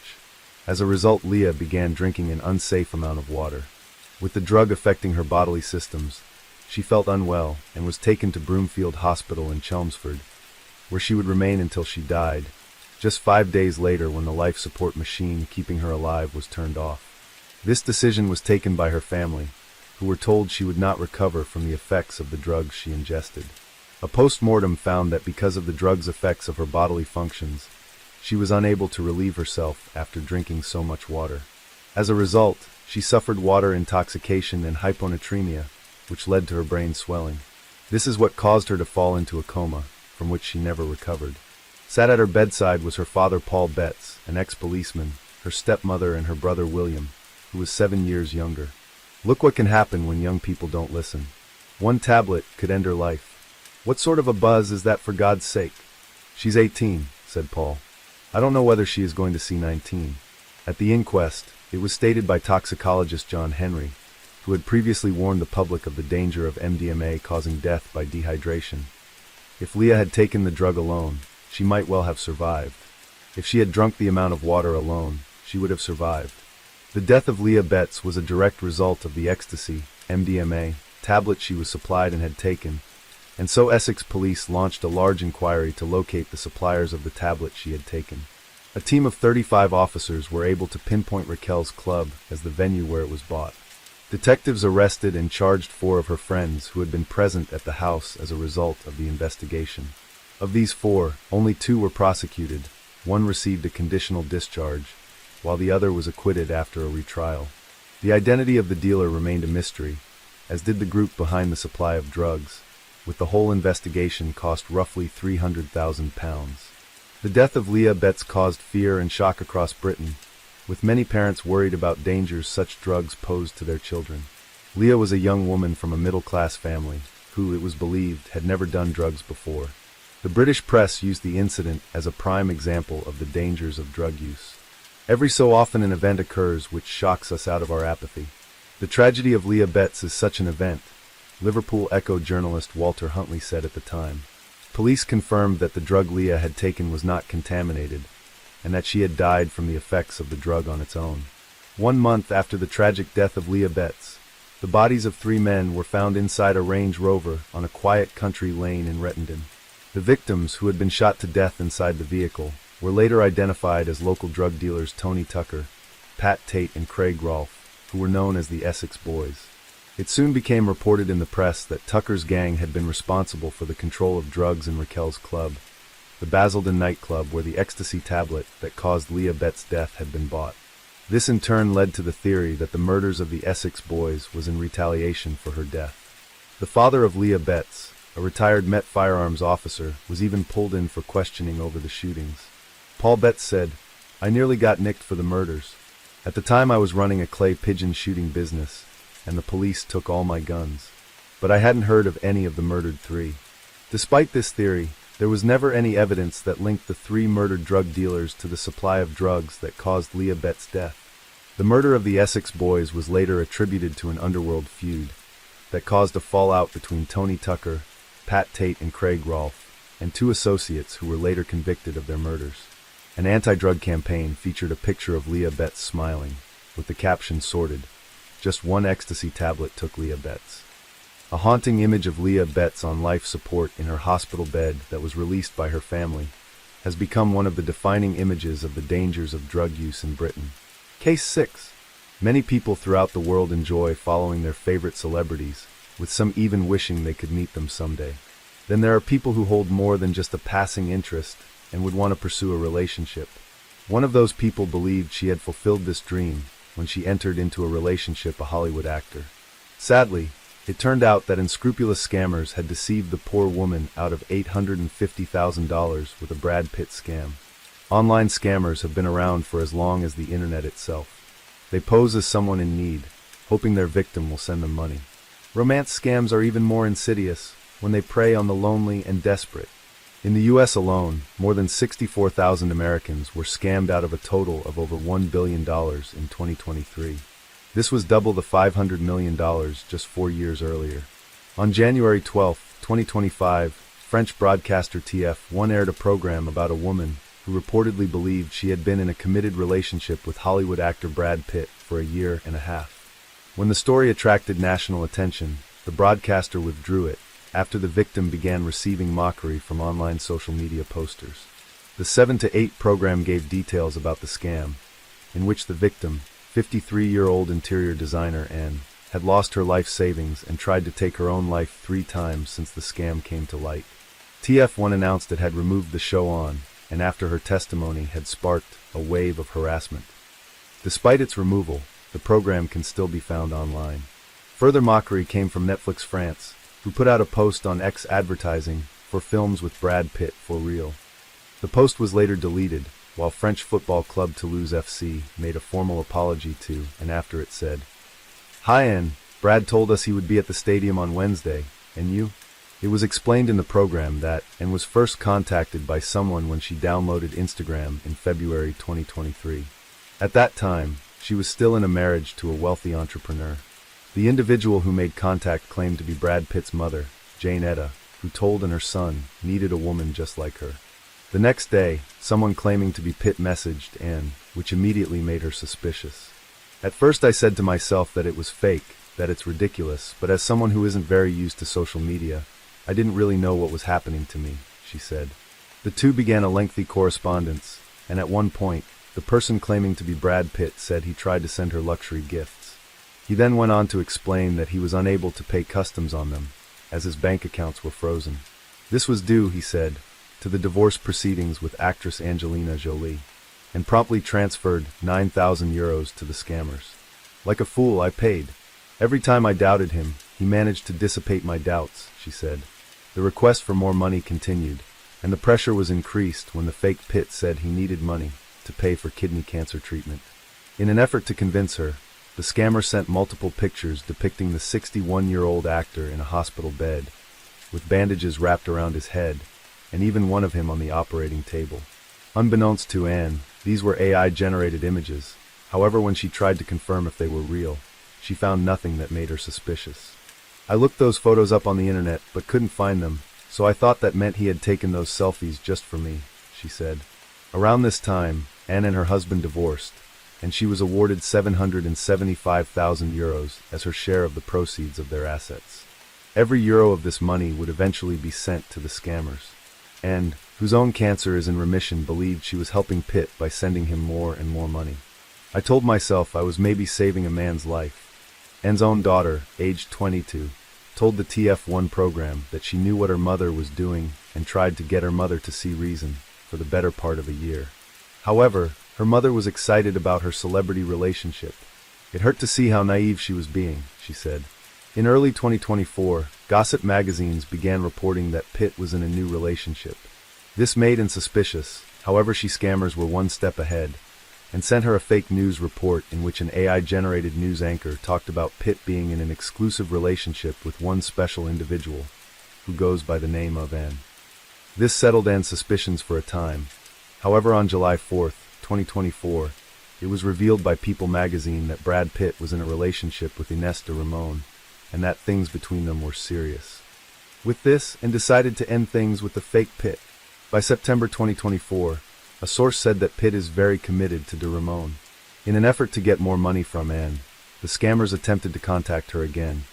As a result, Leah began drinking an unsafe amount of water. With the drug affecting her bodily systems, she felt unwell and was taken to Broomfield Hospital in Chelmsford, where she would remain until she died, just 5 days later when the life support machine keeping her alive was turned off. This decision was taken by her family, who were told she would not recover from the effects of the drugs she ingested. A post-mortem found that because of the drug's effects of her bodily functions, she was unable to relieve herself after drinking so much water. As a result, she suffered water intoxication and hyponatremia, which led to her brain swelling. This is what caused her to fall into a coma, from which she never recovered. Sat at her bedside was her father Paul Betts, an ex-policeman, her stepmother and her brother William, who was 7 years younger. Look what can happen when young people don't listen. One tablet could end her life. What sort of a buzz is that, for God's sake? She's 18, said Paul. I don't know whether she is going to see 19. At the inquest, it was stated by toxicologist John Henry, who had previously warned the public of the danger of MDMA causing death by dehydration. If Leah had taken the drug alone, she might well have survived. If she had drunk the amount of water alone, she would have survived. The death of Leah Betts was a direct result of the ecstasy, MDMA, tablet she was supplied and had taken, and so Essex police launched a large inquiry to locate the suppliers of the tablet she had taken. A team of 35 officers were able to pinpoint Raquel's club as the venue where it was bought. Detectives arrested and charged 4 of her friends who had been present at the house as a result of the investigation. Of these 4, only 2 were prosecuted. 1 received a conditional discharge, while the other was acquitted after a retrial. The identity of the dealer remained a mystery, as did the group behind the supply of drugs, with the whole investigation cost roughly £300,000. The death of Leah Betts caused fear and shock across Britain, with many parents worried about dangers such drugs posed to their children. Leah was a young woman from a middle-class family, who, it was believed, had never done drugs before. The British press used the incident as a prime example of the dangers of drug use. Every so often an event occurs which shocks us out of our apathy. The tragedy of Leah Betts is such an event, Liverpool Echo journalist Walter Huntley said at the time. Police confirmed that the drug Leah had taken was not contaminated, and that she had died from the effects of the drug on its own. 1 month after the tragic death of Leah Betts, the bodies of 3 men were found inside a Range Rover on a quiet country lane in Rettendon. The victims, who had been shot to death inside the vehicle, were later identified as local drug dealers Tony Tucker, Pat Tate and Craig Rolfe, who were known as the Essex Boys. It soon became reported in the press that Tucker's gang had been responsible for the control of drugs in Raquel's club, the Basildon nightclub where the ecstasy tablet that caused Leah Betts' death had been bought. This in turn led to the theory that the murders of the Essex boys was in retaliation for her death. The father of Leah Betts, a retired Met firearms officer, was even pulled in for questioning over the shootings. Paul Betts said, "I nearly got nicked for the murders. At the time I was running a clay pigeon shooting business, and the police took all my guns. But I hadn't heard of any of the murdered three." Despite this theory, there was never any evidence that linked the three murdered drug dealers to the supply of drugs that caused Leah Betts' death. The murder of the Essex boys was later attributed to an underworld feud that caused a fallout between Tony Tucker, Pat Tate, and Craig Rolfe, and two associates who were later convicted of their murders. An anti-drug campaign featured a picture of Leah Betts smiling, with the caption sorted, "Just one ecstasy tablet took Leah Betts." A haunting image of Leah Betts on life support in her hospital bed that was released by her family has become one of the defining images of the dangers of drug use in Britain. Case 6. Many people throughout the world enjoy following their favorite celebrities, with some even wishing they could meet them someday. Then there are people who hold more than just a passing interest and would want to pursue a relationship. One of those people believed she had fulfilled this dream when she entered into a relationship with a Hollywood actor. Sadly, it turned out that unscrupulous scammers had deceived the poor woman out of $850,000 with a Brad Pitt scam. Online scammers have been around for as long as the internet itself. They pose as someone in need, hoping their victim will send them money. Romance scams are even more insidious when they prey on the lonely and desperate. In the U.S. alone, more than 64,000 Americans were scammed out of a total of over $1 billion in 2023. This was double the $500 million just 4 years earlier. On January 12, 2025, French broadcaster TF1 aired a program about a woman who reportedly believed she had been in a committed relationship with Hollywood actor Brad Pitt for a year and a half. When the story attracted national attention, the broadcaster withdrew it after the victim began receiving mockery from online social media posters. The 7 to 8 program gave details about the scam, in which the victim, 53-year-old interior designer Anne, had lost her life savings and tried to take her own life 3 times since the scam came to light. TF1 announced it had removed the show on, and after her testimony had sparked a wave of harassment. Despite its removal, the program can still be found online. Further mockery came from Netflix France, who put out a post on X advertising for films with Brad Pitt for real. The post was later deleted, while French football club Toulouse FC made a formal apology to, and after it said, "Hi Anne, Brad told us he would be at the stadium on Wednesday, and you?" It was explained in the program that Anne was first contacted by someone when she downloaded Instagram in February 2023. At that time, she was still in a marriage to a wealthy entrepreneur. The individual who made contact claimed to be Brad Pitt's mother, Jane Etta, who told her son needed a woman just like her. The next day, someone claiming to be Pitt messaged Anne, which immediately made her suspicious. "At first I said to myself that it was fake, that it's ridiculous, but as someone who isn't very used to social media, I didn't really know what was happening to me," she said. The two began a lengthy correspondence, and at one point, the person claiming to be Brad Pitt said he tried to send her luxury gifts. He then went on to explain that he was unable to pay customs on them, as his bank accounts were frozen. This was due, he said, to the divorce proceedings with actress Angelina Jolie, and promptly transferred €9,000 to the scammers. "Like a fool, I paid. Every time I doubted him, he managed to dissipate my doubts," she said. The request for more money continued, and the pressure was increased when the fake Pitt said he needed money to pay for kidney cancer treatment. In an effort to convince her, the scammer sent multiple pictures depicting the 61-year-old actor in a hospital bed, with bandages wrapped around his head, and even one of him on the operating table. Unbeknownst to Anne, these were AI-generated images. However, when she tried to confirm if they were real, she found nothing that made her suspicious. "I looked those photos up on the internet, but couldn't find them, so I thought that meant he had taken those selfies just for me," she said. Around this time, Anne and her husband divorced, and she was awarded €775,000 as her share of the proceeds of their assets. Every euro of this money would eventually be sent to the scammers. Anne, whose own cancer is in remission, believed she was helping Pitt by sending him more and more money. "I told myself I was maybe saving a man's life." Anne's own daughter, aged 22, told the TF1 program that she knew what her mother was doing and tried to get her mother to see reason for the better part of a year. However, Her mother was excited about her celebrity relationship. It hurt to see how naive she was being, she said. In early 2024, gossip magazines began reporting that Pitt was in a new relationship. This made her suspicious. However, scammers were one step ahead and sent her a fake news report in which an AI-generated news anchor talked about Pitt being in an exclusive relationship with one special individual, who goes by the name of Anne. This settled Anne's suspicions for a time. However, on July 4, 2024, it was revealed by People magazine that Brad Pitt was in a relationship with Ines de Ramon, and that things between them were serious. With this, Anne decided to end things with the fake Pitt. By September 2024, a source said that Pitt is very committed to de Ramon. In an effort to get more money from Anne, the scammers attempted to contact her again,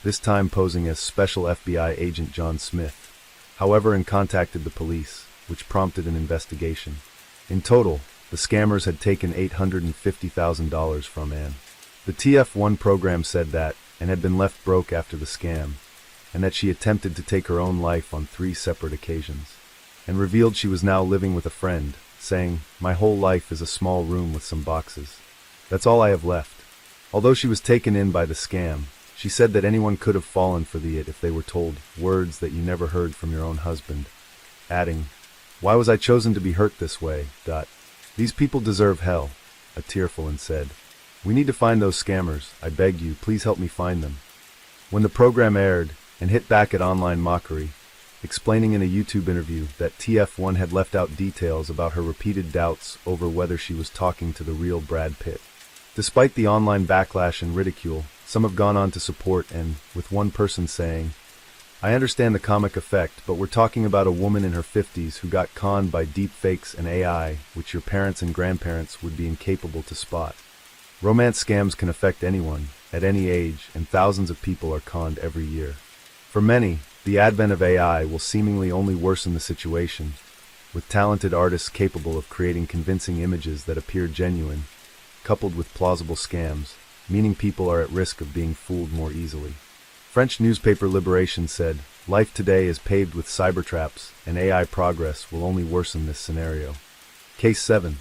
this time posing as Special FBI Agent John Smith. However, Anne contacted the police, which prompted an investigation. In total, the scammers had taken $850,000 from Anne. The TF1 program said that Anne had been left broke after the scam, and that she attempted to take her own life on 3 separate occasions, and revealed she was now living with a friend, saying, "My whole life is a small room with some boxes. That's all I have left." Although she was taken in by the scam, she said that anyone could have fallen for the it if they were told words that you never heard from your own husband, adding, "Why was I chosen to be hurt this way? These people deserve hell," a tearful Anne said. "We need to find those scammers. I beg you, please help me find them." When the program aired, Anne hit back at online mockery, explaining in a YouTube interview that TF1 had left out details about her repeated doubts over whether she was talking to the real Brad Pitt. Despite the online backlash and ridicule, some have gone on to support Anne, with one person saying, "I understand the comic effect, but we're talking about a woman in her 50s who got conned by deepfakes and AI, which your parents and grandparents would be incapable to spot." Romance scams can affect anyone, at any age, and thousands of people are conned every year. For many, the advent of AI will seemingly only worsen the situation, with talented artists capable of creating convincing images that appear genuine, coupled with plausible scams, meaning people are at risk of being fooled more easily. French newspaper Libération said, "Life today is paved with cyber traps, and AI progress will only worsen this scenario." Case 7.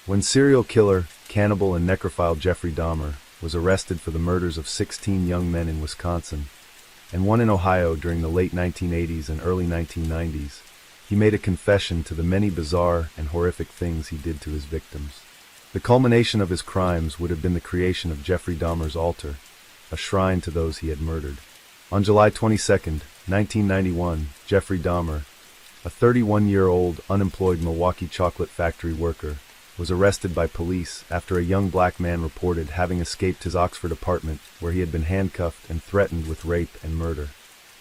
When serial killer, cannibal, and necrophile Jeffrey Dahmer was arrested for the murders of 16 young men in Wisconsin, and one in Ohio during the late 1980s and early 1990s, he made a confession to the many bizarre and horrific things he did to his victims. The culmination of his crimes would have been the creation of Jeffrey Dahmer's altar, a shrine to those he had murdered. On July 22, 1991, Jeffrey Dahmer, a 31-year-old unemployed Milwaukee chocolate factory worker, was arrested by police after a young black man reported having escaped his Oxford apartment where he had been handcuffed and threatened with rape and murder.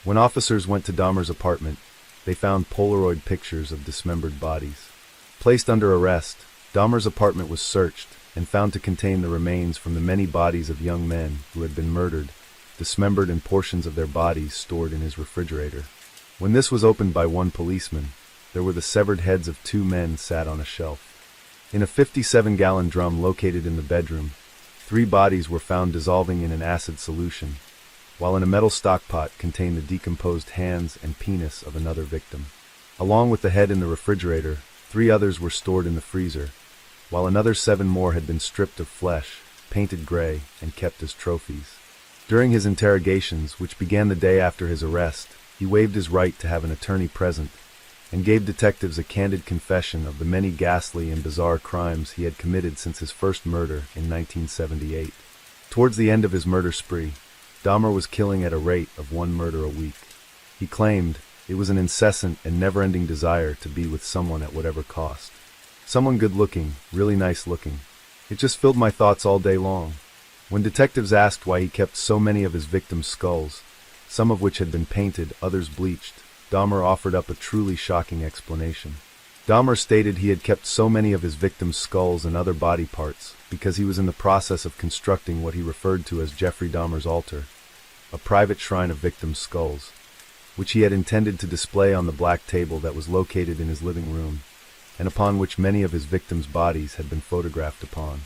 When officers went to Dahmer's apartment, they found Polaroid pictures of dismembered bodies. Placed under arrest, Dahmer's apartment was searched and found to contain the remains from the many bodies of young men who had been murdered, dismembered, and portions of their bodies stored in his refrigerator. When this was opened by one policeman, there were the severed heads of 2 men sat on a shelf. In a 57-gallon drum located in the bedroom, 3 bodies were found dissolving in an acid solution, while in a metal stockpot contained the decomposed hands and penis of another victim. Along with the head in the refrigerator, 3 others were stored in the freezer, while another 7 more had been stripped of flesh, painted gray, and kept as trophies. During his interrogations, which began the day after his arrest, he waived his right to have an attorney present, and gave detectives a candid confession of the many ghastly and bizarre crimes he had committed since his first murder in 1978. Towards the end of his murder spree, Dahmer was killing at a rate of 1 murder a week. He claimed it was an incessant and never-ending desire to be with someone at whatever cost. Someone good-looking, really nice-looking. It just filled my thoughts all day long. When detectives asked why he kept so many of his victims' skulls, some of which had been painted, others bleached, Dahmer offered up a truly shocking explanation. Dahmer stated he had kept so many of his victims' skulls and other body parts because he was in the process of constructing what he referred to as Jeffrey Dahmer's altar, a private shrine of victims' skulls, which he had intended to display on the black table that was located in his living room, and upon which many of his victims' bodies had been photographed upon.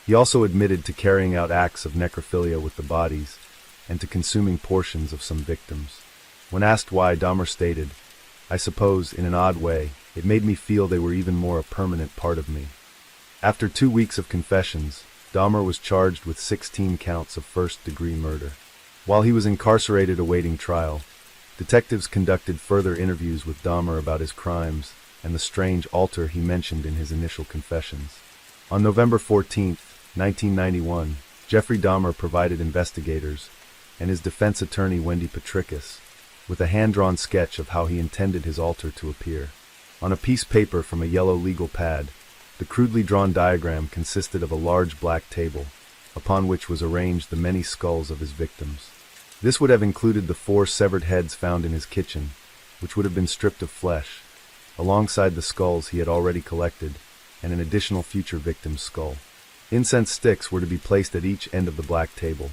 He also admitted to carrying out acts of necrophilia with the bodies, and to consuming portions of some victims. When asked why, Dahmer stated, "I suppose, in an odd way, it made me feel they were even more a permanent part of me." After 2 weeks of confessions, Dahmer was charged with 16 counts of first-degree murder. While he was incarcerated awaiting trial, detectives conducted further interviews with Dahmer about his crimes and the strange altar he mentioned in his initial confessions. On November 14, 1991, Jeffrey Dahmer provided investigators and his defense attorney Wendy Petricus with a hand-drawn sketch of how he intended his altar to appear. On a piece of paper from a yellow legal pad, the crudely drawn diagram consisted of a large black table, upon which was arranged the many skulls of his victims. This would have included the 4 severed heads found in his kitchen, which would have been stripped of flesh, alongside the skulls he had already collected, and an additional future victim's skull. Incense sticks were to be placed at each end of the black table,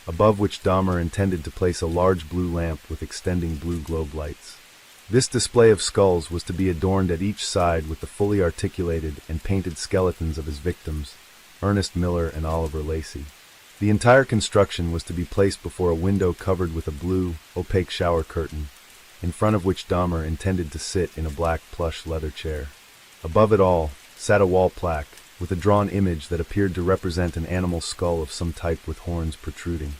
above which Dahmer intended to place a large blue lamp with extending blue globe lights. This display of skulls was to be adorned at each side with the fully articulated and painted skeletons of his victims, Ernest Miller and Oliver Lacey. The entire construction was to be placed before a window covered with a blue, opaque shower curtain, in front of which Dahmer intended to sit in a black plush leather chair. Above it all sat a wall plaque, with a drawn image that appeared to represent an animal skull of some type with horns protruding.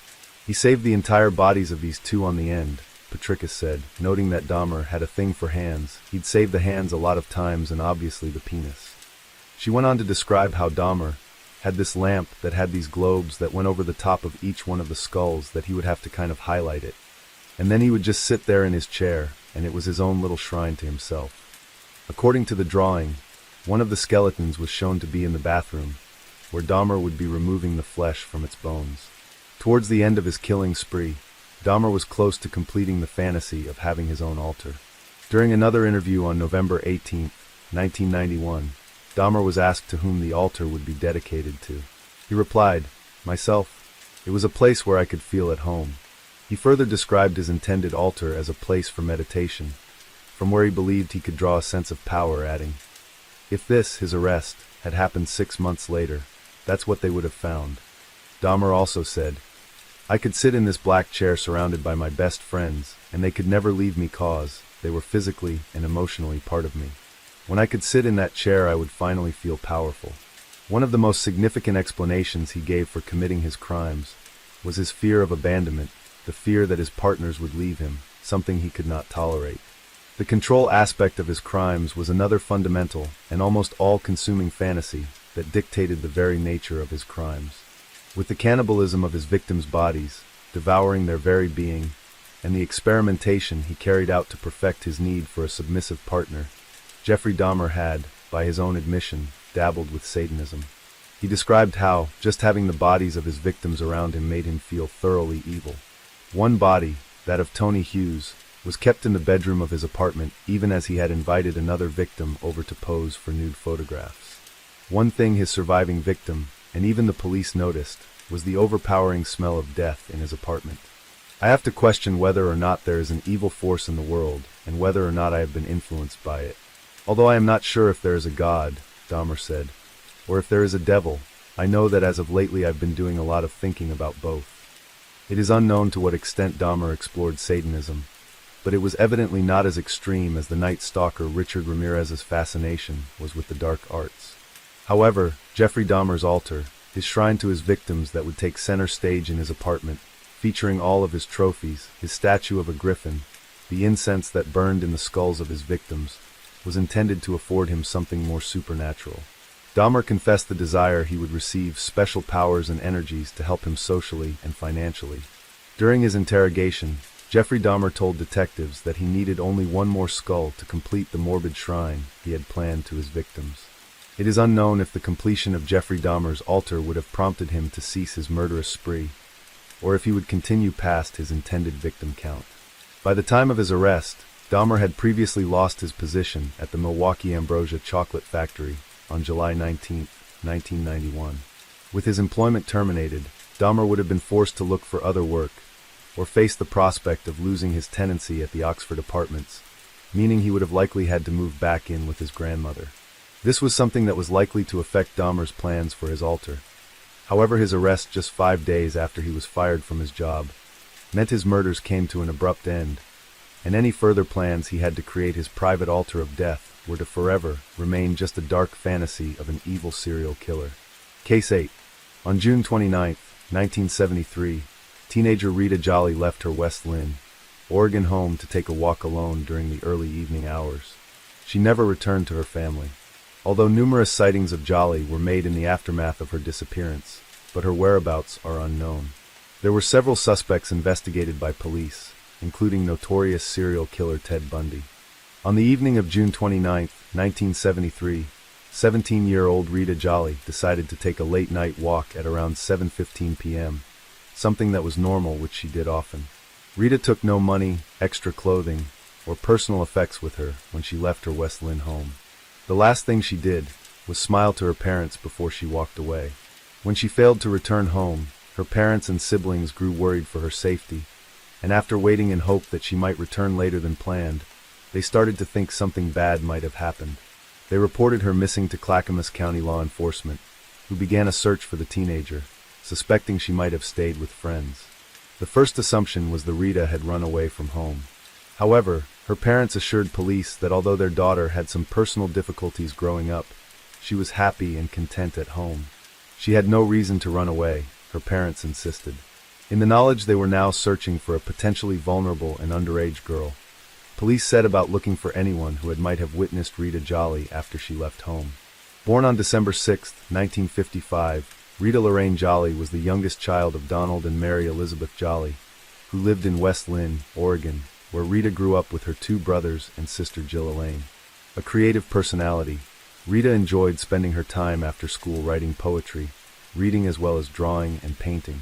He saved the entire bodies of these 2 on the end, Petricus said, noting that Dahmer had a thing for hands. He'd saved the hands a lot of times and obviously the penis. She went on to describe how Dahmer had this lamp that had these globes that went over the top of each one of the skulls that he would have to kind of highlight it. And then he would just sit there in his chair, and it was his own little shrine to himself. According to the drawing, one of the skeletons was shown to be in the bathroom, where Dahmer would be removing the flesh from its bones. Towards the end of his killing spree, Dahmer was close to completing the fantasy of having his own altar. During another interview on November 18, 1991, Dahmer was asked to whom the altar would be dedicated to. He replied, "Myself. It was a place where I could feel at home." He further described his intended altar as a place for meditation, from where he believed he could draw a sense of power, adding, "If this, his arrest, had happened 6 months later, that's what they would have found." Dahmer also said, "I could sit in this black chair surrounded by my best friends, and they could never leave me cause they were physically and emotionally part of me. When I could sit in that chair, I would finally feel powerful." One of the most significant explanations he gave for committing his crimes was his fear of abandonment, the fear that his partners would leave him, something he could not tolerate. The control aspect of his crimes was another fundamental and almost all-consuming fantasy that dictated the very nature of his crimes. With the cannibalism of his victims' bodies, devouring their very being, and the experimentation he carried out to perfect his need for a submissive partner, Jeffrey Dahmer had, by his own admission, dabbled with Satanism. He described how just having the bodies of his victims around him made him feel thoroughly evil. One body, that of Tony Hughes, was kept in the bedroom of his apartment even as he had invited another victim over to pose for nude photographs. One thing his surviving victim, and even the police noticed, was the overpowering smell of death in his apartment. "I have to question whether or not there is an evil force in the world, and whether or not I have been influenced by it. Although I am not sure if there is a God," Dahmer said, "or if there is a devil, I know that as of lately I've been doing a lot of thinking about both." It is unknown to what extent Dahmer explored Satanism, but it was evidently not as extreme as the Night Stalker Richard Ramirez's fascination was with the dark arts. However, Jeffrey Dahmer's altar, his shrine to his victims that would take center stage in his apartment, featuring all of his trophies, his statue of a griffin, the incense that burned in the skulls of his victims, was intended to afford him something more supernatural. Dahmer confessed the desire he would receive special powers and energies to help him socially and financially. During his interrogation, Jeffrey Dahmer told detectives that he needed only one more skull to complete the morbid shrine he had planned to his victims. It is unknown if the completion of Jeffrey Dahmer's altar would have prompted him to cease his murderous spree, or if he would continue past his intended victim count. By the time of his arrest, Dahmer had previously lost his position at the Milwaukee Ambrosia Chocolate Factory on July 19, 1991. With his employment terminated, Dahmer would have been forced to look for other work, or face the prospect of losing his tenancy at the Oxford Apartments, meaning he would have likely had to move back in with his grandmother. This was something that was likely to affect Dahmer's plans for his altar. However, his arrest just 5 days after he was fired from his job meant his murders came to an abrupt end, and any further plans he had to create his private altar of death were to forever remain just a dark fantasy of an evil serial killer. Case 8. On June 29, 1973, teenager Rita Jolly left her West Lynn, Oregon home to take a walk alone during the early evening hours. She never returned to her family. Although numerous sightings of Jolly were made in the aftermath of her disappearance, but her whereabouts are unknown. There were several suspects investigated by police, including notorious serial killer Ted Bundy. On the evening of June 29, 1973, 17-year-old Rita Jolly decided to take a late-night walk at around 7:15 p.m., something that was normal, which she did often. Rita took no money, extra clothing, or personal effects with her when she left her West Lynn home. The last thing she did was smile to her parents before she walked away. When she failed to return home, her parents and siblings grew worried for her safety, and after waiting in hope that she might return later than planned, they started to think something bad might have happened. They reported her missing to Clackamas County law enforcement, who began a search for the teenager, suspecting she might have stayed with friends. The first assumption was that Rita had run away from home. However, her parents assured police that although their daughter had some personal difficulties growing up, she was happy and content at home. She had no reason to run away, her parents insisted. In the knowledge they were now searching for a potentially vulnerable and underage girl, police set about looking for anyone who might have witnessed Rita Jolly after she left home. Born on December 6, 1955, Rita Lorraine Jolly was the youngest child of Donald and Mary Elizabeth Jolly, who lived in West Lynn, Oregon, where Rita grew up with her two brothers and sister Jill Elaine. A creative personality, Rita enjoyed spending her time after school writing poetry, reading as well as drawing and painting.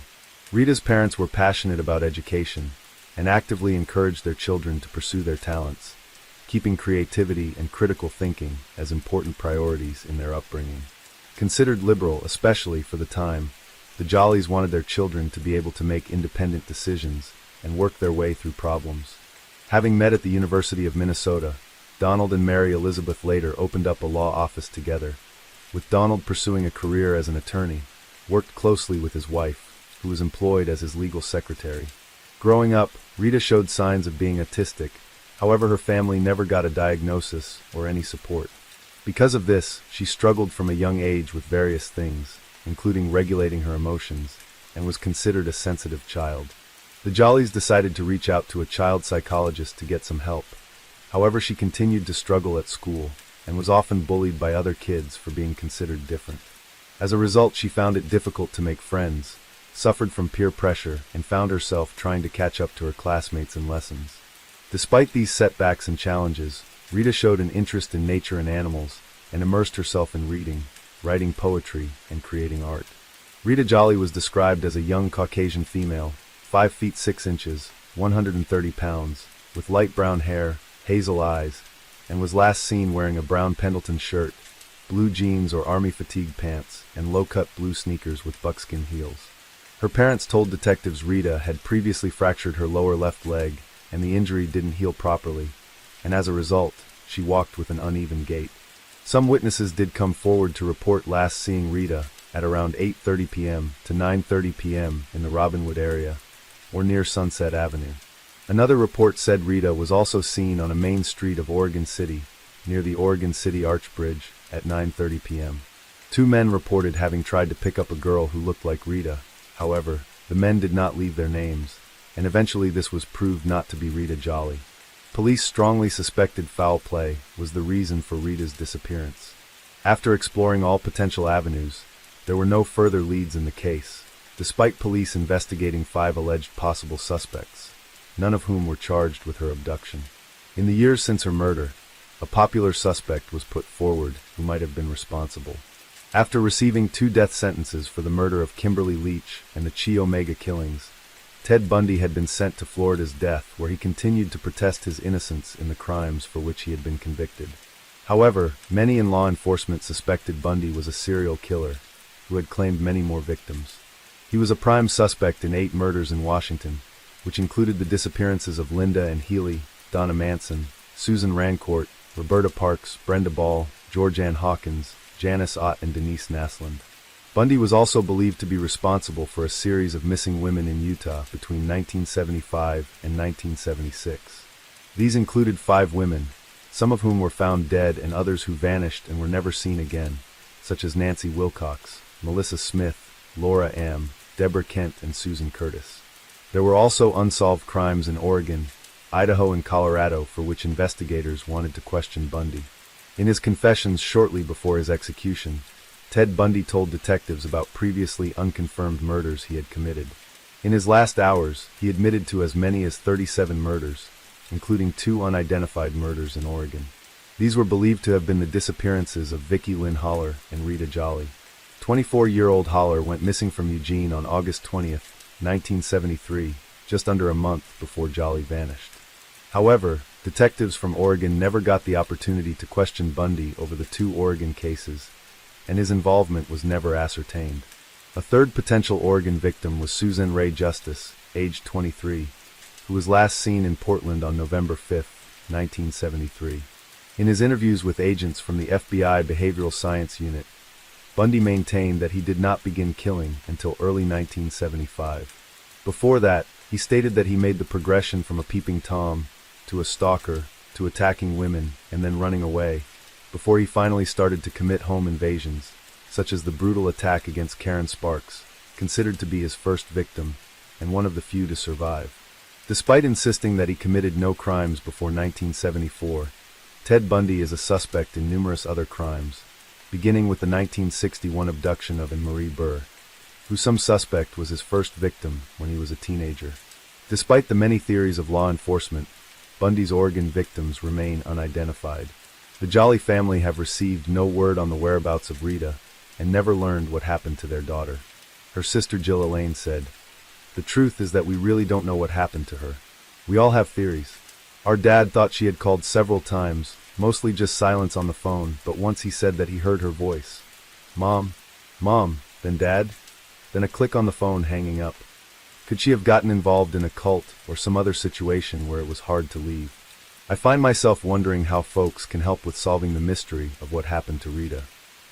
Rita's parents were passionate about education and actively encouraged their children to pursue their talents, keeping creativity and critical thinking as important priorities in their upbringing. Considered liberal, especially for the time, the Jollies wanted their children to be able to make independent decisions and work their way through problems. Having met at the University of Minnesota, Donald and Mary Elizabeth later opened up a law office together, with Donald pursuing a career as an attorney, worked closely with his wife, who was employed as his legal secretary. Growing up, Rita showed signs of being autistic, however her family never got a diagnosis or any support. Because of this, she struggled from a young age with various things, including regulating her emotions, and was considered a sensitive child. The Jollies decided to reach out to a child psychologist to get some help. However, she continued to struggle at school, and was often bullied by other kids for being considered different. As a result, she found it difficult to make friends, suffered from peer pressure, and found herself trying to catch up to her classmates in lessons. Despite these setbacks and challenges, Rita showed an interest in nature and animals, and immersed herself in reading, writing poetry, and creating art. Rita Jolly was described as a young Caucasian female, 5 feet 6 inches, 130 pounds, with light brown hair, hazel eyes, and was last seen wearing a brown Pendleton shirt, blue jeans or army fatigue pants, and low-cut blue sneakers with buckskin heels. Her parents told detectives Rita had previously fractured her lower left leg, and the injury didn't heal properly, and as a result, she walked with an uneven gait. Some witnesses did come forward to report last seeing Rita at around 8:30 p.m. to 9:30 p.m. in the Robinwood area, or near Sunset Avenue. Another report said Rita was also seen on a main street of Oregon City, near the Oregon City Arch Bridge, at 9:30 p.m. 2 men reported having tried to pick up a girl who looked like Rita. However, the men did not leave their names, and eventually this was proved not to be Rita Jolly. Police strongly suspected foul play was the reason for Rita's disappearance. After exploring all potential avenues, there were no further leads in the case, despite police investigating 5 alleged possible suspects, none of whom were charged with her abduction. In the years since her murder, a popular suspect was put forward who might have been responsible. After receiving 2 death sentences for the murder of Kimberly Leach and the Chi Omega killings, Ted Bundy had been sent to Florida's death, where he continued to protest his innocence in the crimes for which he had been convicted. However, many in law enforcement suspected Bundy was a serial killer who had claimed many more victims. He was a prime suspect in 8 murders in Washington, which included the disappearances of Linda and Healy, Donna Manson, Susan Rancourt, Roberta Parks, Brenda Ball, Georgianne Hawkins, Janice Ott, and Denise Naslund. Bundy was also believed to be responsible for a series of missing women in Utah between 1975 and 1976. These included 5 women, some of whom were found dead and others who vanished and were never seen again, such as Nancy Wilcox, Melissa Smith, Laura M., Deborah Kent, and Susan Curtis. There were also unsolved crimes in Oregon, Idaho, and Colorado for which investigators wanted to question Bundy. In his confessions shortly before his execution, Ted Bundy told detectives about previously unconfirmed murders he had committed. In his last hours, he admitted to as many as 37 murders, including 2 unidentified murders in Oregon. These were believed to have been the disappearances of Vicki Lynn Holler and Rita Jolly. 24-year-old Holler went missing from Eugene on August 20th, 1973, just under a month before Jolly vanished. However, detectives from Oregon never got the opportunity to question Bundy over the 2 Oregon cases, and his involvement was never ascertained. A third potential Oregon victim was Susan Ray Justice, aged 23, who was last seen in Portland on November 5, 1973. In his interviews with agents from the FBI Behavioral Science Unit, Bundy maintained that he did not begin killing until early 1975. Before that, he stated that he made the progression from a peeping Tom to a stalker to attacking women and then running away, before he finally started to commit home invasions, such as the brutal attack against Karen Sparks, considered to be his first victim and one of the few to survive. Despite insisting that he committed no crimes before 1974, Ted Bundy is a suspect in numerous other crimes, beginning with the 1961 abduction of Marie Burr, who some suspect was his first victim when he was a teenager. Despite the many theories of law enforcement, Bundy's Oregon victims remain unidentified. The Jolly family have received no word on the whereabouts of Rita and never learned what happened to their daughter. Her sister Jill Elaine said, "The truth is that we really don't know what happened to her. We all have theories. Our dad thought she had called several times, mostly just silence on the phone, but once he said that he heard her voice. Mom, Mom, then Dad, then a click on the phone hanging up. Could she have gotten involved in a cult or some other situation where it was hard to leave? I find myself wondering how folks can help with solving the mystery of what happened to Rita.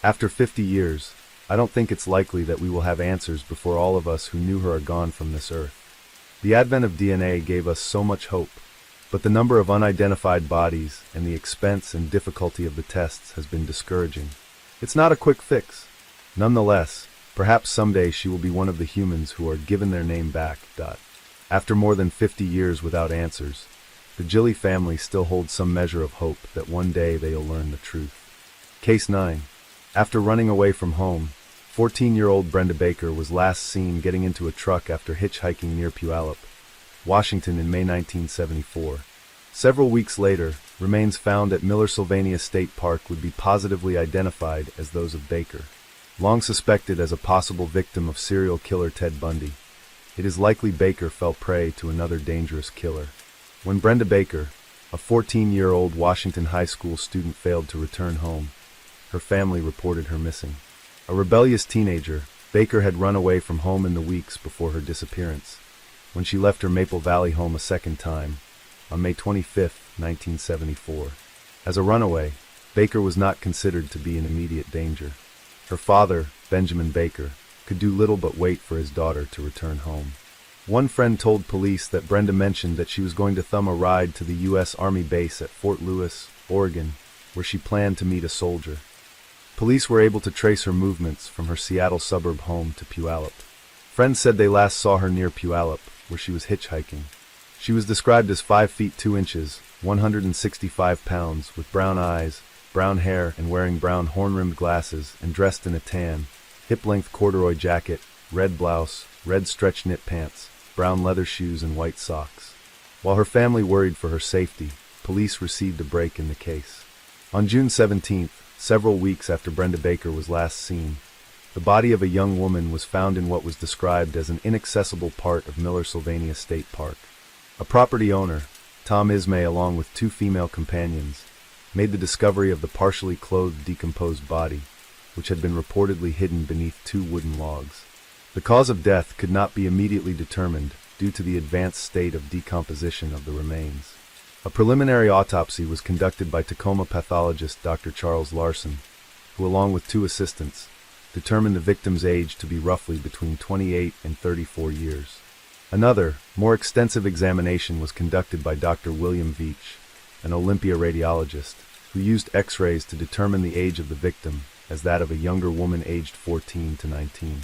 After 50 years, I don't think it's likely that we will have answers before all of us who knew her are gone from this earth. The advent of DNA gave us so much hope, but the number of unidentified bodies and the expense and difficulty of the tests has been discouraging. It's not a quick fix. Nonetheless, perhaps someday she will be one of the humans who are given their name back. After more than 50 years without answers, the Jilly family still holds some measure of hope that one day they'll learn the truth. Case 9. After running away from home, 14-year-old Brenda Baker was last seen getting into a truck after hitchhiking near Puyallup, Washington in May 1974. Several weeks later, remains found at Miller-Sylvania State Park would be positively identified as those of Baker. Long suspected as a possible victim of serial killer Ted Bundy, it is likely Baker fell prey to another dangerous killer. When Brenda Baker, a 14-year-old Washington high school student, failed to return home, her family reported her missing. A rebellious teenager, Baker had run away from home in the weeks before her disappearance, when she left her Maple Valley home a second time, on May 25, 1974. As a runaway, Baker was not considered to be in immediate danger. Her father, Benjamin Baker, could do little but wait for his daughter to return home. One friend told police that Brenda mentioned that she was going to thumb a ride to the U.S. Army base at Fort Lewis, Oregon, where she planned to meet a soldier. Police were able to trace her movements from her Seattle suburb home to Puyallup. Friends said they last saw her near Puyallup, where she was hitchhiking. She was described as 5 feet 2 inches, 165 pounds, with brown eyes, brown hair, and wearing brown horn-rimmed glasses, and dressed in a tan, hip-length corduroy jacket, red blouse, red stretch knit pants, brown leather shoes, and white socks. While her family worried for her safety, police received a break in the case. On June 17th, several weeks after Brenda Baker was last seen, the body of a young woman was found in what was described as an inaccessible part of Miller-Sylvania State Park. A property owner, Tom Ismay, along with 2 female companions, made the discovery of the partially clothed, decomposed body, which had been reportedly hidden beneath 2 wooden logs. The cause of death could not be immediately determined due to the advanced state of decomposition of the remains. A preliminary autopsy was conducted by Tacoma pathologist Dr. Charles Larson, who, along with 2 assistants, determined the victim's age to be roughly between 28 and 34 years. Another, more extensive examination was conducted by Dr. William Veitch, an Olympia radiologist, who used X-rays to determine the age of the victim as that of a younger woman aged 14 to 19.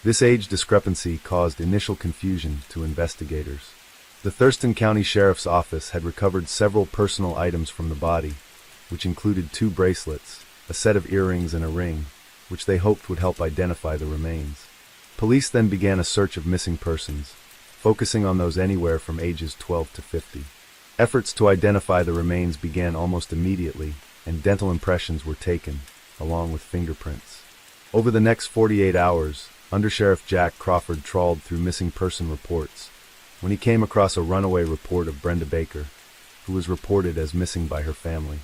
This age discrepancy caused initial confusion to investigators. The Thurston County Sheriff's Office had recovered several personal items from the body, which included 2 bracelets, a set of earrings and a ring, which they hoped would help identify the remains. Police then began a search of missing persons, focusing on those anywhere from ages 12 to 50. Efforts to identify the remains began almost immediately, and dental impressions were taken, along with fingerprints. Over the next 48 hours, Undersheriff Jack Crawford trawled through missing person reports when he came across a runaway report of Brenda Baker, who was reported as missing by her family.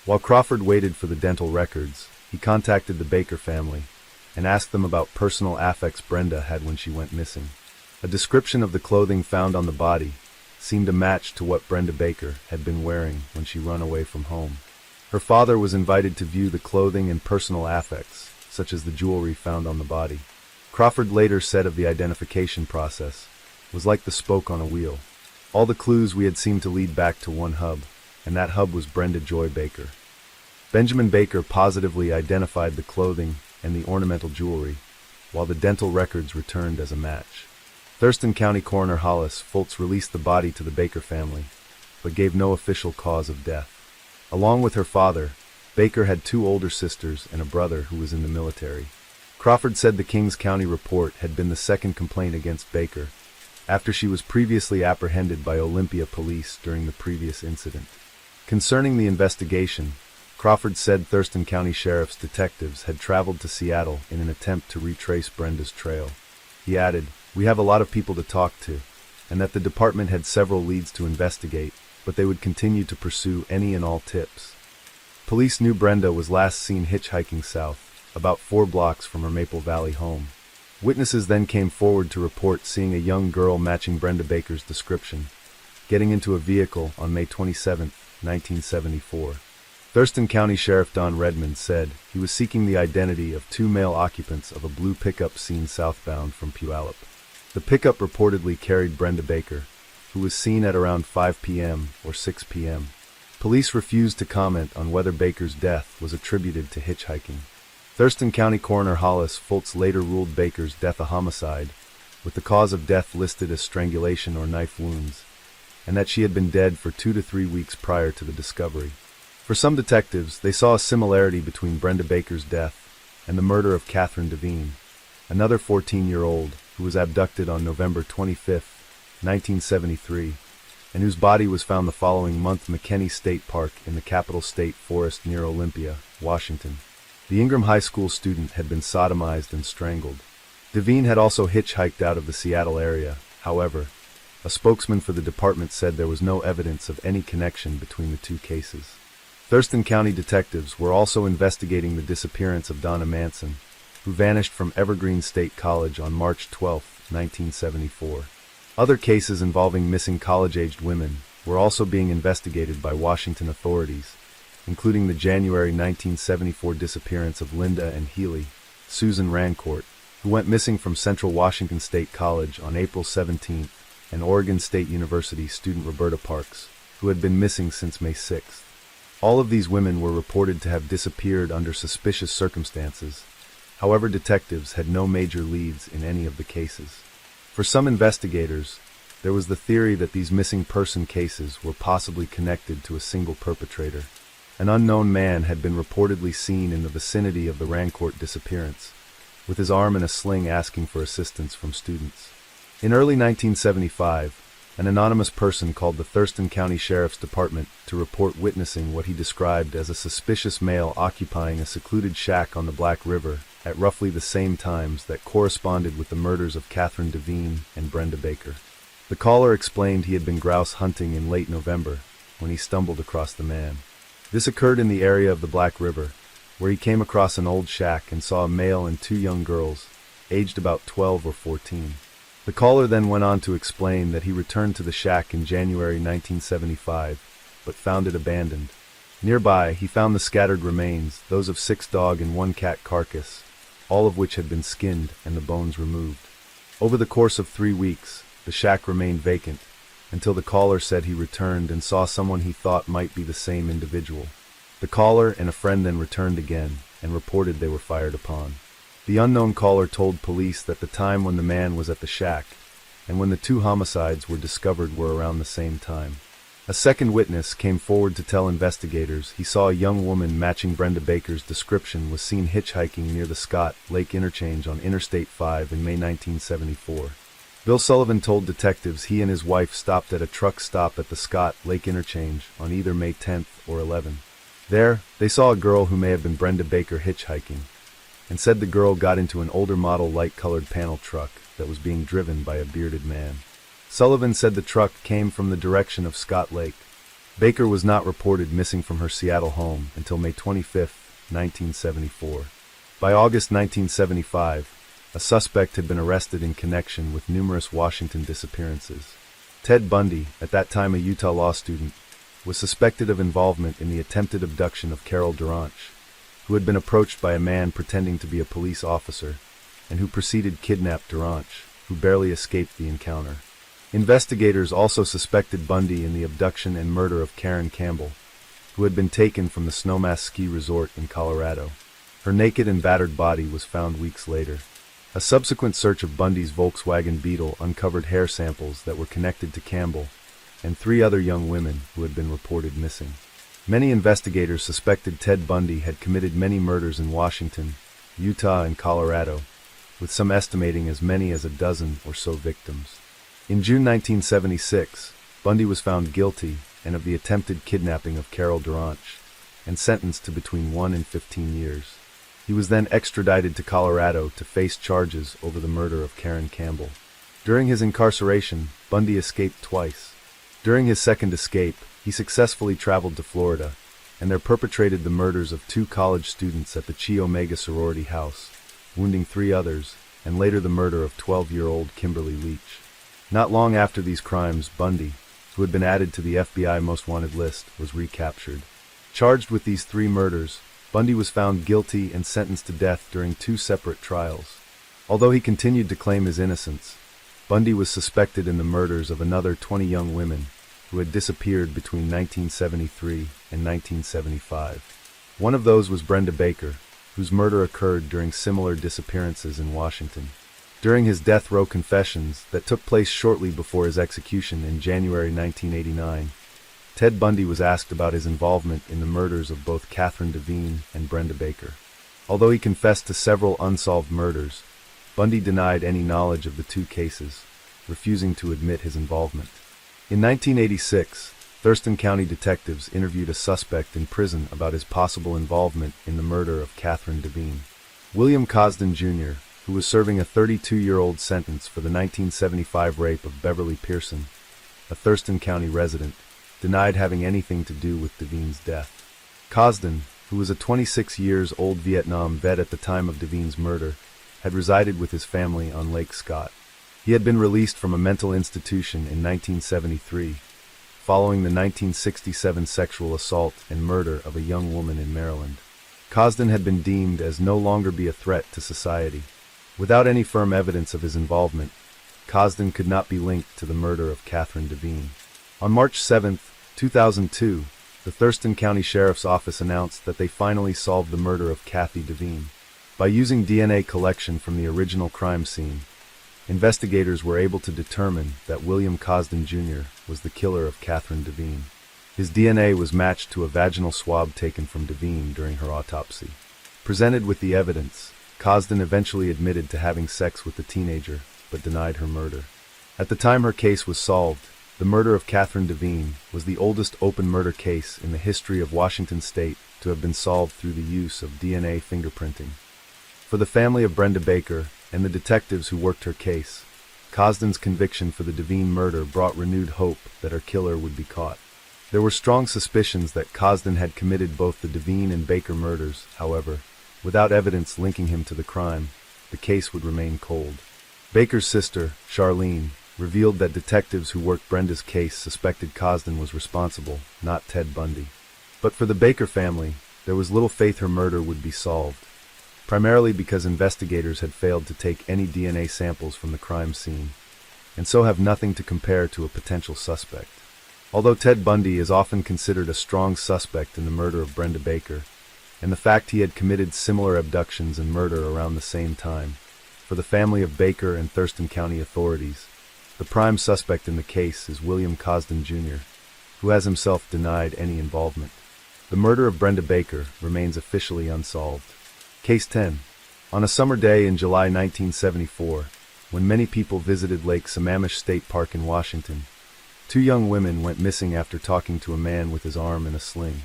While Crawford waited for the dental records, he contacted the Baker family and asked them about personal affects Brenda had when she went missing. A description of the clothing found on the body seemed a match to what Brenda Baker had been wearing when she ran away from home. Her father was invited to view the clothing and personal affects, such as the jewelry found on the body. Crawford later said of the identification process, was like the spoke on a wheel. All the clues we had seemed to lead back to one hub, and that hub was Brenda Joy Baker. Benjamin Baker positively identified the clothing and the ornamental jewelry, while the dental records returned as a match. Thurston County Coroner Hollis Foltz released the body to the Baker family, but gave no official cause of death. Along with her father, Baker had 2 older sisters and a brother who was in the military. Crawford said the Kings County report had been the second complaint against Baker, after she was previously apprehended by Olympia police during the previous incident. Concerning the investigation, Crawford said Thurston County Sheriff's detectives had traveled to Seattle in an attempt to retrace Brenda's trail. He added, "We have a lot of people to talk to, and that the department had several leads to investigate, but they would continue to pursue any and all tips." Police knew Brenda was last seen hitchhiking south, about 4 blocks from her Maple Valley home. Witnesses then came forward to report seeing a young girl matching Brenda Baker's description, getting into a vehicle on May 27, 1974. Thurston County Sheriff Don Redmond said he was seeking the identity of 2 male occupants of a blue pickup seen southbound from Puyallup. The pickup reportedly carried Brenda Baker, who was seen at around 5 p.m. or 6 p.m. Police refused to comment on whether Baker's death was attributed to hitchhiking. Thurston County Coroner Hollis Foltz later ruled Baker's death a homicide, with the cause of death listed as strangulation or knife wounds, and that she had been dead for 2 to 3 weeks prior to the discovery. For some detectives, they saw a similarity between Brenda Baker's death and the murder of Catherine Devine, another 14-year-old who was abducted on November 25, 1973, and whose body was found the following month in McKinney State Park in the Capitol State Forest near Olympia, Washington. The Ingram High School student had been sodomized and strangled. Devine had also hitchhiked out of the Seattle area. However, a spokesman for the department said there was no evidence of any connection between the 2 cases. Thurston County detectives were also investigating the disappearance of Donna Manson, who vanished from Evergreen State College on March 12, 1974. Other cases involving missing college-aged women were also being investigated by Washington authorities, including the January 1974 disappearance of Linda and Healy, Susan Rancourt, who went missing from Central Washington State College on April 17, and Oregon State University student Roberta Parks, who had been missing since May 6. All of these women were reported to have disappeared under suspicious circumstances. However, detectives had no major leads in any of the cases. For some investigators, there was the theory that these missing person cases were possibly connected to a single perpetrator. An unknown man had been reportedly seen in the vicinity of the Rancourt disappearance, with his arm in a sling asking for assistance from students. In early 1975, an anonymous person called the Thurston County Sheriff's Department to report witnessing what he described as a suspicious male occupying a secluded shack on the Black River at roughly the same times that corresponded with the murders of Catherine Devine and Brenda Baker. The caller explained he had been grouse hunting in late November when he stumbled across the man. This occurred in the area of the Black River, where he came across an old shack and saw a male and 2 young girls, aged about 12 or 14. The caller then went on to explain that he returned to the shack in January 1975, but found it abandoned. Nearby, he found the scattered remains, those of 6 dog and 1 cat carcass, all of which had been skinned and the bones removed. Over the course of 3 weeks, the shack remained vacant, until the caller said he returned and saw someone he thought might be the same individual. The caller and a friend then returned again and reported they were fired upon. The unknown caller told police that the time when the man was at the shack and when the two homicides were discovered were around the same time. A second witness came forward to tell investigators he saw a young woman matching Brenda Baker's description was seen hitchhiking near the Scott Lake interchange on Interstate 5 in May 1974. Bill Sullivan told detectives he and his wife stopped at a truck stop at the Scott Lake interchange on either May 10th or 11th. There, they saw a girl who may have been Brenda Baker hitchhiking, and said the girl got into an older model light-colored panel truck that was being driven by a bearded man. Sullivan said the truck came from the direction of Scott Lake. Baker was not reported missing from her Seattle home until May 25, 1974. By August 1975, a suspect had been arrested in connection with numerous Washington disappearances. Ted Bundy, at that time a Utah law student, was suspected of involvement in the attempted abduction of Carol Duranch, who had been approached by a man pretending to be a police officer, and who proceeded to kidnap Duranch, who barely escaped the encounter. Investigators also suspected Bundy in the abduction and murder of Karen Campbell, who had been taken from the Snowmass ski resort in Colorado. Her naked and battered body was found weeks later. A subsequent search of Bundy's Volkswagen Beetle uncovered hair samples that were connected to Campbell and 3 other young women who had been reported missing. Many investigators suspected Ted Bundy had committed many murders in Washington, Utah, and Colorado, with some estimating as many as a dozen or so victims. In June 1976, Bundy was found guilty and of the attempted kidnapping of Carol Duranch and sentenced to between 1 and 15 years. He was then extradited to Colorado to face charges over the murder of Karen Campbell. During his incarceration, Bundy escaped twice. During his second escape, he successfully traveled to Florida and there perpetrated the murders of 2 college students at the Chi Omega sorority house, wounding 3 others, and later the murder of 12-year-old Kimberly Leach. Not long after these crimes, Bundy, who had been added to the FBI Most Wanted list, was recaptured. Charged with these 3 murders, Bundy was found guilty and sentenced to death during 2 separate trials. Although he continued to claim his innocence, Bundy was suspected in the murders of another 20 young women who had disappeared between 1973 and 1975. One of those was Brenda Baker, whose murder occurred during similar disappearances in Washington. During his death row confessions that took place shortly before his execution in January 1989, Ted Bundy was asked about his involvement in the murders of both Catherine Devine and Brenda Baker. Although he confessed to several unsolved murders, Bundy denied any knowledge of the 2 cases, refusing to admit his involvement. In 1986, Thurston County detectives interviewed a suspect in prison about his possible involvement in the murder of Catherine Devine. William Cosden, Jr., who was serving a 32-year-old sentence for the 1975 rape of Beverly Pearson, a Thurston County resident, denied having anything to do with Devine's death. Cosden, who was a 26-year-old Vietnam vet at the time of Devine's murder, had resided with his family on Lake Scott. He had been released from a mental institution in 1973, following the 1967 sexual assault and murder of a young woman in Maryland. Cosden had been deemed as no longer be a threat to society. Without any firm evidence of his involvement, Cosden could not be linked to the murder of Catherine Devine. On March 7, 2002, the Thurston County Sheriff's Office announced that they finally solved the murder of Kathy Devine. By using DNA collection from the original crime scene, investigators were able to determine that William Cosden, Jr. was the killer of Catherine Devine. His DNA was matched to a vaginal swab taken from Devine during her autopsy. Presented with the evidence, Cosden eventually admitted to having sex with the teenager, but denied her murder. At the time her case was solved, the murder of Catherine Devine was the oldest open murder case in the history of Washington state to have been solved through the use of DNA fingerprinting. For the family of Brenda Baker and the detectives who worked her case, Cosden's conviction for the Devine murder brought renewed hope that her killer would be caught. There were strong suspicions that Cosden had committed both the Devine and Baker murders. However, without evidence linking him to the crime, the case would remain cold. Baker's sister, Charlene, revealed that detectives who worked Brenda's case suspected Cosden was responsible, not Ted Bundy. But for the Baker family, there was little faith her murder would be solved, primarily because investigators had failed to take any DNA samples from the crime scene, and so have nothing to compare to a potential suspect. Although Ted Bundy is often considered a strong suspect in the murder of Brenda Baker, and the fact he had committed similar abductions and murder around the same time, for the family of Baker and Thurston County authorities, the prime suspect in the case is William Cosden Jr., who has himself denied any involvement. The murder of Brenda Baker remains officially unsolved. Case 10. On a summer day in July 1974, when many people visited Lake Sammamish State Park in Washington, two young women went missing after talking to a man with his arm in a sling.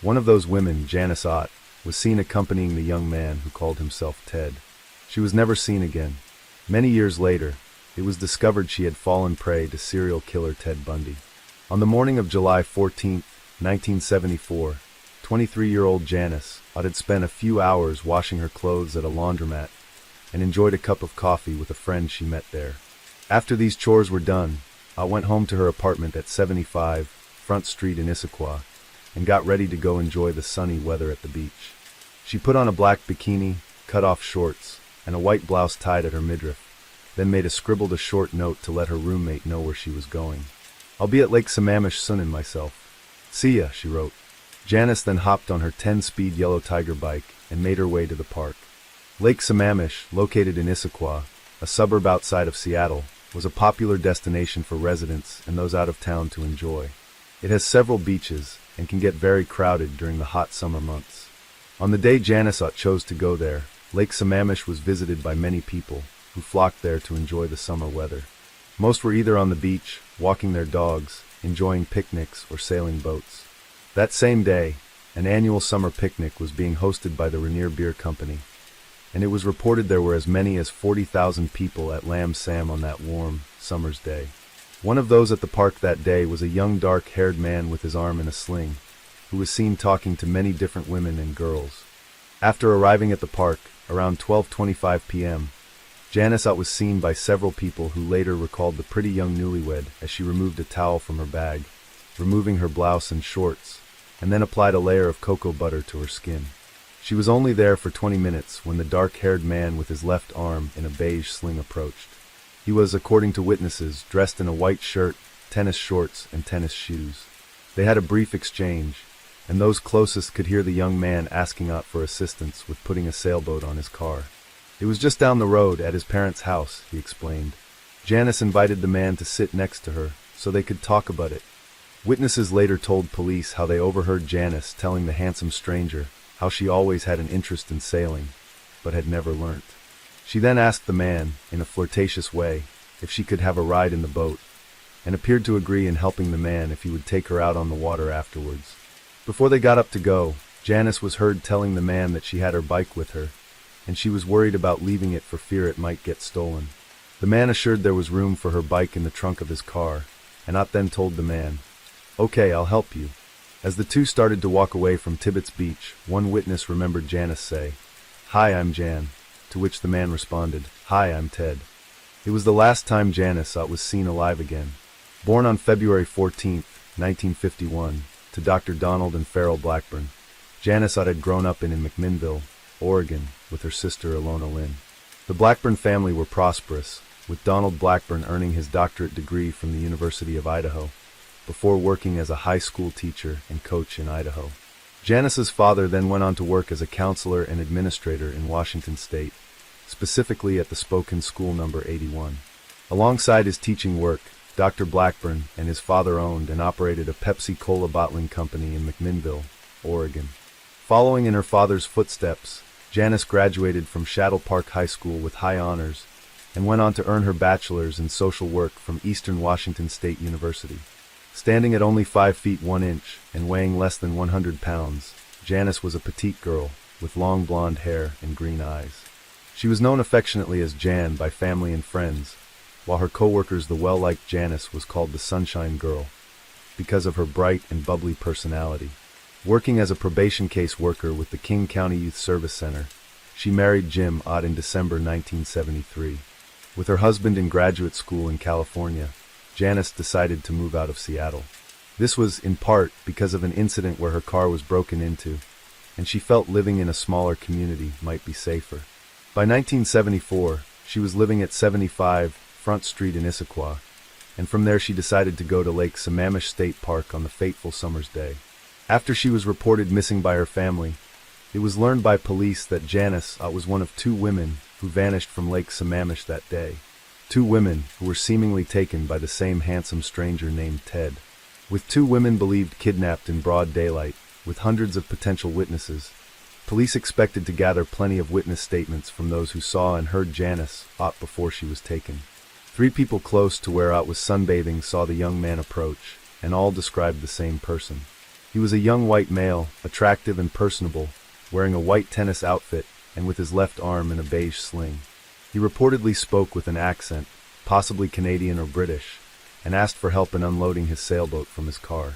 One of those women, Janice Ott, was seen accompanying the young man who called himself Ted. She was never seen again. Many years later, it was discovered she had fallen prey to serial killer Ted Bundy. On the morning of July 14, 1974, 23-year-old Janice Ott had spent a few hours washing her clothes at a laundromat and enjoyed a cup of coffee with a friend she met there. After these chores were done, Ott went home to her apartment at 75 Front Street in Issaquah and got ready to go enjoy the sunny weather at the beach. She put on a black bikini, cut-off shorts, and a white blouse tied at her midriff, then scribbled a short note to let her roommate know where she was going. "I'll be at Lake Sammamish soon myself. See ya," she wrote. Janice then hopped on her 10-speed Yellow Tiger bike and made her way to the park. Lake Sammamish, located in Issaquah, a suburb outside of Seattle, was a popular destination for residents and those out of town to enjoy. It has several beaches and can get very crowded during the hot summer months. On the day Janice Ott chose to go there, Lake Sammamish was visited by many people who flocked there to enjoy the summer weather. Most were either on the beach, walking their dogs, enjoying picnics, or sailing boats. That same day, an annual summer picnic was being hosted by the Rainier Beer Company, and it was reported there were as many as 40,000 people at Lamb Sam on that warm, summer's day. One of those at the park that day was a young dark-haired man with his arm in a sling, who was seen talking to many different women and girls. After arriving at the park, around 12:25 p.m., Janice Ott was seen by several people who later recalled the pretty young newlywed as she removed a towel from her bag, removing her blouse and shorts, and then applied a layer of cocoa butter to her skin. She was only there for 20 minutes when the dark-haired man with his left arm in a beige sling approached. He was, according to witnesses, dressed in a white shirt, tennis shorts, and tennis shoes. They had a brief exchange, and those closest could hear the young man asking Ott for assistance with putting a sailboat on his car. "It was just down the road at his parents' house," he explained. Janice invited the man to sit next to her so they could talk about it. Witnesses later told police how they overheard Janice telling the handsome stranger how she always had an interest in sailing, but had never learnt. She then asked the man, in a flirtatious way, if she could have a ride in the boat, and appeared to agree in helping the man if he would take her out on the water afterwards. Before they got up to go, Janice was heard telling the man that she had her bike with her, and she was worried about leaving it for fear it might get stolen. The man assured there was room for her bike in the trunk of his car, and Ott then told the man, "Okay, I'll help you." As the two started to walk away from Tibbetts Beach, one witness remembered Janice say, "Hi, I'm Jan," to which the man responded, "Hi, I'm Ted." It was the last time Janice Ott was seen alive again. Born on February 14, 1951, to Dr. Donald and Farrell Blackburn, Janice Ott had grown up in McMinnville, Oregon, with her sister Ilona Lynn. The Blackburn family were prosperous, with Donald Blackburn earning his doctorate degree from the University of Idaho, before working as a high school teacher and coach in Idaho. Janice's father then went on to work as a counselor and administrator in Washington State, specifically at the Spokane School No. 81. Alongside his teaching work, Dr. Blackburn and his father owned and operated a Pepsi Cola bottling company in McMinnville, Oregon. Following in her father's footsteps, Janice graduated from Shadow Park High School with high honors and went on to earn her bachelor's in social work from Eastern Washington State University. Standing at only 5 feet 1 inch and weighing less than 100 pounds, Janice was a petite girl with long blonde hair and green eyes. She was known affectionately as Jan by family and friends, while her co-workers the well-liked Janice was called the Sunshine Girl because of her bright and bubbly personality. Working as a probation case worker with the King County Youth Service Center, she married Jim Ott in December 1973. With her husband in graduate school in California, Janice decided to move out of Seattle. This was, in part, because of an incident where her car was broken into, and she felt living in a smaller community might be safer. By 1974, she was living at 75 Front Street in Issaquah, and from there she decided to go to Lake Sammamish State Park on the fateful summer's day. After she was reported missing by her family, it was learned by police that Janice was one of two women who vanished from Lake Sammamish that day. Two women who were seemingly taken by the same handsome stranger named Ted. With two women believed kidnapped in broad daylight, with hundreds of potential witnesses, police expected to gather plenty of witness statements from those who saw and heard Janice before she was taken. 3 people close to where was sunbathing saw the young man approach, and all described the same person. He was a young white male, attractive and personable, wearing a white tennis outfit and with his left arm in a beige sling. He reportedly spoke with an accent, possibly Canadian or British, and asked for help in unloading his sailboat from his car.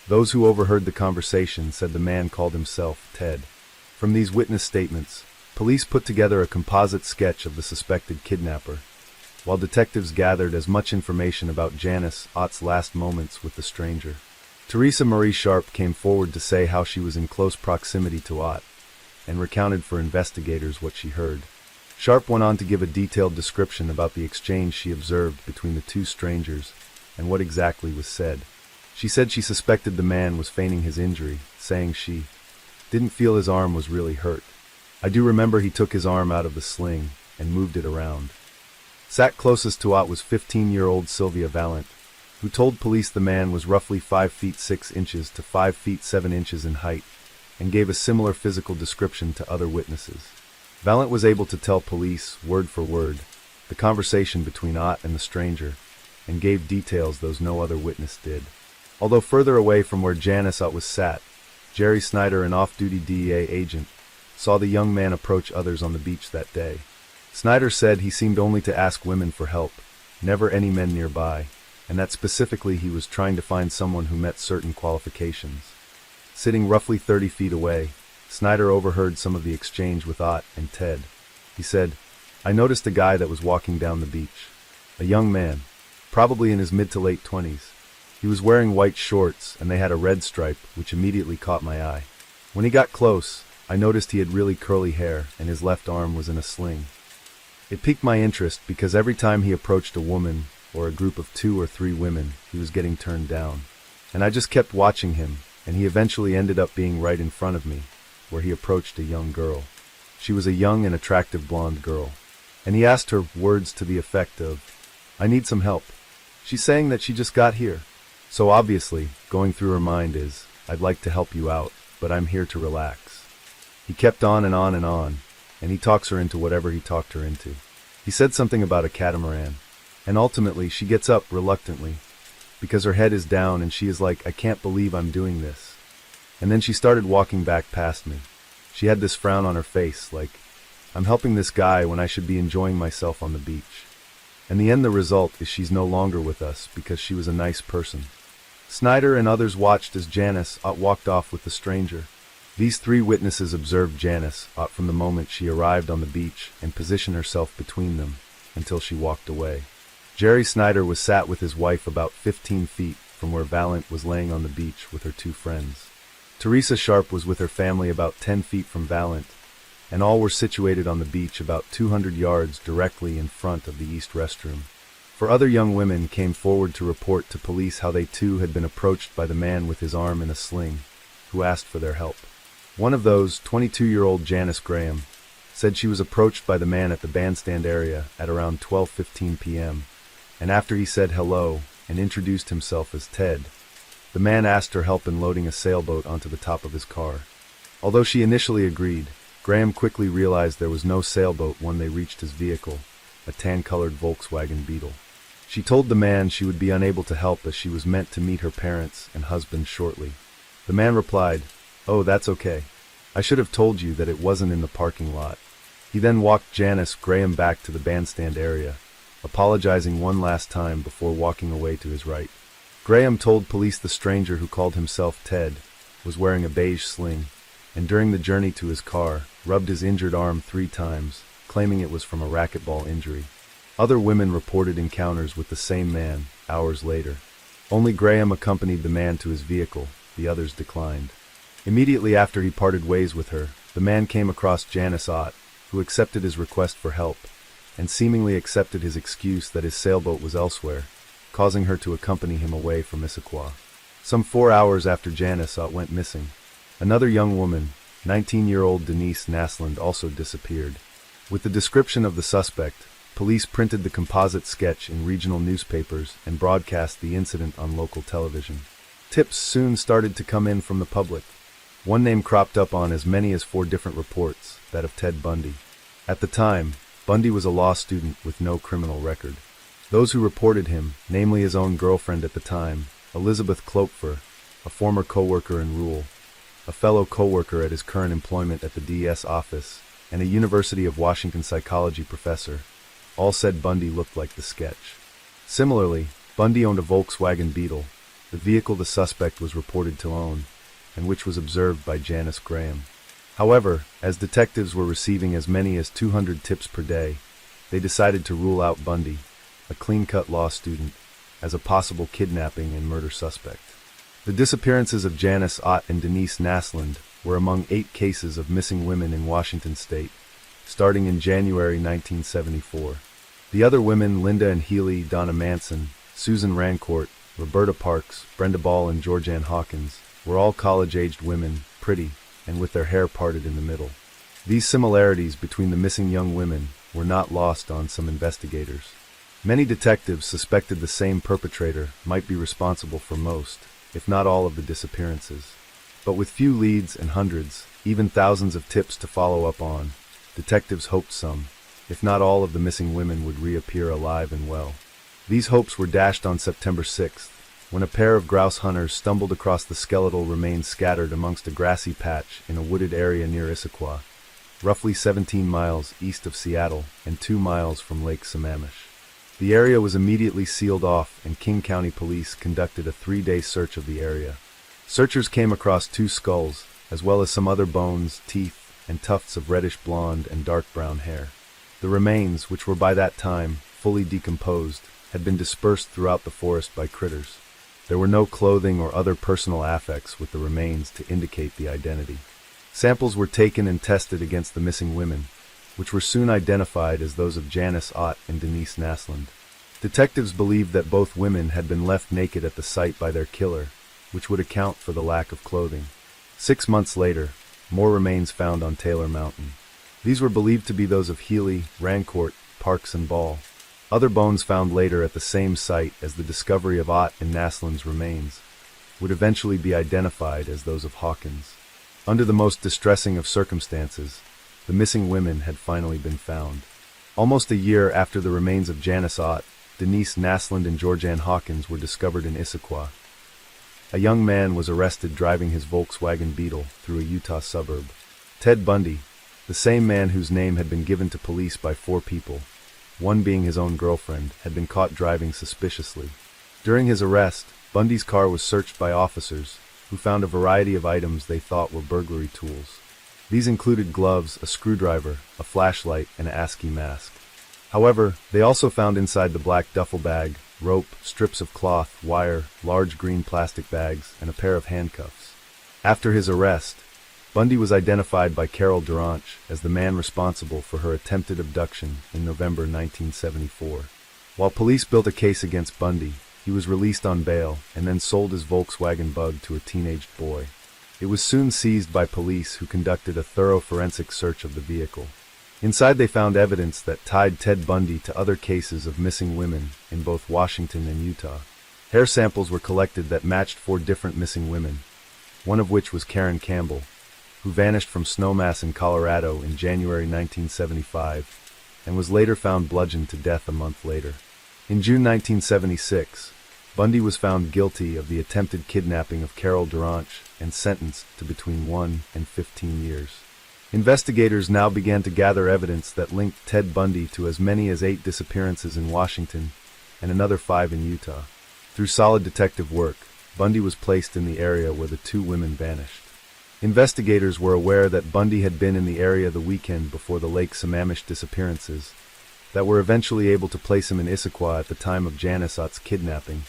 Those who overheard the conversation said the man called himself Ted. From these witness statements, police put together a composite sketch of the suspected kidnapper, while detectives gathered as much information about Janice's last moments with the stranger. Teresa Marie Sharp came forward to say how she was in close proximity to Ott, and recounted for investigators what she heard. Sharp went on to give a detailed description about the exchange she observed between the two strangers and what exactly was said. She said she suspected the man was feigning his injury, saying she didn't feel his arm was really hurt. I do remember he took his arm out of the sling and moved it around. Sat closest to Ott was 15-year-old Sylvia Valent, who told police the man was roughly 5 feet 6 inches to 5 feet 7 inches in height, and gave a similar physical description to other witnesses. Valent was able to tell police, word for word, the conversation between Ott and the stranger, and gave details those no other witness did. Although further away from where Janice was sat, Jerry Snyder, an off-duty DEA agent, saw the young man approach others on the beach that day. Snyder said he seemed only to ask women for help, never any men nearby, and that specifically he was trying to find someone who met certain qualifications. Sitting roughly 30 feet away, Snyder overheard some of the exchange with Ott and Ted. He said, "I noticed a guy that was walking down the beach. A young man, probably in his mid to late 20s. He was wearing white shorts and they had a red stripe, which immediately caught my eye. When he got close, I noticed he had really curly hair and his left arm was in a sling. It piqued my interest because every time he approached a woman or a group of 2 or 3 women, he was getting turned down. And I just kept watching him, and he eventually ended up being right in front of me, where he approached a young girl. She was a young and attractive blonde girl. And he asked her words to the effect of, 'I need some help.' She's saying that she just got here. So obviously, going through her mind is, 'I'd like to help you out, but I'm here to relax.' He kept on and on and on, and he talks her into whatever he talked her into. He said something about a catamaran, and ultimately she gets up reluctantly, because her head is down and she is like, 'I can't believe I'm doing this.' And then she started walking back past me. She had this frown on her face, like, 'I'm helping this guy when I should be enjoying myself on the beach.' And the end result is she's no longer with us because she was a nice person." Snyder and others watched as Janice walked off with the stranger. These 3 witnesses observed Janice from the moment she arrived on the beach and positioned herself between them until she walked away. Jerry Snyder was sat with his wife about 15 feet from where Valent was laying on the beach with her 2 friends. Teresa Sharp was with her family about 10 feet from Valent, and all were situated on the beach about 200 yards directly in front of the east restroom. 4 other young women came forward to report to police how they too had been approached by the man with his arm in a sling, who asked for their help. One of those, 22-year-old Janice Graham, said she was approached by the man at the bandstand area at around 12:15 p.m., and after he said hello and introduced himself as Ted, the man asked her help in loading a sailboat onto the top of his car. Although she initially agreed, Graham quickly realized there was no sailboat when they reached his vehicle, a tan-colored Volkswagen Beetle. She told the man she would be unable to help as she was meant to meet her parents and husband shortly. The man replied, "Oh, that's okay. I should have told you that it wasn't in the parking lot." He then walked Janice Graham back to the bandstand area, apologizing one last time before walking away to his right. Graham told police the stranger, who called himself Ted, was wearing a beige sling, and during the journey to his car, rubbed his injured arm 3 times, claiming it was from a racquetball injury. Other women reported encounters with the same man hours later. Only Graham accompanied the man to his vehicle, the others declined. Immediately after he parted ways with her, the man came across Janice Ott, who accepted his request for help, and seemingly accepted his excuse that his sailboat was elsewhere, causing her to accompany him away from Issaquah. Some 4 hours after Janice went missing, another young woman, 19-year-old Denise Naslund, also disappeared. With the description of the suspect, police printed the composite sketch in regional newspapers and broadcast the incident on local television. Tips soon started to come in from the public. One name cropped up on as many as 4 different reports, that of Ted Bundy. At the time, Bundy was a law student with no criminal record. Those who reported him, namely his own girlfriend at the time, Elizabeth Klopfer, a former co-worker in Rule, a fellow co-worker at his current employment at the DS office, and a University of Washington psychology professor, all said Bundy looked like the sketch. Similarly, Bundy owned a Volkswagen Beetle, the vehicle the suspect was reported to own, and which was observed by Janice Graham. However, as detectives were receiving as many as 200 tips per day, they decided to rule out Bundy, a clean-cut law student, as a possible kidnapping and murder suspect. The disappearances of Janice Ott and Denise Naslund were among 8 cases of missing women in Washington state, starting in January 1974. The other women, Linda and Healy, Donna Manson, Susan Rancourt, Roberta Parks, Brenda Ball, and Georgianne Hawkins, were all college-aged women, pretty, and with their hair parted in the middle. These similarities between the missing young women were not lost on some investigators. Many detectives suspected the same perpetrator might be responsible for most, if not all, of the disappearances. But with few leads and hundreds, even thousands of tips to follow up on, detectives hoped some, if not all, of the missing women would reappear alive and well. These hopes were dashed on September 6th, when a pair of grouse hunters stumbled across the skeletal remains scattered amongst a grassy patch in a wooded area near Issaquah, roughly 17 miles east of Seattle and 2 miles from Lake Sammamish. The area was immediately sealed off, and King County Police conducted a 3-day search of the area. Searchers came across 2 skulls, as well as some other bones, teeth, and tufts of reddish blonde and dark brown hair. The remains, which were by that time fully decomposed, had been dispersed throughout the forest by critters. There were no clothing or other personal affects with the remains to indicate the identity. Samples were taken and tested against the missing women, which were soon identified as those of Janice Ott and Denise Naslund. Detectives believed that both women had been left naked at the site by their killer, which would account for the lack of clothing. 6 months later, more remains found on Taylor Mountain. These were believed to be those of Healy, Rancourt, Parks, and Ball. Other bones found later at the same site as the discovery of Ott and Naslund's remains would eventually be identified as those of Hawkins. Under the most distressing of circumstances, the missing women had finally been found. Almost a year after the remains of Janice Ott, Denise Naslund and Georgianne Hawkins were discovered in Issaquah. A young man was arrested driving his Volkswagen Beetle through a Utah suburb. Ted Bundy, the same man whose name had been given to police by 4 people, one being his own girlfriend, had been caught driving suspiciously. During his arrest, Bundy's car was searched by officers, who found a variety of items they thought were burglary tools. These included gloves, a screwdriver, a flashlight, and an ASCII mask. However, they also found inside the black duffel bag rope, strips of cloth, wire, large green plastic bags, and a pair of handcuffs. After his arrest, Bundy was identified by Carol Duranch as the man responsible for her attempted abduction in November 1974. While police built a case against Bundy, he was released on bail and then sold his Volkswagen Bug to a teenaged boy. It was soon seized by police, who conducted a thorough forensic search of the vehicle. Inside they found evidence that tied Ted Bundy to other cases of missing women in both Washington and Utah. Hair samples were collected that matched 4 different missing women, one of which was Karen Campbell, who vanished from Snowmass in Colorado in January 1975 and was later found bludgeoned to death a month later. In June 1976, Bundy was found guilty of the attempted kidnapping of Carol Duranch and sentenced to between 1 and 15 years. Investigators now began to gather evidence that linked Ted Bundy to as many as 8 disappearances in Washington and another 5 in Utah. Through solid detective work, Bundy was placed in the area where the 2 women vanished. Investigators were aware that Bundy had been in the area the weekend before the Lake Sammamish disappearances, that were eventually able to place him in Issaquah at the time of Janice Ott's kidnapping,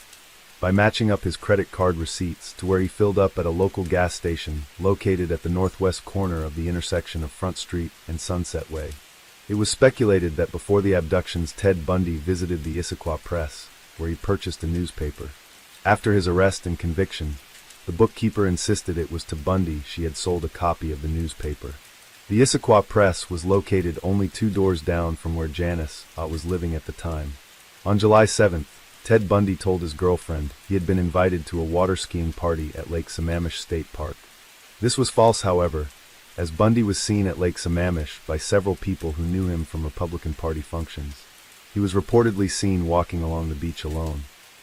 by matching up his credit card receipts to where he filled up at a local gas station located at the northwest corner of the intersection of Front Street and Sunset Way. It was speculated that before the abductions, Ted Bundy visited the Issaquah Press, where he purchased a newspaper. After his arrest and conviction, the bookkeeper insisted it was to Bundy she had sold a copy of the newspaper. The Issaquah Press was located only 2 doors down from where Janice was living at the time. On July 7th, Ted Bundy told his girlfriend he had been invited to a water skiing party at Lake Sammamish State Park. This was false, however, as Bundy was seen at Lake Sammamish by several people who knew him from Republican Party functions. He was reportedly seen walking along the beach alone.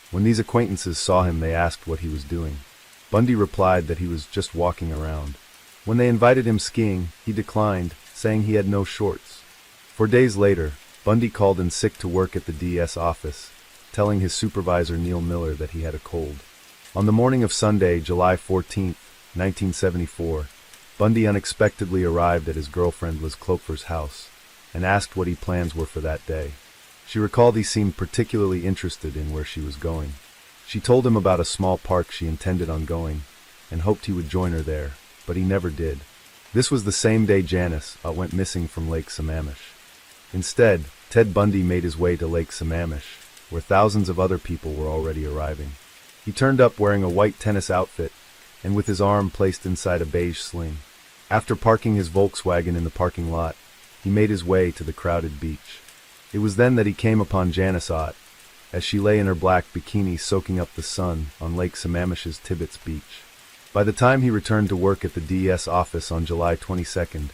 When these acquaintances saw him, they asked what he was doing. Bundy replied that he was just walking around. When they invited him skiing, he declined, saying he had no shorts. 4 days later, Bundy called in sick to work at the DS office, telling his supervisor Neil Miller that he had a cold. On the morning of Sunday, July 14, 1974, Bundy unexpectedly arrived at his girlfriend Liz Cloper's house and asked what his plans were for that day. She recalled he seemed particularly interested in where she was going. She told him about a small park she intended on going and hoped he would join her there, but he never did. This was the same day Janice went missing from Lake Sammamish. Instead, Ted Bundy made his way to Lake Sammamish, where thousands of other people were already arriving. He turned up wearing a white tennis outfit and with his arm placed inside a beige sling. After parking his Volkswagen in the parking lot, he made his way to the crowded beach. It was then that he came upon Janice Ott, as she lay in her black bikini soaking up the sun on Lake Sammamish's Tibbetts Beach. By the time he returned to work at the DS office on July 22nd,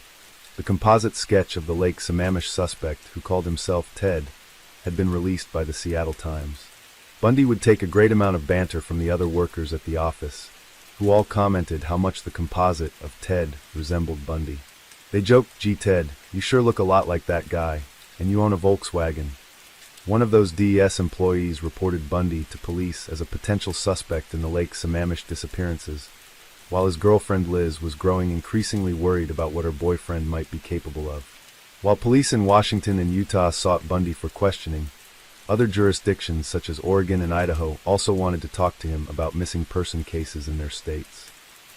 the composite sketch of the Lake Sammamish suspect, who called himself Ted, had been released by the Seattle Times. Bundy would take a great amount of banter from the other workers at the office, who all commented how much the composite of Ted resembled Bundy. They joked, "Gee Ted, you sure look a lot like that guy, and you own a Volkswagen." One of those DES employees reported Bundy to police as a potential suspect in the Lake Sammamish disappearances, while his girlfriend Liz was growing increasingly worried about what her boyfriend might be capable of. While police in Washington and Utah sought Bundy for questioning, other jurisdictions such as Oregon and Idaho also wanted to talk to him about missing person cases in their states.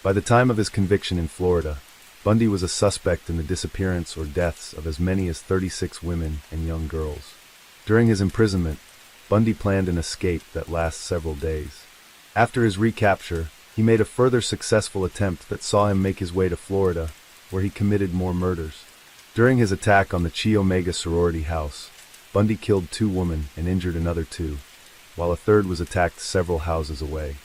By the time of his conviction in Florida, Bundy was a suspect in the disappearance or deaths of as many as 36 women and young girls. During his imprisonment, Bundy planned an escape that lasts several days. After his recapture, he made a further successful attempt that saw him make his way to Florida, where he committed more murders. During his attack on the Chi Omega sorority house, Bundy killed 2 women and injured another 2, while a third was attacked several houses away.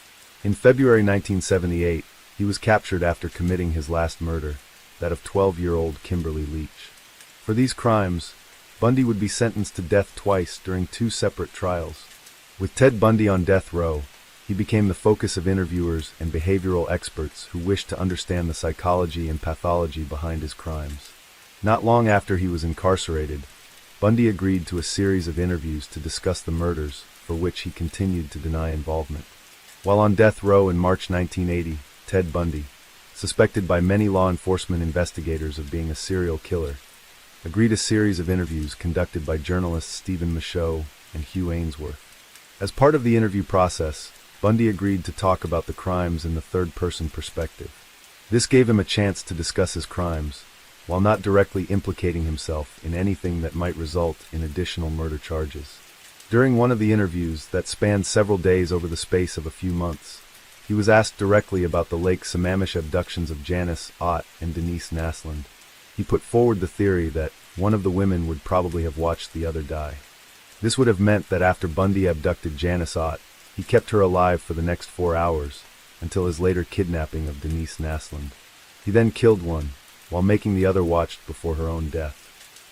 In February 1978, he was captured after committing his last murder, that of 12-year-old Kimberly Leach. For these crimes, Bundy would be sentenced to death twice during 2 separate trials. With Ted Bundy on death row, he became the focus of interviewers and behavioral experts who wished to understand the psychology and pathology behind his crimes. Not long after he was incarcerated, Bundy agreed to a series of interviews to discuss the murders, for which he continued to deny involvement. While on death row in March 1980, Ted Bundy, suspected by many law enforcement investigators of being a serial killer, agreed a series of interviews conducted by journalists Stephen Michaud and Hugh Ainsworth. As part of the interview process, Bundy agreed to talk about the crimes in the third-person perspective. This gave him a chance to discuss his crimes, while not directly implicating himself in anything that might result in additional murder charges. During one of the interviews that spanned several days over the space of a few months, he was asked directly about the Lake Sammamish abductions of Janice Ott and Denise Naslund. He put forward the theory that one of the women would probably have watched the other die. This would have meant that after Bundy abducted Janice Ott, he kept her alive for the next 4 hours, until his later kidnapping of Denise Naslund. He then killed one, while making the other watch before her own death.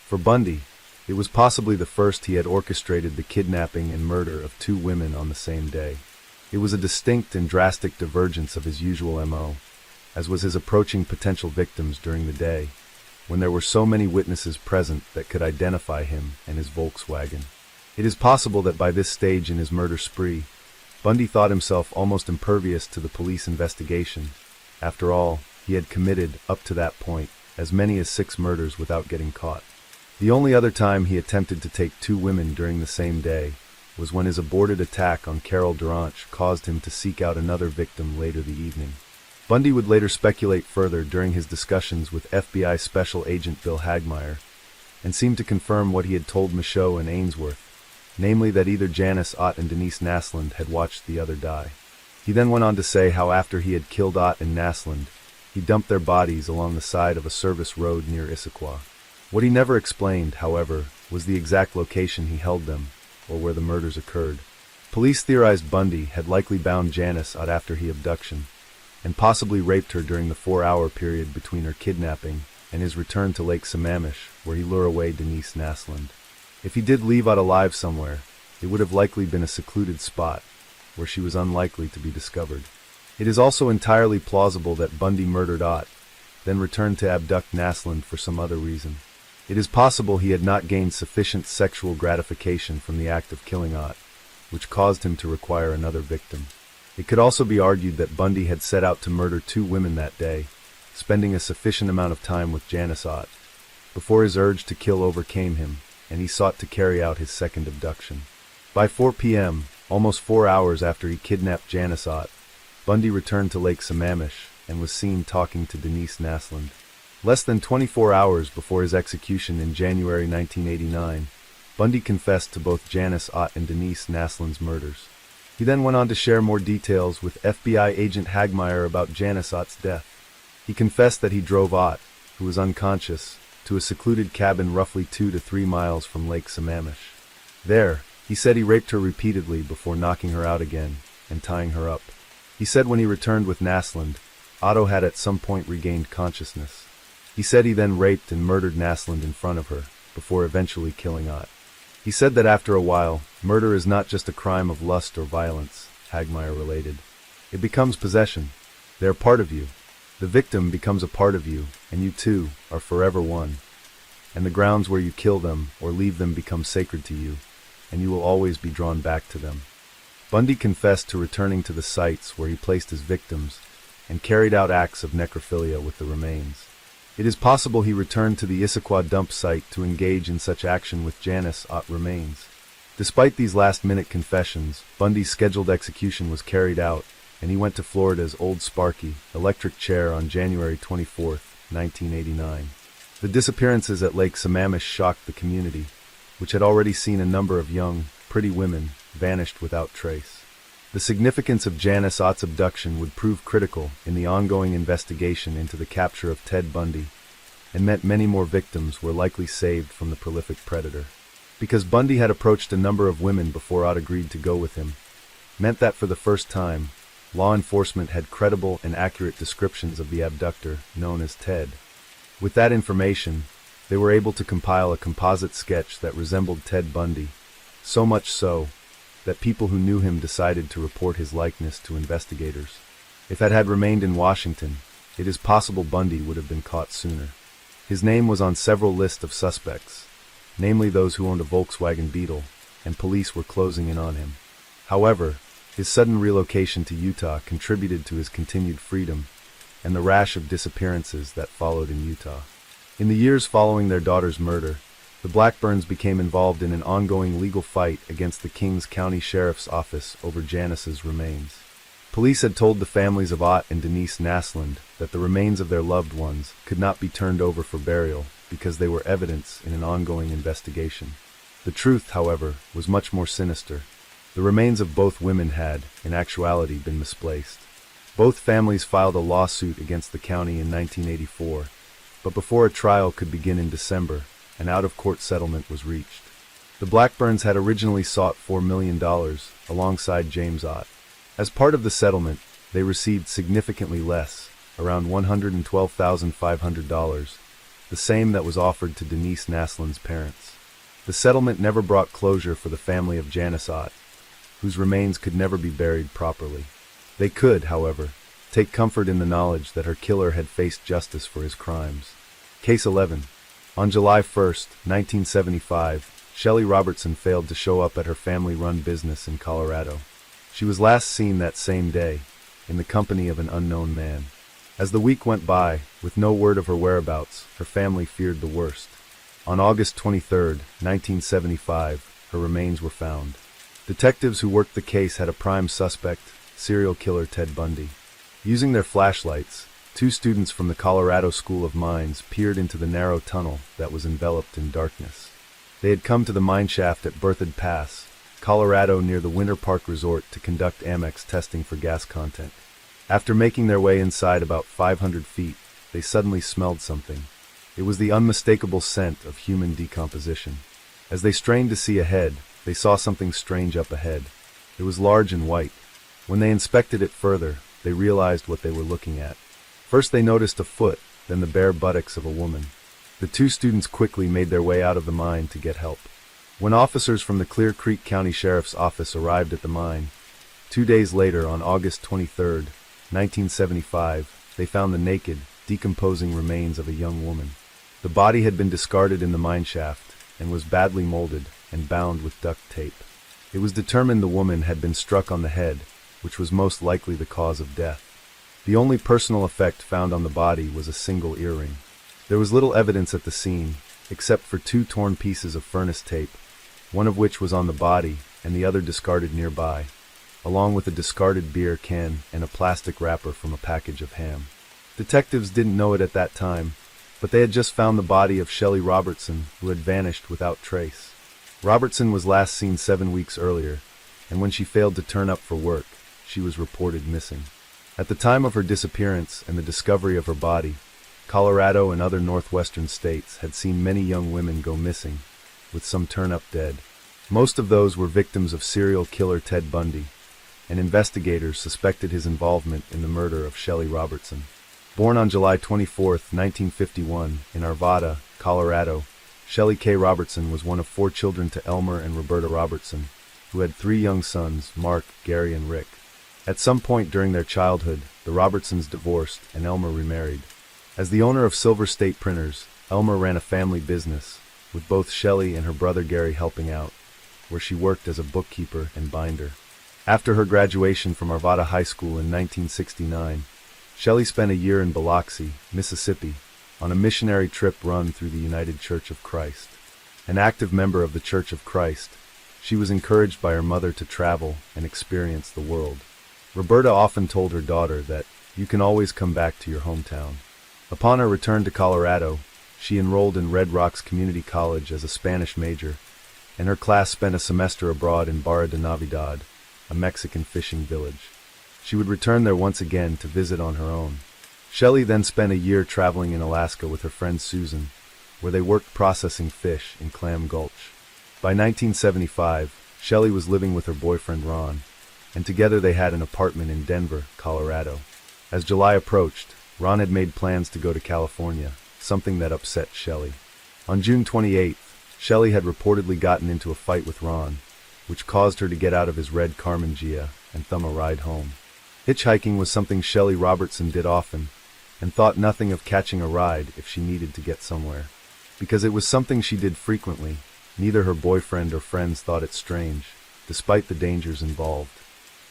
For Bundy, it was possibly the first he had orchestrated the kidnapping and murder of 2 women on the same day. It was a distinct and drastic divergence of his usual MO, as was his approaching potential victims during the day, when there were so many witnesses present that could identify him and his Volkswagen. It is possible that by this stage in his murder spree, Bundy thought himself almost impervious to the police investigation. After all, he had committed, up to that point, as many as 6 murders without getting caught. The only other time he attempted to take 2 women during the same day was when his aborted attack on Carol Duranch caused him to seek out another victim later the evening. Bundy would later speculate further during his discussions with FBI Special Agent Bill Hagmaier and seemed to confirm what he had told Michaud and Ainsworth, namely that either Janice Ott and Denise Naslund had watched the other die. He then went on to say how after he had killed Ott and Naslund, he dumped their bodies along the side of a service road near Issaquah. What he never explained, however, was the exact location he held them, or where the murders occurred. Police theorized Bundy had likely bound Janice Ott after his abduction, and possibly raped her during the 4-hour period between her kidnapping and his return to Lake Sammamish, where he lured away Denise Naslund. If he did leave Ott alive somewhere, it would have likely been a secluded spot, where she was unlikely to be discovered. It is also entirely plausible that Bundy murdered Ott, then returned to abduct Naslund for some other reason. It is possible he had not gained sufficient sexual gratification from the act of killing Ott, which caused him to require another victim. It could also be argued that Bundy had set out to murder 2 women that day, spending a sufficient amount of time with Janice Ott, before his urge to kill overcame him, and he sought to carry out his second abduction. By 4 p.m., almost 4 hours after he kidnapped Janice Ott, Bundy returned to Lake Sammamish and was seen talking to Denise Naslund. Less than 24 hours before his execution in January 1989, Bundy confessed to both Janice Ott and Denise Naslund's murders. He then went on to share more details with FBI agent Hagmeyer about Janice Ott's death. He confessed that he drove Ott, who was unconscious, to a secluded cabin roughly 2 to 3 miles from Lake Sammamish. There, he said he raped her repeatedly before knocking her out again and tying her up. He said when he returned with Naslund, Otto had at some point regained consciousness. He said he then raped and murdered Naslund in front of her, before eventually killing Ott. He said that after a while, murder is not just a crime of lust or violence, Hagmeyer related. It becomes possession. They are part of you. The victim becomes a part of you, and you two are forever one. And the grounds where you kill them or leave them become sacred to you, and you will always be drawn back to them. Bundy confessed to returning to the sites where he placed his victims and carried out acts of necrophilia with the remains. It is possible he returned to the Issaquah dump site to engage in such action with Janice Ott remains. Despite these last-minute confessions, Bundy's scheduled execution was carried out, and he went to Florida's Old Sparky electric chair on January 24, 1989. The disappearances at Lake Sammamish shocked the community, which had already seen a number of young, pretty women vanished without trace. The significance of Janice Ott's abduction would prove critical in the ongoing investigation into the capture of Ted Bundy, and meant many more victims were likely saved from the prolific predator. Because Bundy had approached a number of women before Ott agreed to go with him, meant that for the first time, law enforcement had credible and accurate descriptions of the abductor, known as Ted. With that information, they were able to compile a composite sketch that resembled Ted Bundy, so much so that people who knew him decided to report his likeness to investigators. If it had remained in Washington, it is possible Bundy would have been caught sooner. His name was on several lists of suspects, namely those who owned a Volkswagen Beetle, and police were closing in on him. However, his sudden relocation to Utah contributed to his continued freedom and the rash of disappearances that followed in Utah. In the years following their daughter's murder, the Blackburns became involved in an ongoing legal fight against the Kings County Sheriff's Office over Janice's remains. Police had told the families of Ott and Denise Naslund that the remains of their loved ones could not be turned over for burial because they were evidence in an ongoing investigation. The truth, however, was much more sinister. The remains of both women had, in actuality, been misplaced. Both families filed a lawsuit against the county in 1984, but before a trial could begin in December, an out-of-court settlement was reached. The Blackburns had originally sought $4 million alongside James Ott. As part of the settlement, they received significantly less, around $112,500, the same that was offered to Denise Naslund's parents. The settlement never brought closure for the family of Janice Ott, whose remains could never be buried properly. They could, however, take comfort in the knowledge that her killer had faced justice for his crimes. Case 11. On July 1, 1975, Shelley Robertson failed to show up at her family-run business in Colorado. She was last seen that same day, in the company of an unknown man. As the week went by, with no word of her whereabouts, her family feared the worst. On August 23, 1975, her remains were found. Detectives who worked the case had a prime suspect, serial killer Ted Bundy. Using their flashlights, two students from the Colorado School of Mines peered into the narrow tunnel that was enveloped in darkness. They had come to the mine shaft at Berthoud Pass, Colorado, near the Winter Park Resort, to conduct Amex testing for gas content. After making their way inside about 500 feet, they suddenly smelled something. It was the unmistakable scent of human decomposition. As they strained to see ahead, they saw something strange up ahead. It was large and white. When they inspected it further, they realized what they were looking at. First they noticed a foot, then the bare buttocks of a woman. The two students quickly made their way out of the mine to get help. When officers from the Clear Creek County Sheriff's Office arrived at the mine, 2 days later, on August 23, 1975, they found the naked, decomposing remains of a young woman. The body had been discarded in the mine shaft and was badly molded and bound with duct tape. It was determined the woman had been struck on the head, which was most likely the cause of death. The only personal effect found on the body was a single earring. There was little evidence at the scene, except for 2 torn pieces of furnace tape, one of which was on the body and the other discarded nearby, along with a discarded beer can and a plastic wrapper from a package of ham. Detectives didn't know it at that time, but they had just found the body of Shelley Robertson, who had vanished without trace. Robertson was last seen 7 weeks earlier, and when she failed to turn up for work, she was reported missing. At the time of her disappearance and the discovery of her body, Colorado and other northwestern states had seen many young women go missing, with some turn up dead. Most of those were victims of serial killer Ted Bundy, and investigators suspected his involvement in the murder of Shelley Robertson. Born on July 24, 1951, in Arvada, Colorado, Shelley K. Robertson was one of 4 children to Elmer and Roberta Robertson, who had 3 young sons, Mark, Gary, and Rick. At some point during their childhood, the Robertsons divorced and Elmer remarried. As the owner of Silver State Printers, Elmer ran a family business, with both Shelley and her brother Gary helping out, where she worked as a bookkeeper and binder. After her graduation from Arvada High School in 1969, Shelley spent a year in Biloxi, Mississippi, on a missionary trip run through the United Church of Christ. An active member of the Church of Christ, she was encouraged by her mother to travel and experience the world. Roberta often told her daughter that you can always come back to your hometown. Upon her return to Colorado, she enrolled in Red Rocks Community College as a Spanish major, and her class spent a semester abroad in Barra de Navidad, a Mexican fishing village. She would return there once again to visit on her own. Shelley then spent a year traveling in Alaska with her friend Susan, where they worked processing fish in Clam Gulch. By 1975, Shelley was living with her boyfriend Ron, and together they had an apartment in Denver, Colorado. As July approached, Ron had made plans to go to California, something that upset Shelley. On June 28th, Shelley had reportedly gotten into a fight with Ron, which caused her to get out of his red Carmen Gia and thumb a ride home. Hitchhiking was something Shelley Robertson did often, and thought nothing of catching a ride if she needed to get somewhere. Because it was something she did frequently, neither her boyfriend or friends thought it strange, despite the dangers involved.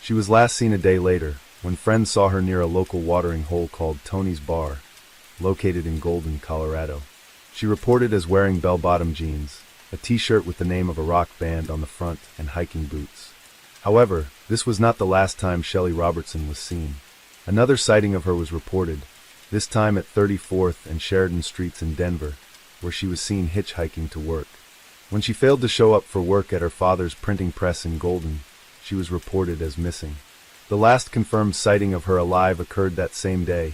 She was last seen a day later, when friends saw her near a local watering hole called Tony's Bar, located in Golden, Colorado. She reported as wearing bell-bottom jeans, a t-shirt with the name of a rock band on the front, and hiking boots. However, this was not the last time Shelley Robertson was seen. Another sighting of her was reported, this time at 34th and Sheridan Streets in Denver, where she was seen hitchhiking to work. When she failed to show up for work at her father's printing press in Golden, she was reported as missing. The last confirmed sighting of her alive occurred that same day,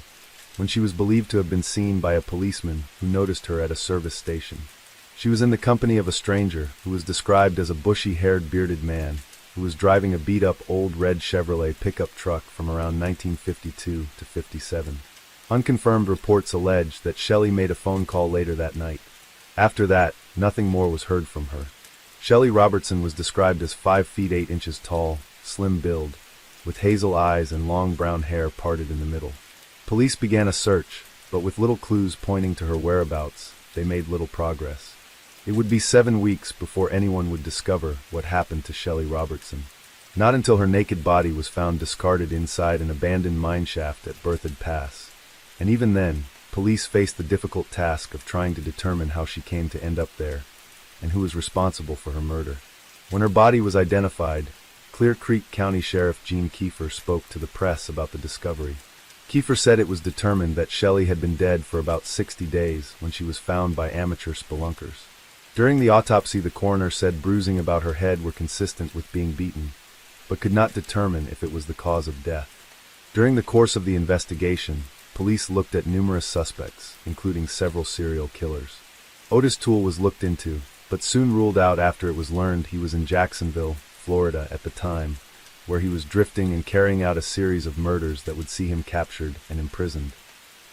when she was believed to have been seen by a policeman who noticed her at a service station. She was in the company of a stranger who was described as a bushy-haired bearded man who was driving a beat-up old red Chevrolet pickup truck from around 1952 to 57. Unconfirmed reports allege that Shelley made a phone call later that night. After that, nothing more was heard from her. Shelley Robertson was described as 5 feet 8 inches tall, slim build, with hazel eyes and long brown hair parted in the middle. Police began a search, but with little clues pointing to her whereabouts, they made little progress. It would be 7 weeks before anyone would discover what happened to Shelley Robertson. Not until her naked body was found discarded inside an abandoned mine shaft at Berthoud Pass. And even then, police faced the difficult task of trying to determine how she came to end up there, and who was responsible for her murder. When her body was identified, Clear Creek County Sheriff Gene Kiefer spoke to the press about the discovery. Kiefer said it was determined that Shelley had been dead for about 60 days when she was found by amateur spelunkers. During the autopsy, the coroner said bruising about her head were consistent with being beaten, but could not determine if it was the cause of death. During the course of the investigation, police looked at numerous suspects, including several serial killers. Otis Toole was looked into, but soon ruled out after it was learned he was in Jacksonville, Florida at the time, where he was drifting and carrying out a series of murders that would see him captured and imprisoned.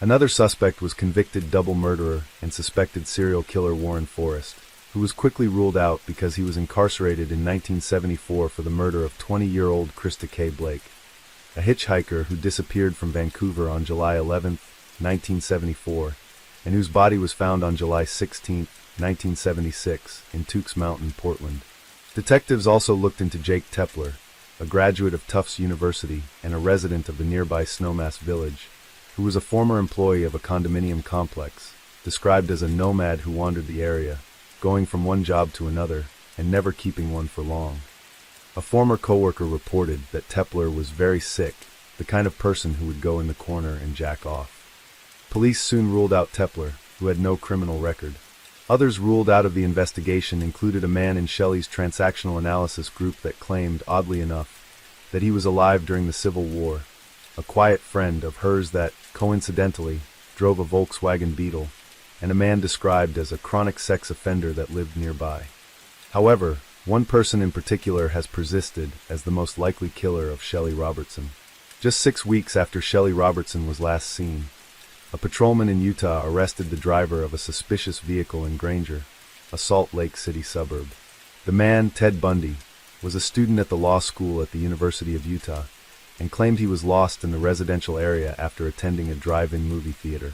Another suspect was convicted double murderer and suspected serial killer Warren Forrest, who was quickly ruled out because he was incarcerated in 1974 for the murder of 20-year-old Krista K. Blake, a hitchhiker who disappeared from Vancouver on July 11, 1974, and whose body was found on July 16, 1976, in Tukes Mountain, Portland. Detectives also looked into Jake Tepler, a graduate of Tufts University and a resident of the nearby Snowmass Village, who was a former employee of a condominium complex, described as a nomad who wandered the area, going from one job to another, and never keeping one for long. A former coworker reported that Tepler was very sick, the kind of person who would go in the corner and jack off. Police soon ruled out Tepler, who had no criminal record. Others ruled out of the investigation included a man in Shelley's transactional analysis group that claimed, oddly enough, that he was alive during the Civil War, a quiet friend of hers that, coincidentally, drove a Volkswagen Beetle, and a man described as a chronic sex offender that lived nearby. However, one person in particular has persisted as the most likely killer of Shelley Robertson. Just 6 weeks after Shelley Robertson was last seen, a patrolman in Utah arrested the driver of a suspicious vehicle in Granger, a Salt Lake City suburb. The man, Ted Bundy, was a student at the law school at the University of Utah and claimed he was lost in the residential area after attending a drive-in movie theater.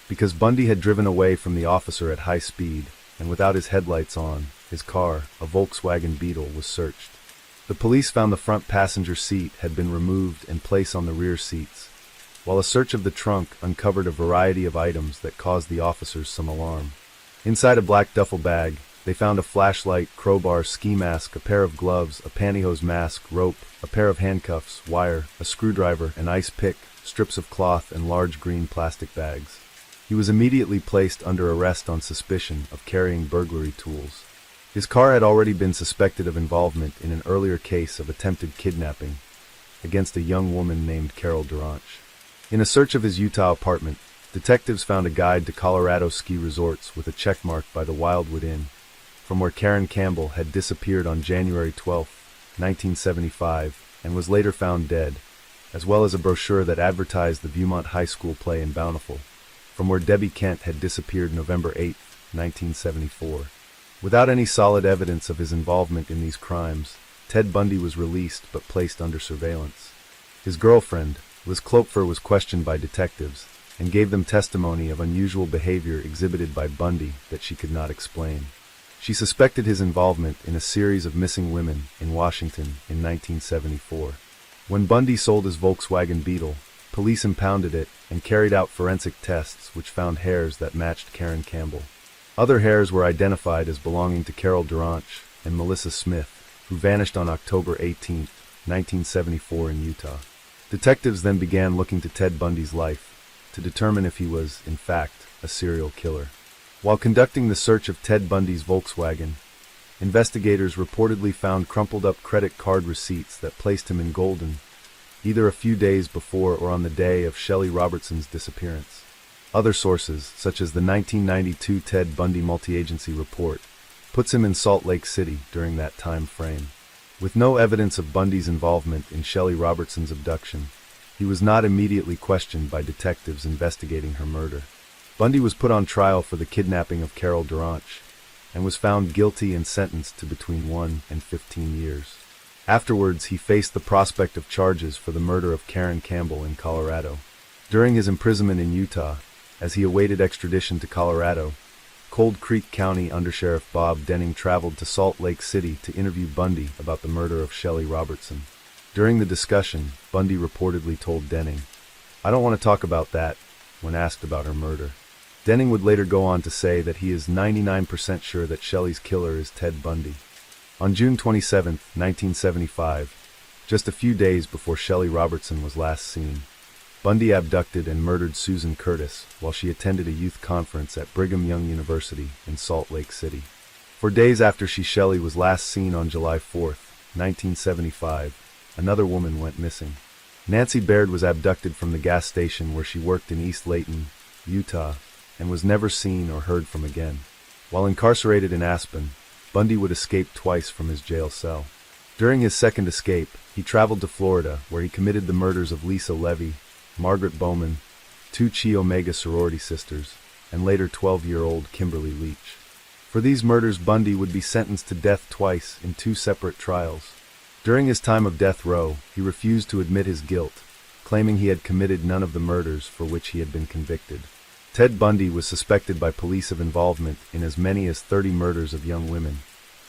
Because Bundy had driven away from the officer at high speed and without his headlights on, his car, a Volkswagen Beetle, was searched. The police found the front passenger seat had been removed and placed on the rear seats, while a search of the trunk uncovered a variety of items that caused the officers some alarm. Inside a black duffel bag, they found a flashlight, crowbar, ski mask, a pair of gloves, a pantyhose mask, rope, a pair of handcuffs, wire, a screwdriver, an ice pick, strips of cloth, and large green plastic bags. He was immediately placed under arrest on suspicion of carrying burglary tools. His car had already been suspected of involvement in an earlier case of attempted kidnapping against a young woman named Carol Duranch. In a search of his Utah apartment, detectives found a guide to Colorado ski resorts with a checkmark by the Wildwood Inn, from where Karen Campbell had disappeared on January 12, 1975, and was later found dead, as well as a brochure that advertised the Viewmont High School play in Bountiful, from where Debbie Kent had disappeared November 8, 1974. Without any solid evidence of his involvement in these crimes, Ted Bundy was released but placed under surveillance. His girlfriend, Liz Klopfer, was questioned by detectives and gave them testimony of unusual behavior exhibited by Bundy that she could not explain. She suspected his involvement in a series of missing women in Washington in 1974. When Bundy sold his Volkswagen Beetle, police impounded it and carried out forensic tests which found hairs that matched Karen Campbell. Other hairs were identified as belonging to Carol Duranch and Melissa Smith, who vanished on October 18, 1974 in Utah. Detectives then began looking to Ted Bundy's life to determine if he was, in fact, a serial killer. While conducting the search of Ted Bundy's Volkswagen, investigators reportedly found crumpled-up credit card receipts that placed him in Golden, either a few days before or on the day of Shelley Robertson's disappearance. Other sources, such as the 1992 Ted Bundy multi-agency report, puts him in Salt Lake City during that time frame. With no evidence of Bundy's involvement in Shelley Robertson's abduction, he was not immediately questioned by detectives investigating her murder. Bundy was put on trial for the kidnapping of Carol Duranch and was found guilty and sentenced to between 1 and 15 years. Afterwards, he faced the prospect of charges for the murder of Karen Campbell in Colorado. During his imprisonment in Utah, as he awaited extradition to Colorado, Cold Creek County Undersheriff Bob Denning traveled to Salt Lake City to interview Bundy about the murder of Shelley Robertson. During the discussion, Bundy reportedly told Denning, "I don't want to talk about that," when asked about her murder. Denning would later go on to say that he is 99% sure that Shelley's killer is Ted Bundy. On June 27, 1975, just a few days before Shelley Robertson was last seen, Bundy abducted and murdered Susan Curtis while she attended a youth conference at Brigham Young University in Salt Lake City. 4 days after Shelley was last seen on July 4, 1975, another woman went missing. Nancy Baird was abducted from the gas station where she worked in East Layton, Utah, and was never seen or heard from again. While incarcerated in Aspen, Bundy would escape twice from his jail cell. During his second escape, he traveled to Florida, where he committed the murders of Lisa Levy, Margaret Bowman, 2 Chi Omega sorority sisters, and later 12-year-old Kimberly Leach. For these murders, Bundy would be sentenced to death twice in 2 separate trials. During his time of death row, he refused to admit his guilt, claiming he had committed none of the murders for which he had been convicted. Ted Bundy was suspected by police of involvement in as many as 30 murders of young women,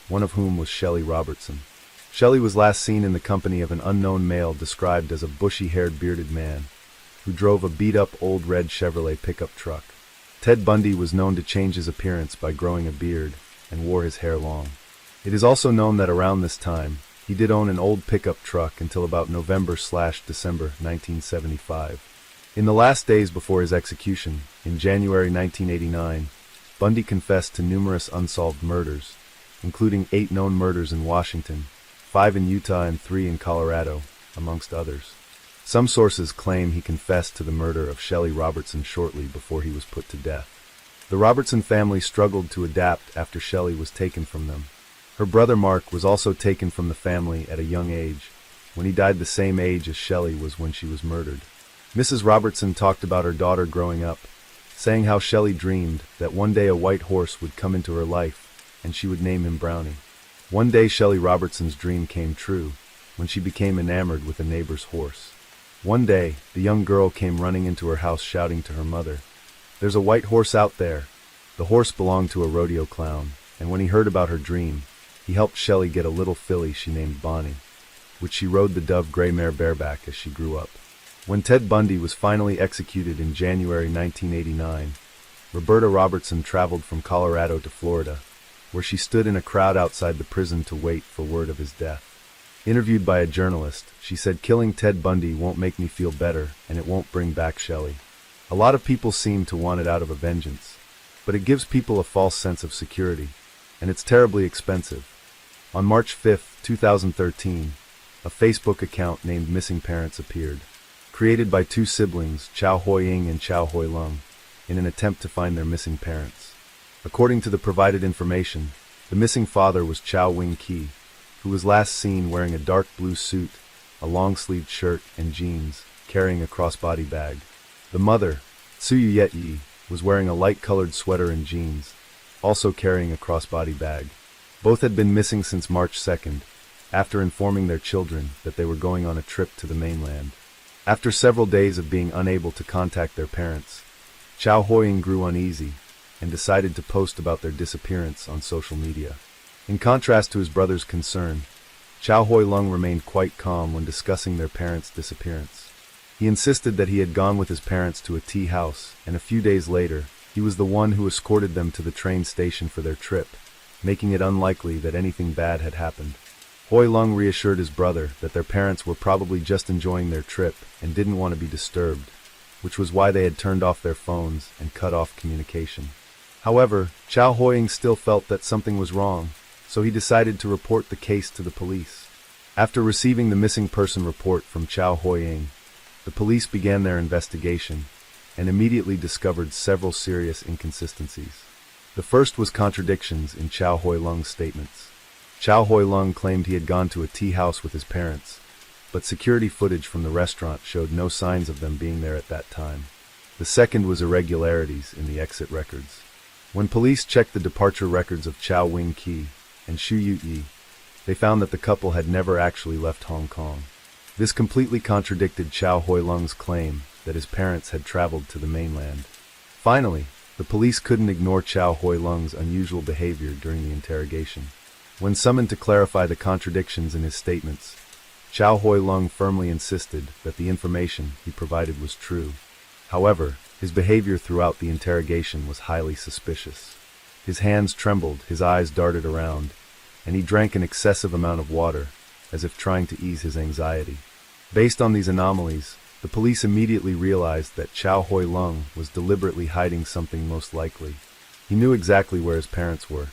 one of whom was Shelley Robertson. Shelley was last seen in the company of an unknown male described as a bushy-haired bearded man, who drove a beat-up old red Chevrolet pickup truck. Ted Bundy was known to change his appearance by growing a beard and wore his hair long. It is also known that around this time, he did own an old pickup truck until about November/December 1975. In the last days before his execution, in January 1989, Bundy confessed to numerous unsolved murders, including 8 known murders in Washington, 5 in Utah and 3 in Colorado, amongst others. Some sources claim he confessed to the murder of Shelley Robertson shortly before he was put to death. The Robertson family struggled to adapt after Shelley was taken from them. Her brother Mark was also taken from the family at a young age, when he died the same age as Shelley was when she was murdered. Mrs. Robertson talked about her daughter growing up, saying how Shelley dreamed that one day a white horse would come into her life and she would name him Brownie. One day Shelley Robertson's dream came true when she became enamored with a neighbor's horse. One day, the young girl came running into her house shouting to her mother, "There's a white horse out there." The horse belonged to a rodeo clown, and when he heard about her dream, he helped Shelley get a little filly she named Bonnie, which she rode the dove gray mare bareback as she grew up. When Ted Bundy was finally executed in January 1989, Roberta Robertson traveled from Colorado to Florida, where she stood in a crowd outside the prison to wait for word of his death. Interviewed by a journalist, she said, "Killing Ted Bundy won't make me feel better, and it won't bring back Shelley. A lot of people seem to want it out of a vengeance, but it gives people a false sense of security, and it's terribly expensive." On March 5, 2013, a Facebook account named Missing Parents appeared, created by 2 siblings, Chow Hoi-ying and Chow Hoi-lung, in an attempt to find their missing parents. According to the provided information, the missing father was Chow Wing-ki, who was last seen wearing a dark blue suit, a long-sleeved shirt, and jeans, carrying a crossbody bag. The mother, Tsuyu Yet-yi, was wearing a light-colored sweater and jeans, also carrying a crossbody bag. Both had been missing since March 2nd, after informing their children that they were going on a trip to the mainland. After several days of being unable to contact their parents, Chow Hoi-ying grew uneasy and decided to post about their disappearance on social media. In contrast to his brother's concern, Chow Hoi-lung remained quite calm when discussing their parents' disappearance. He insisted that he had gone with his parents to a tea house, and a few days later, he was the one who escorted them to the train station for their trip, making it unlikely that anything bad had happened. Hoi-lung reassured his brother that their parents were probably just enjoying their trip and didn't want to be disturbed, which was why they had turned off their phones and cut off communication. However, Chow Hoi-ying still felt that something was wrong, so he decided to report the case to the police. After receiving the missing person report from Chow Hoi-ying, the police began their investigation and immediately discovered several serious inconsistencies. The first was contradictions in Chow Hoi-lung's statements. Chow Hoi-lung claimed he had gone to a tea house with his parents, but security footage from the restaurant showed no signs of them being there at that time. The second was irregularities in the exit records. When police checked the departure records of Chow Wing-ki and Xu Yu-yi, they found that the couple had never actually left Hong Kong. This completely contradicted Chow Hoi-lung's claim that his parents had traveled to the mainland. Finally, the police couldn't ignore Chow Hoi-lung's unusual behavior during the interrogation. When summoned to clarify the contradictions in his statements, Chow Hoi-lung firmly insisted that the information he provided was true. However, his behavior throughout the interrogation was highly suspicious. His hands trembled, his eyes darted around, and he drank an excessive amount of water, as if trying to ease his anxiety. Based on these anomalies, The police immediately realized that Chow Hoi Lung was deliberately hiding something most likely. He knew exactly where his parents were.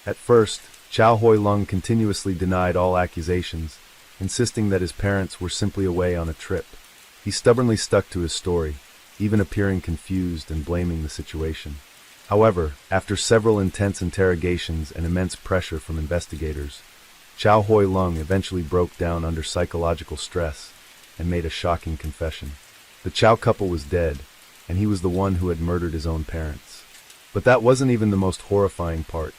At first, Chow Hoi Lung continuously denied all accusations, insisting that his parents were simply away on a trip. He stubbornly stuck to his story, even appearing confused and blaming the situation. However, after several intense interrogations and immense pressure from investigators, Chow Hoi Lung eventually broke down under psychological stress and made a shocking confession. The Chow couple was dead, and he was the one who had murdered his own parents. But that wasn't even the most horrifying part.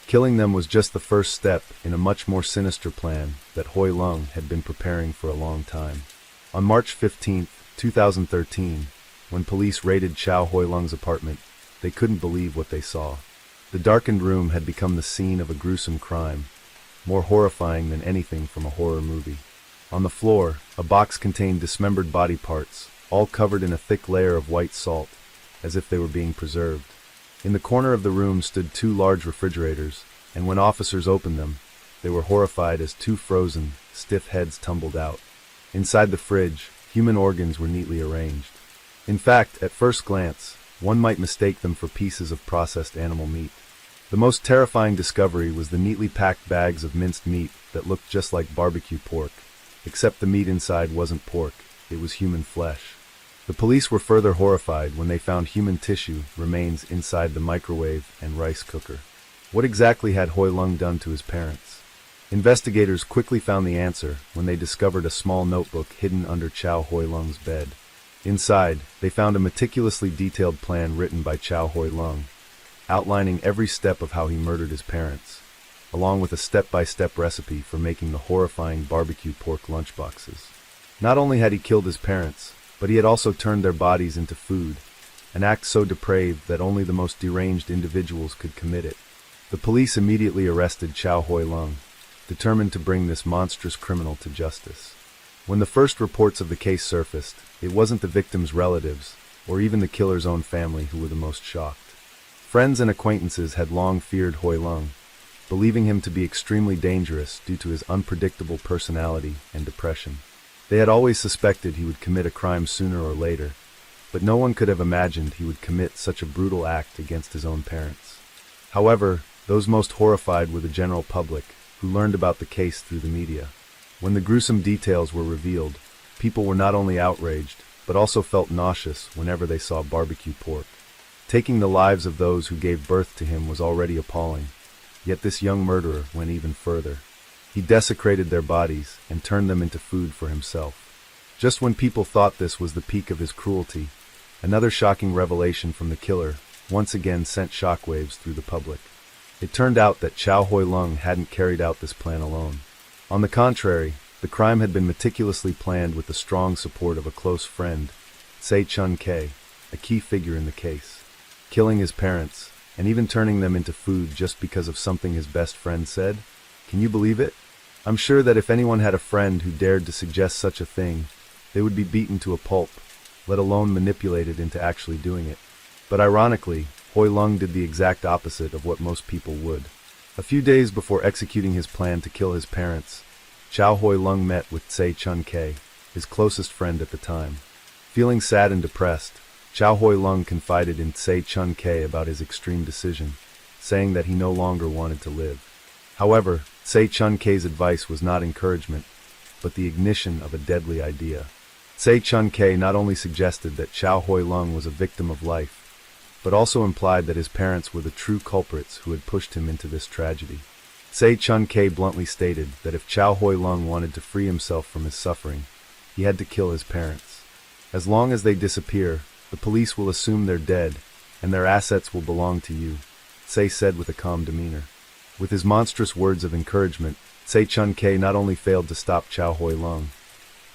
Killing them was just the first step in a much more sinister plan that Hoi Lung had been preparing for a long time. On March 15, 2013, when police raided Chow Hoi Lung's apartment, they couldn't believe what they saw. The darkened room had become the scene of a gruesome crime, more horrifying than anything from a horror movie. On the floor, a box contained dismembered body parts, all covered in a thick layer of white salt, as if they were being preserved. In the corner of the room stood two large refrigerators, and when officers opened them, they were horrified as two frozen, stiff heads tumbled out. Inside the fridge, human organs were neatly arranged. In fact, at first glance, one might mistake them for pieces of processed animal meat. The most terrifying discovery was the neatly packed bags of minced meat that looked just like barbecue pork, except the meat inside wasn't pork, it was human flesh. The police were further horrified when they found human tissue remains inside the microwave and rice cooker. What exactly had Hoi Lung done to his parents? Investigators quickly found the answer when they discovered a small notebook hidden under Chow Hoi Lung's bed. Inside, they found a meticulously detailed plan written by Chow Hoi Lung, outlining every step of how he murdered his parents, along with a step-by-step recipe for making the horrifying barbecue pork lunchboxes. Not only had he killed his parents, but he had also turned their bodies into food, an act so depraved that only the most deranged individuals could commit it. The police immediately arrested Chow Hoi Lung, determined to bring this monstrous criminal to justice. When the first reports of the case surfaced, it wasn't the victim's relatives, or even the killer's own family who were the most shocked. Friends and acquaintances had long feared Hoi Lung, believing him to be extremely dangerous due to his unpredictable personality and depression. They had always suspected he would commit a crime sooner or later, but no one could have imagined he would commit such a brutal act against his own parents. However, those most horrified were the general public, who learned about the case through the media. When the gruesome details were revealed, people were not only outraged, but also felt nauseous whenever they saw barbecue pork. Taking the lives of those who gave birth to him was already appalling, yet this young murderer went even further. He desecrated their bodies and turned them into food for himself. Just when people thought this was the peak of his cruelty, another shocking revelation from the killer once again sent shockwaves through the public. It turned out that Chow Hoi Lung hadn't carried out this plan alone. On the contrary, the crime had been meticulously planned with the strong support of a close friend, Se Chun Kei, a key figure in the case. Killing his parents, and even turning them into food just because of something his best friend said? Can you believe it? I'm sure that if anyone had a friend who dared to suggest such a thing, they would be beaten to a pulp, let alone manipulated into actually doing it. But ironically, Hoi Lung did the exact opposite of what most people would. A few days before executing his plan to kill his parents, Chow Hoi Lung met with Se Chun Kei, his closest friend at the time. Feeling sad and depressed, Chow Hoi Lung confided in Se Chun Kei about his extreme decision, saying that he no longer wanted to live. However, Se Chun Kei's advice was not encouragement, but the ignition of a deadly idea. Se Chun Kei not only suggested that Chow Hoi Lung was a victim of life, but also implied that his parents were the true culprits who had pushed him into this tragedy. Se Chun Kei bluntly stated that if Chow Hoi Lung wanted to free himself from his suffering, he had to kill his parents. As long as they disappear, the police will assume they're dead, and their assets will belong to you, Se said with a calm demeanor. With his monstrous words of encouragement, Se Chun Kei not only failed to stop Chow Hoi Lung,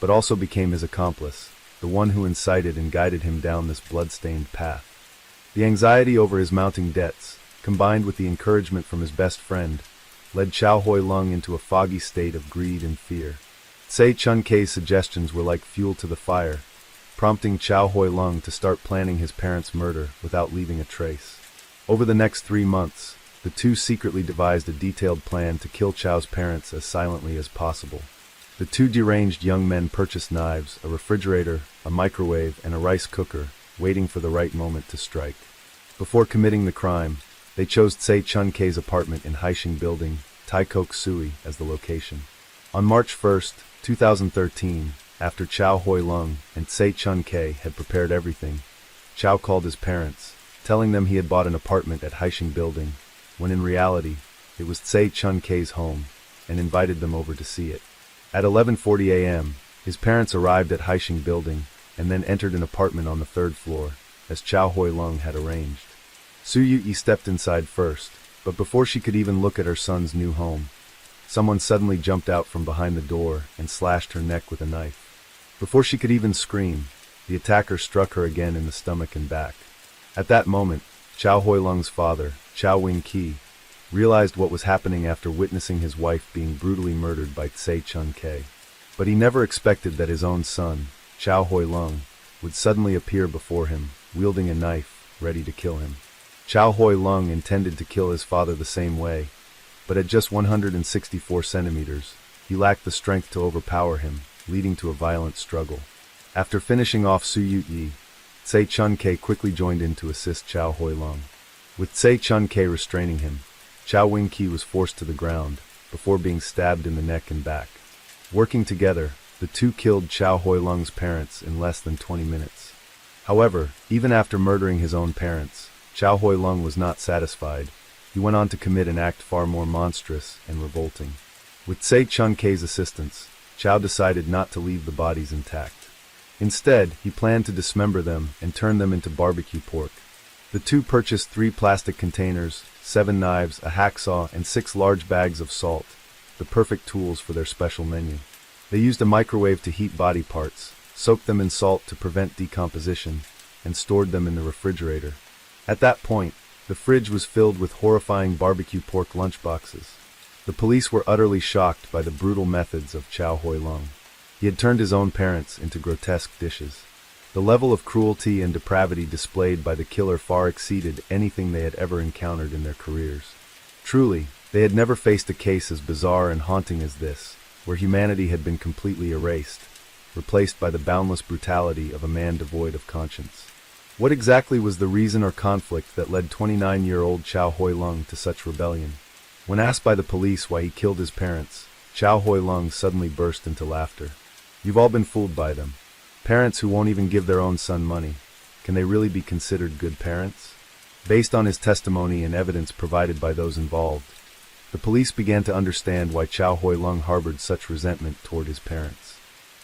but also became his accomplice, the one who incited and guided him down this blood-stained path. The anxiety over his mounting debts, combined with the encouragement from his best friend, led Chow Hoi Lung into a foggy state of greed and fear. Se Chun Kei's suggestions were like fuel to the fire, prompting Chow Hoi Lung to start planning his parents' murder without leaving a trace. Over the next 3 months, the two secretly devised a detailed plan to kill Chow's parents as silently as possible. The two deranged young men purchased knives, a refrigerator, a microwave, and a rice cooker, waiting for the right moment to strike. Before committing the crime, they chose Tse Chun Kei's apartment in Haixing Building, Tai Kok Sui, as the location. On March 1, 2013, after Chow Hoi Lung and Tse Chun Kei had prepared everything, Chow called his parents, telling them he had bought an apartment at Haixing Building, when in reality, it was Tse Chun Kei's home, and invited them over to see it. At 11:40 a.m., his parents arrived at Haixing Building and then entered an apartment on the third floor, as Chow Hoi Lung had arranged. Su Yi stepped inside first, but before she could even look at her son's new home, someone suddenly jumped out from behind the door and slashed her neck with a knife. Before she could even scream, the attacker struck her again in the stomach and back. At that moment, Chow Hoi Lung's father, Chow Wing-ki, realized what was happening after witnessing his wife being brutally murdered by Tse Chun Kei. But he never expected that his own son, Chow Hoi Lung, would suddenly appear before him, wielding a knife, ready to kill him. Chow Hoi Lung intended to kill his father the same way, but at just 164 centimeters, he lacked the strength to overpower him, leading to a violent struggle. After finishing off Su Yi, Tse Chun Kei quickly joined in to assist Chow Hoi Lung. With Tse Chun Kei restraining him, Chow Wing-ki was forced to the ground, before being stabbed in the neck and back. Working together, the two killed Chow Hoi Lung's parents in less than 20 minutes. However, even after murdering his own parents, Chow Hoi Lung was not satisfied. He went on to commit an act far more monstrous and revolting. With Tse Chun Kei's assistance, Chow decided not to leave the bodies intact. Instead, he planned to dismember them and turn them into barbecue pork. The two purchased 3 plastic containers, 7 knives, a hacksaw, and 6 large bags of salt, the perfect tools for their special menu. They used a microwave to heat body parts, soaked them in salt to prevent decomposition, and stored them in the refrigerator. At that point, the fridge was filled with horrifying barbecue pork lunchboxes. The police were utterly shocked by the brutal methods of Chow Hoi Lung. He had turned his own parents into grotesque dishes. The level of cruelty and depravity displayed by the killer far exceeded anything they had ever encountered in their careers. Truly, they had never faced a case as bizarre and haunting as this, where humanity had been completely erased, replaced by the boundless brutality of a man devoid of conscience. What exactly was the reason or conflict that led 29-year-old Chow Hoi Lung to such rebellion? When asked by the police why he killed his parents, Chow Hoi Lung suddenly burst into laughter. "You've all been fooled by them. Parents who won't even give their own son money. Can they really be considered good parents?" Based on his testimony and evidence provided by those involved, the police began to understand why Chow Hoi Lung harbored such resentment toward his parents.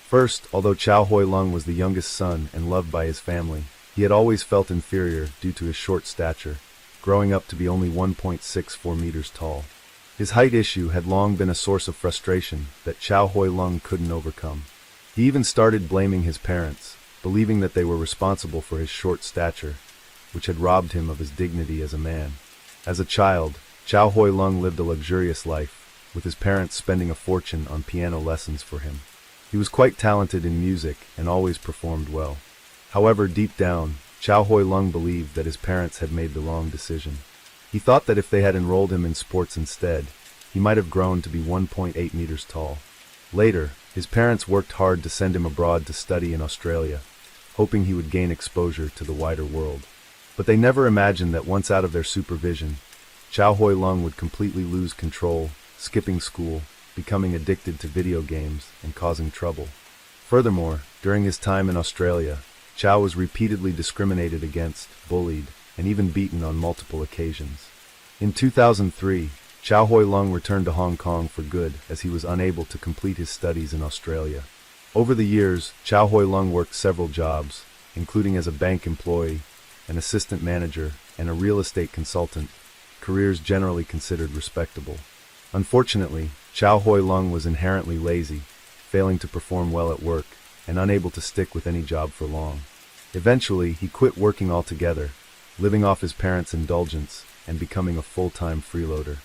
First, although Chow Hoi Lung was the youngest son and loved by his family, he had always felt inferior due to his short stature, growing up to be only 1.64 meters tall. His height issue had long been a source of frustration that Chow Hoi Lung couldn't overcome. He even started blaming his parents, believing that they were responsible for his short stature, which had robbed him of his dignity as a man. As a child, Chow Hoi Lung lived a luxurious life, with his parents spending a fortune on piano lessons for him. He was quite talented in music and always performed well. However, deep down, Chow Hoi Lung believed that his parents had made the wrong decision. He thought that if they had enrolled him in sports instead, he might have grown to be 1.8 meters tall. Later, his parents worked hard to send him abroad to study in Australia, hoping he would gain exposure to the wider world. But they never imagined that once out of their supervision, Chow Hoi Lung would completely lose control, skipping school, becoming addicted to video games, and causing trouble. Furthermore, during his time in Australia, Chow was repeatedly discriminated against, bullied, and even beaten on multiple occasions. In 2003, Chow Hoi Lung returned to Hong Kong for good as he was unable to complete his studies in Australia. Over the years, Chow Hoi Lung worked several jobs, including as a bank employee, an assistant manager, and a real estate consultant, careers generally considered respectable. Unfortunately, Chow Hoi Lung was inherently lazy, failing to perform well at work, and unable to stick with any job for long. Eventually, he quit working altogether, living off his parents' indulgence, and becoming a full-time freeloader.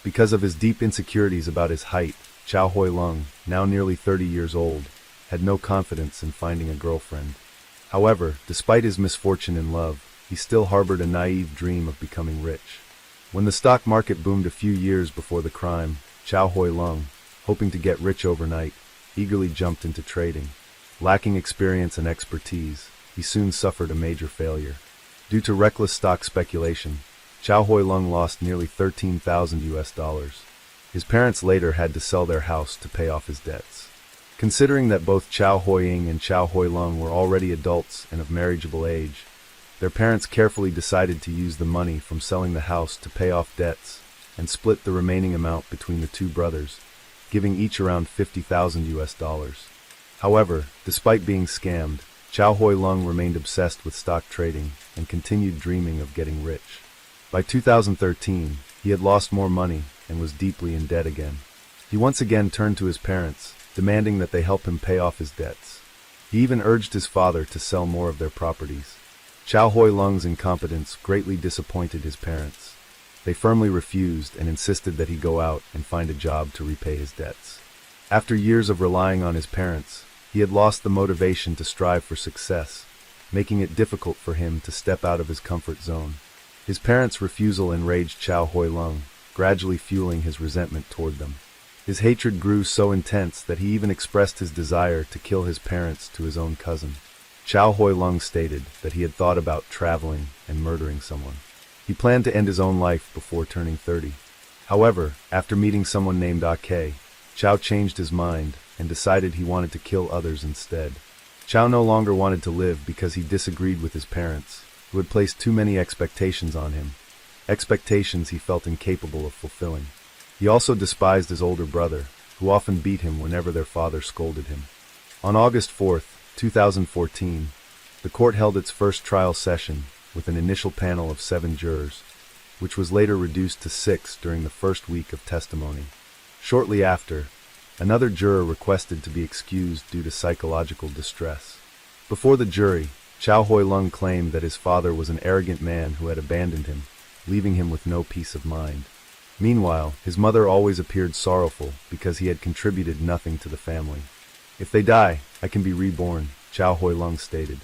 Because of his deep insecurities about his height, Chow Hoi Lung, now nearly 30 years old, had no confidence in finding a girlfriend. However, despite his misfortune in love, he still harbored a naive dream of becoming rich. When the stock market boomed a few years before the crime, Chow Hoi Lung, hoping to get rich overnight, eagerly jumped into trading. Lacking experience and expertise, he soon suffered a major failure. Due to reckless stock speculation, Chow Hoi Lung lost nearly $13,000. His parents later had to sell their house to pay off his debts. Considering that both Chow Hoi Ying and Chow Hoi Lung were already adults and of marriageable age, their parents carefully decided to use the money from selling the house to pay off debts and split the remaining amount between the two brothers, giving each around $50,000. However, despite being scammed, Chow Hoi Lung remained obsessed with stock trading and continued dreaming of getting rich. By 2013, he had lost more money and was deeply in debt again. He once again turned to his parents, demanding that they help him pay off his debts. He even urged his father to sell more of their properties. Chow Hoi Lung's incompetence greatly disappointed his parents. They firmly refused and insisted that he go out and find a job to repay his debts. After years of relying on his parents, he had lost the motivation to strive for success, making it difficult for him to step out of his comfort zone. His parents' refusal enraged Chow Hoi Lung, gradually fueling his resentment toward them. His hatred grew so intense that he even expressed his desire to kill his parents to his own cousin. Chow Hoi Lung stated that he had thought about traveling and murdering someone. He planned to end his own life before turning 30. However, after meeting someone named Ake, Chow changed his mind and decided he wanted to kill others instead. Chow no longer wanted to live because he disagreed with his parents, who had placed too many expectations on him, expectations he felt incapable of fulfilling. He also despised his older brother, who often beat him whenever their father scolded him. On August 4, 2014, the court held its first trial session with an initial panel of 7 jurors, which was later reduced to 6 during the first week of testimony. Shortly after, another juror requested to be excused due to psychological distress. Before the jury, Chow Hoi Lung claimed that his father was an arrogant man who had abandoned him, leaving him with no peace of mind. Meanwhile, his mother always appeared sorrowful because he had contributed nothing to the family. "If they die, I can be reborn," Chow Hoi Lung stated.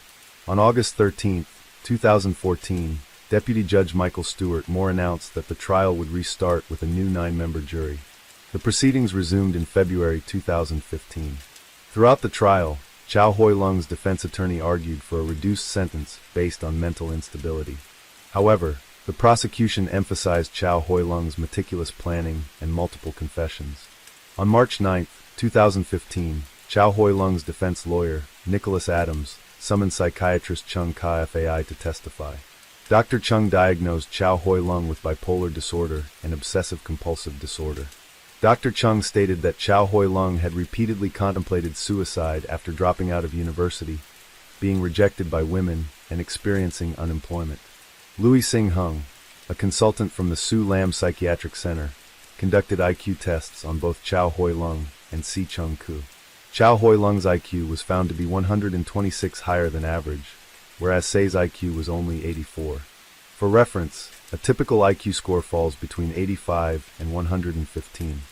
On August 13, 2014, Deputy Judge Michael Stewart Moore announced that the trial would restart with a new 9-member jury. The proceedings resumed in February 2015. Throughout the trial, Chow Hoi Lung's defense attorney argued for a reduced sentence based on mental instability. However, the prosecution emphasized Chow Hoi Lung's meticulous planning and multiple confessions. On March 9, 2015, Chow Hoi Lung's defense lawyer, Nicholas Adams, summoned psychiatrist Chung Ka-Fai to testify. Dr. Chung diagnosed Chow Hoi Lung with bipolar disorder and obsessive-compulsive disorder. Dr. Chung stated that Chow Hoi Lung had repeatedly contemplated suicide after dropping out of university, being rejected by women, and experiencing unemployment. Louis Sing Hung, a consultant from the Su Lam Psychiatric Center, conducted IQ tests on both Chow Hoi Lung and Si Chung Koo. Chow Hoi Lung's IQ was found to be 126 higher than average, whereas Say's IQ was only 84. For reference, a typical IQ score falls between 85 and 115.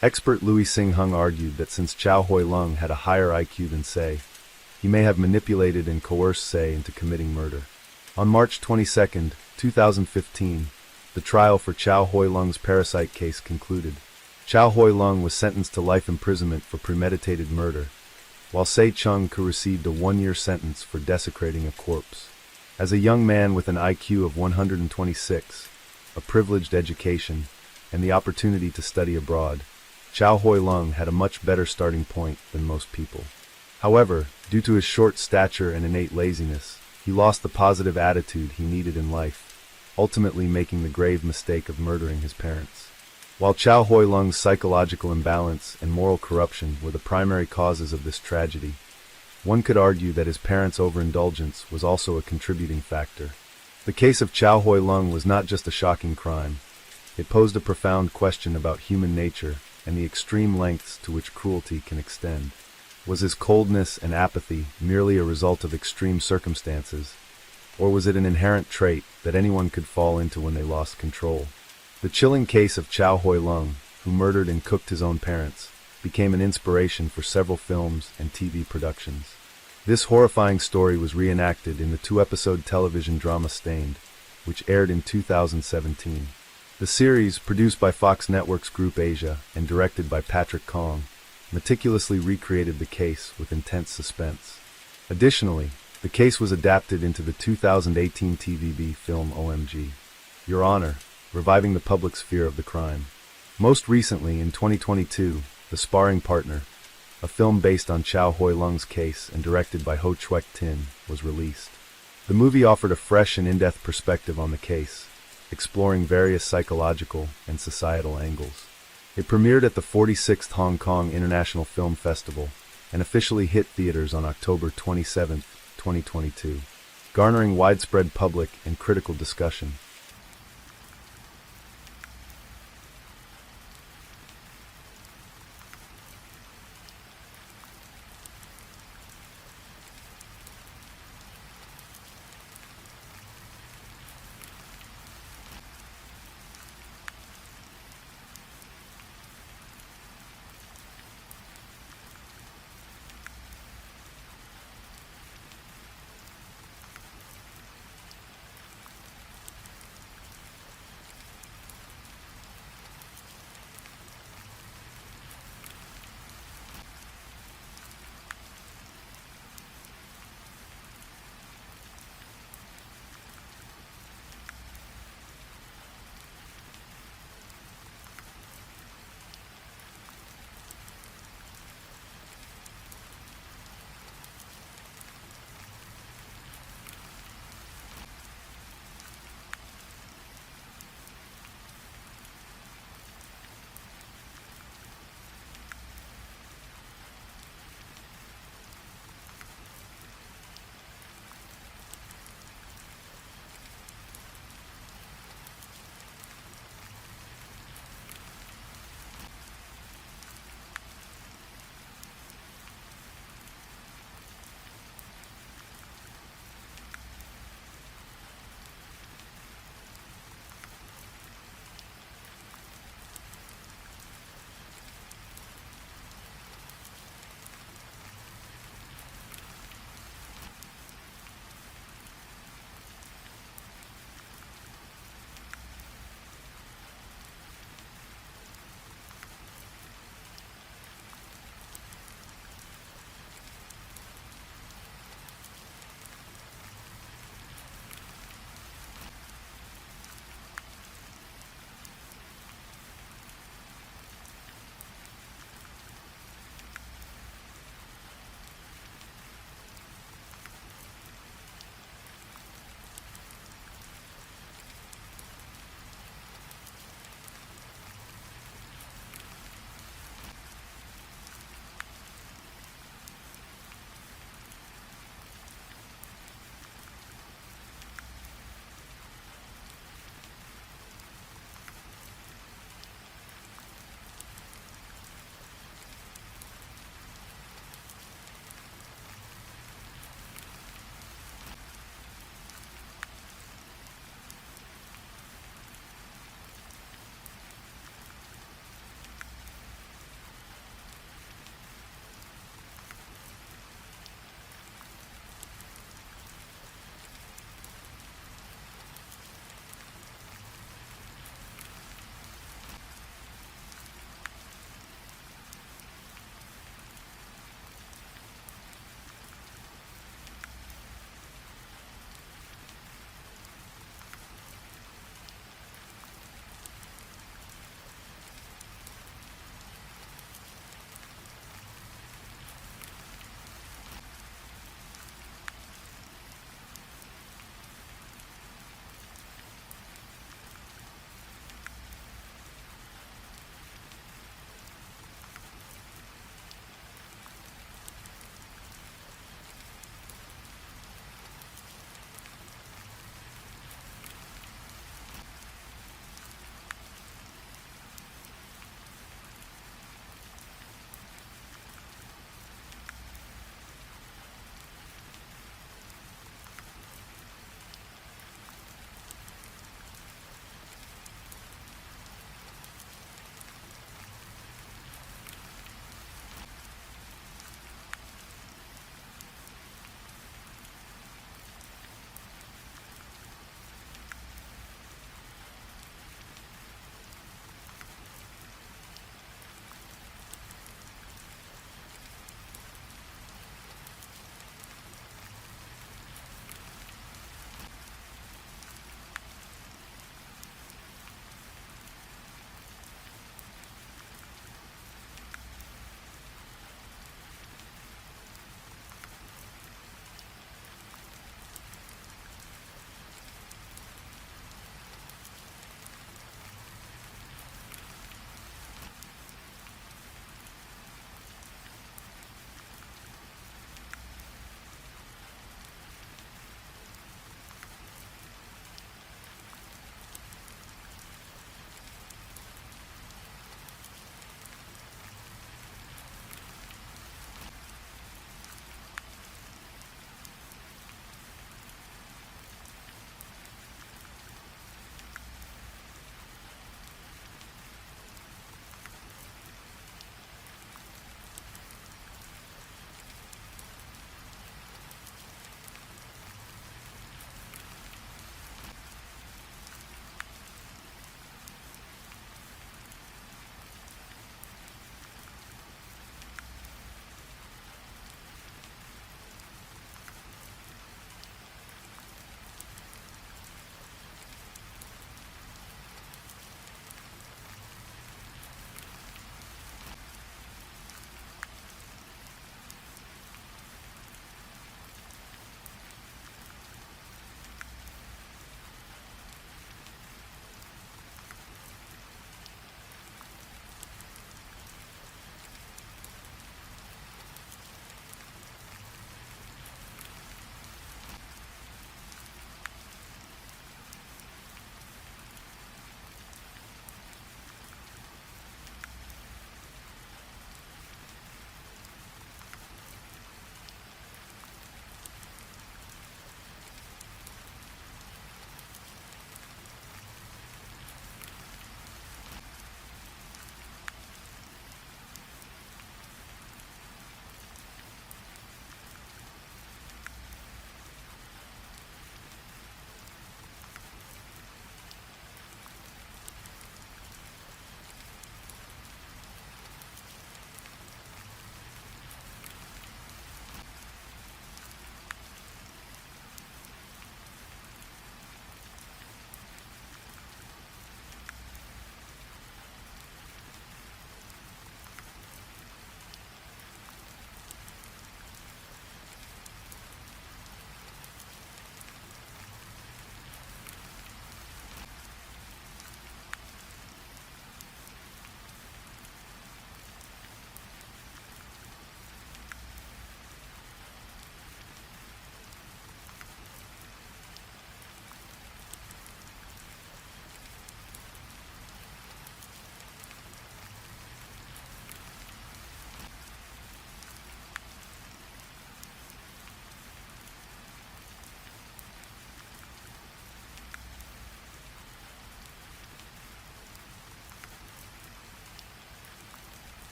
Expert Louis Sing Hung argued that since Chow Hoi Lung had a higher IQ than Say, he may have manipulated and coerced Say into committing murder. On March 22, 2015, the trial for Chow Hoi Lung's parasite case concluded. Chow Hoi Lung was sentenced to life imprisonment for premeditated murder, while Say Chung Koo received a 1-year sentence for desecrating a corpse. As a young man with an IQ of 126, a privileged education, and the opportunity to study abroad, Chow Hoi Lung had a much better starting point than most people. However, due to his short stature and innate laziness, he lost the positive attitude he needed in life, ultimately making the grave mistake of murdering his parents. While Chow Hoi Lung's psychological imbalance and moral corruption were the primary causes of this tragedy, one could argue that his parents' overindulgence was also a contributing factor. The case of Chow Hoi Lung was not just a shocking crime. It posed a profound question about human nature and the extreme lengths to which cruelty can extend. Was his coldness and apathy merely a result of extreme circumstances, or was it an inherent trait that anyone could fall into when they lost control? The chilling case of Chow Hoi Lung, who murdered and cooked his own parents, became an inspiration for several films and TV productions. This horrifying story was reenacted in the 2-episode television drama Stained, which aired in 2017. The series, produced by Fox Networks Group Asia and directed by Patrick Kong, meticulously recreated the case with intense suspense. Additionally, the case was adapted into the 2018 TVB film OMG, Your Honor, reviving the public's fear of the crime. Most recently, in 2022, The Sparring Partner, a film based on Chow Hoi Lung's case and directed by Ho Chuek Tin, was released. The movie offered a fresh and in-depth perspective on the case, exploring various psychological and societal angles. It premiered at the 46th Hong Kong International Film Festival and officially hit theaters on October 27, 2022, garnering widespread public and critical discussion.